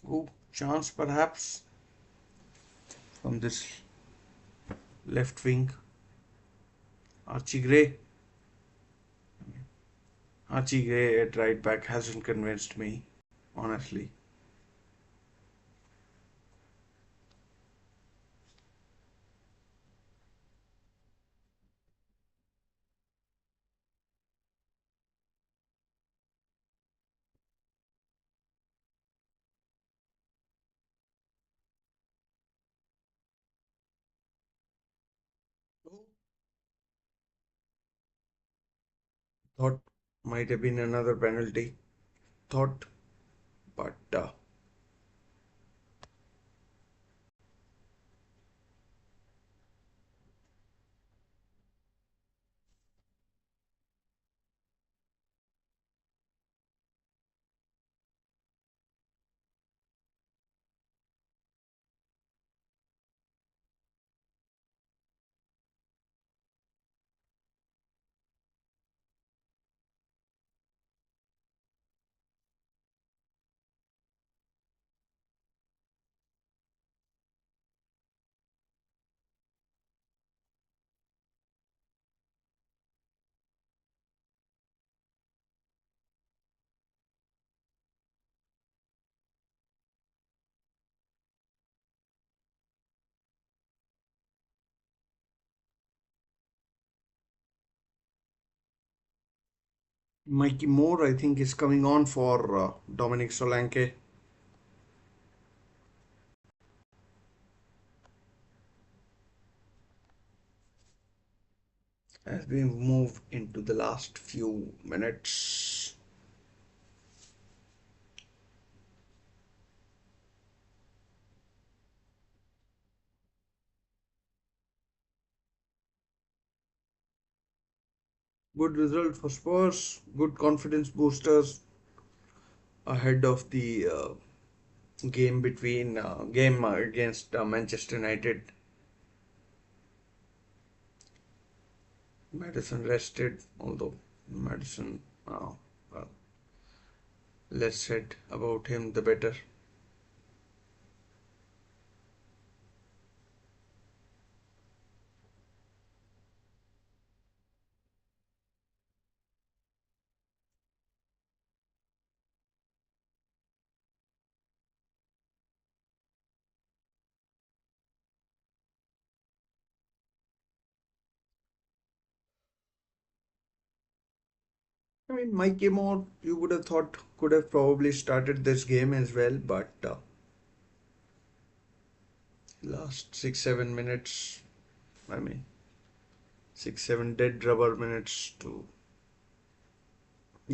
oh, chance perhaps from this left wing, Archie Gray. Archie Gray at right back hasn't convinced me, honestly. Thought might have been another penalty. Thought, but Mikey Moore, I think, is coming on for Dominic Solanke as we move into the last few minutes. Good result for Spurs, good confidence boosters ahead of the game against Manchester United. Madison rested, although Madison, well, less said about him, the better. I mean, Mikey Moore, you would have thought could have probably started this game as well, but last 6 7 minutes, I mean, 6 7 dead rubber minutes to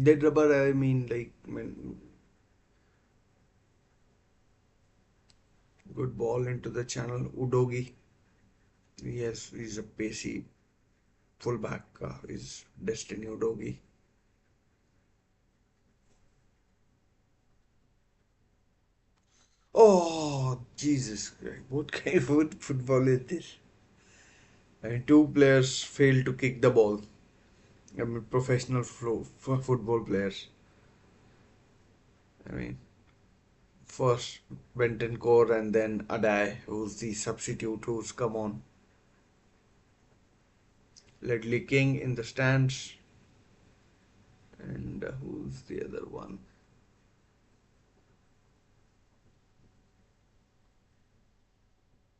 dead rubber. I mean, like, I mean, good ball into the channel. Udogi, yes, he's a pacey fullback. Is Destiny Udogi. Oh, Jesus Christ. What kind of football is this? I mean, two players failed to kick the ball. I mean, professional football players. I mean, first Bentancur and then Adai, who's the substitute who's come on. Ledley King in the stands. And who's the other one?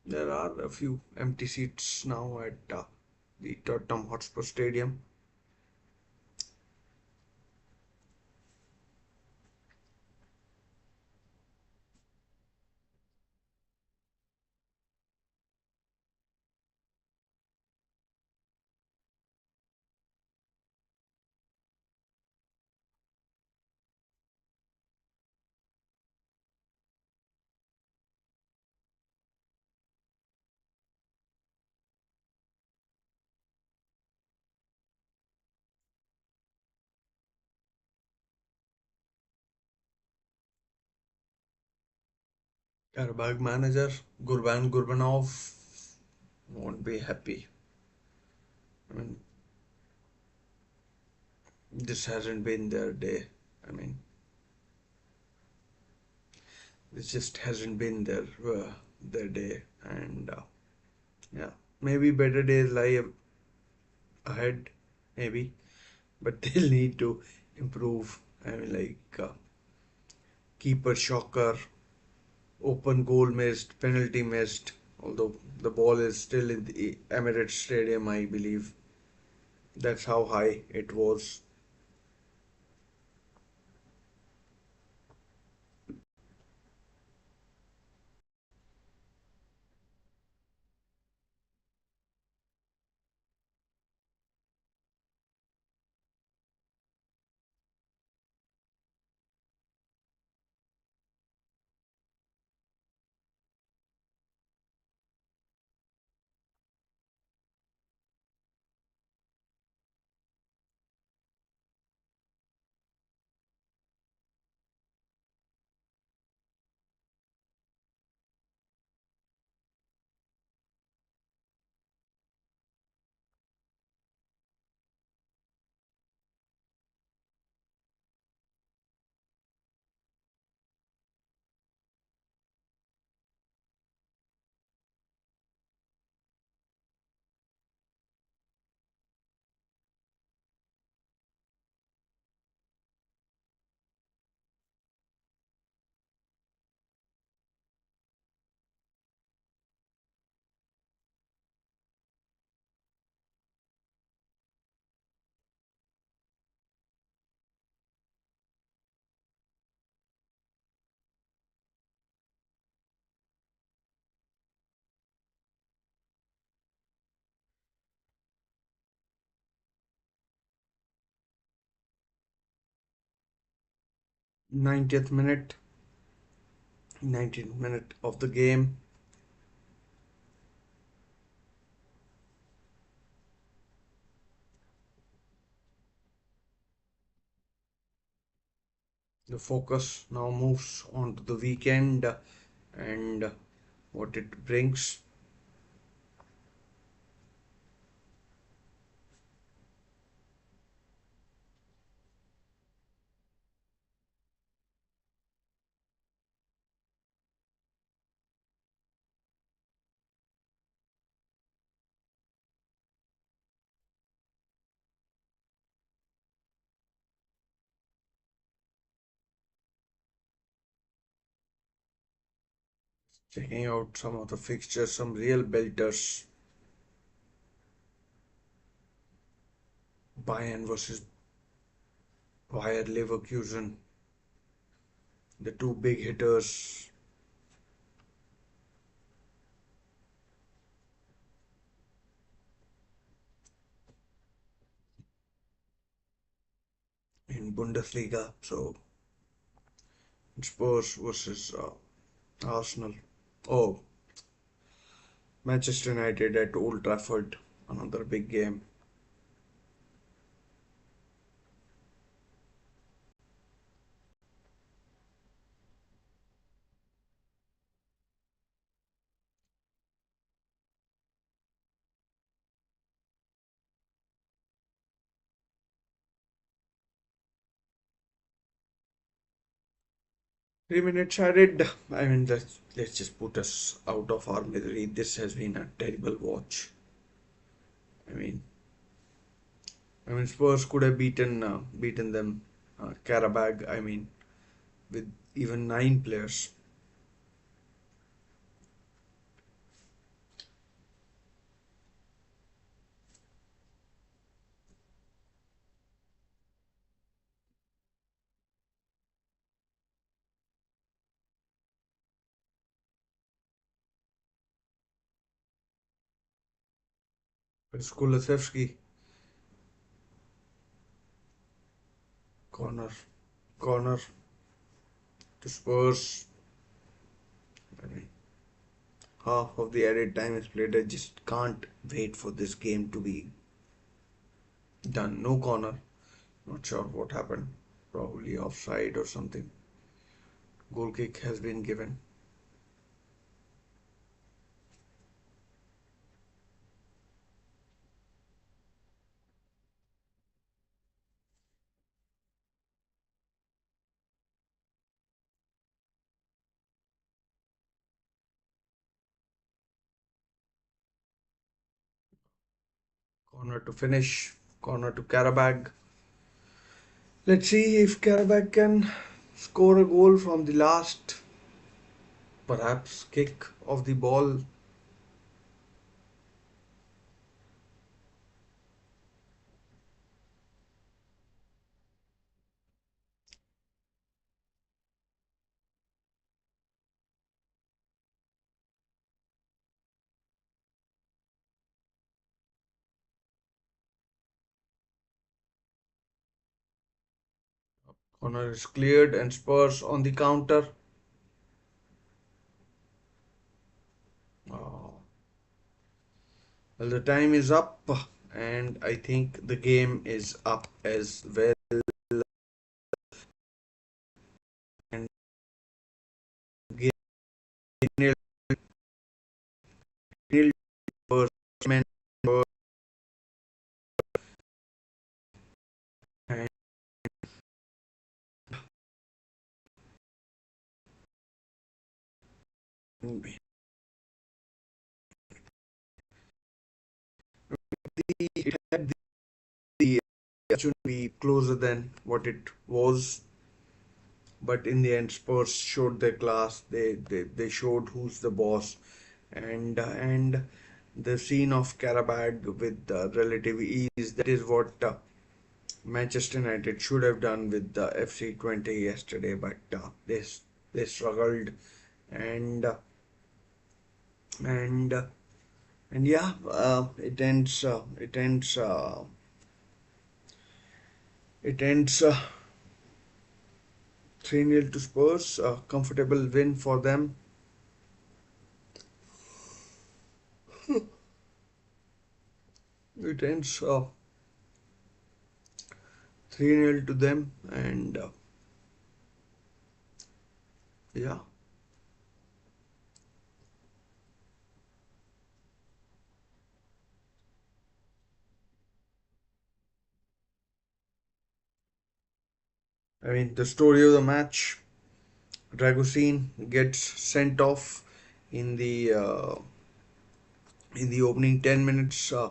There are a few empty seats now at the Tottenham Hotspur Stadium. Qarabag manager Gurban Gurbanov won't be happy. I mean, this hasn't been their day. I mean, this just hasn't been their day, and yeah, maybe better days lie ahead, maybe, but they'll need to improve. I mean, keeper shocker, open goal missed, penalty missed. Although the ball is still in the Emirates Stadium, I believe that's how high it was. 90th minute, 19th minute of the game. The focus now moves on to the weekend and what it brings. Checking out some of the fixtures, some real belters. Bayern versus Bayer Leverkusen, the two big hitters in Bundesliga. So Spurs versus Arsenal. Oh, Manchester United at Old Trafford, another big game. 3 minutes added. I mean, let's just put us out of our misery. This has been a terrible watch. I mean, I mean, Spurs could have beaten them, Karabag. I mean, with even 9 players. Kulusevski, corner, corner to Spurs. I mean, half of the added time is played. I just can't wait for this game to be done. No corner. Not sure what happened. Probably offside or something. Goal kick has been given. Corner to finish. Corner to Karabag. Let's see if Karabag can score a goal from the last, perhaps, kick of the ball. Corner is cleared and Spurs on the counter. Oh, well, the time is up, and I think the game is up as well. And game nil, nil Spurs, men, and it had the opportunity to be closer than what it was, but in the end, Spurs showed their class. They showed who's the boss, and the scene of Karabag with relative ease. That is what Manchester United should have done with the FC20 yesterday, but they struggled, and and and yeah, it ends 3-0 to Spurs. A comfortable win for them. It ends 3-0 to them, and yeah, I mean the story of the match. Dragusin gets sent off in the uh, in the opening 10 minutes. I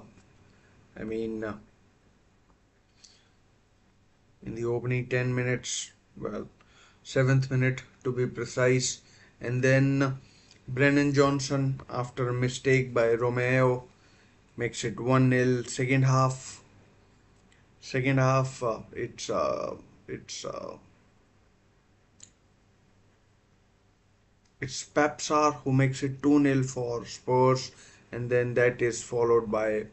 mean, in the opening 10 minutes, well, 7th minute to be precise, and then Brennan Johnson, after a mistake by Romeo, makes it 1-0. Second half, it's it's Papsar who makes it 2-0 for Spurs, and then that is followed by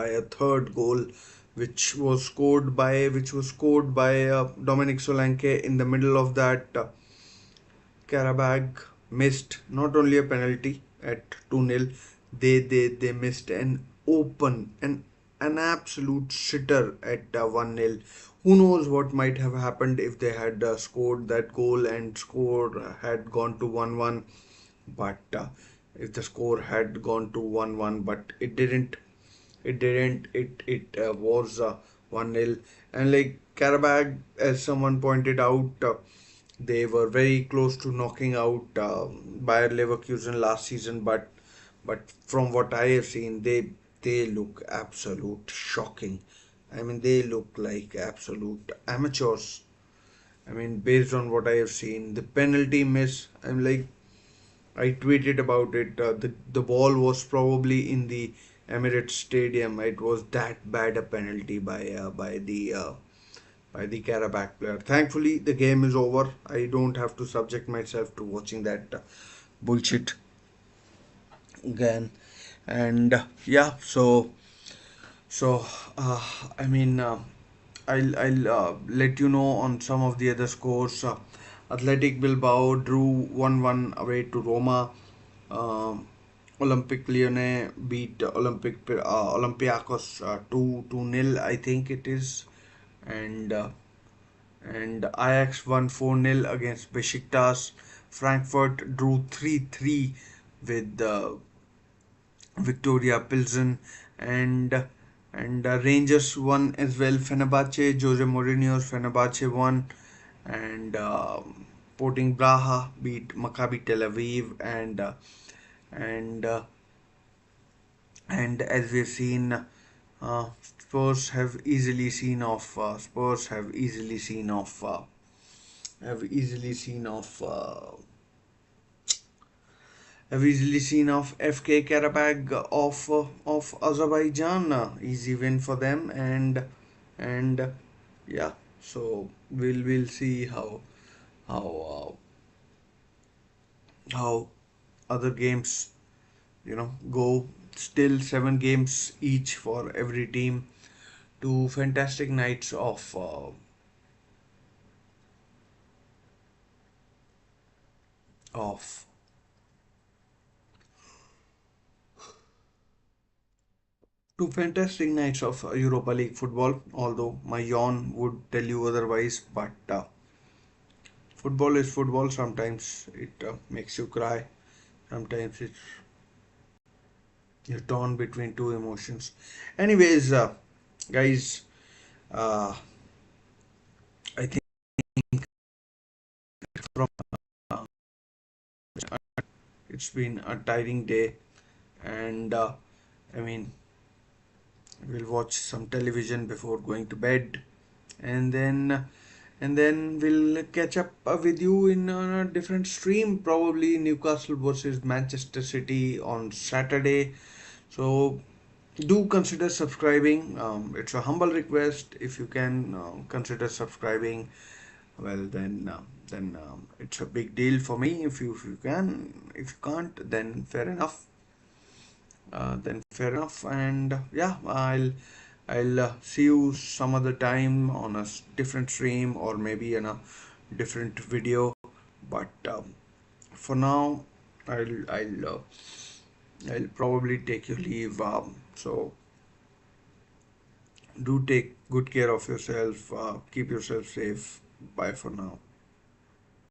a third goal, which was scored by Dominic Solanke. In the middle of that, Karabag missed not only a penalty at 2-0, they missed an absolute sitter at 1-0. Who knows what might have happened if they had scored that goal and score had gone to 1-1, but if the score had gone to 1-1, but it was 1-0. And like Karabag, as someone pointed out, they were very close to knocking out Bayer Leverkusen last season, but from what I have seen, they look absolute shocking. I mean, they look like absolute amateurs. I mean, based on what I have seen, the penalty miss, I'm like, I tweeted about it. The ball was probably in the Emirates Stadium. It was that bad a penalty by the Qarabag player. Thankfully, the game is over. I don't have to subject myself to watching that bullshit again. And yeah, so uh, I mean, I'll let you know on some of the other scores. Athletic Bilbao drew 1-1 away to Roma. Um Olympic Lyonnais beat Olympiacos 2 nil, I think it is, and Ajax won 4-0 against Besiktas. Frankfurt drew 3-3 with Victoria Pilsen, and Rangers won as well. Fenerbahce, Jose Mourinho's Fenerbahce won, and Sporting Braha beat Maccabi Tel Aviv, and uh, and as we've seen, Spurs have easily seen off. Spurs have easily seen off. Have easily seen off FK Qarabag of Azerbaijan. Easy win for them, and yeah. So we'll see how how other games go. Still 7 games each for every team. Two fantastic nights of two fantastic nights of Europa League football. Although my yawn would tell you otherwise, but football is football. Sometimes it makes you cry. Sometimes you're torn between two emotions. Anyways, guys, uh, I think from uh, it's been a tiring day, and I mean, we'll watch some television before going to bed, and then we'll catch up with you in a different stream, probably Newcastle versus Manchester City on Saturday. So do consider subscribing. It's a humble request. If you can consider subscribing, well then it's a big deal for me. If you can, if you can't, then fair enough. And yeah, I'll see you some other time on a different stream, or maybe in a different video. But for now, I'll probably take your leave. So do take good care of yourself. Keep yourself safe. Bye for now.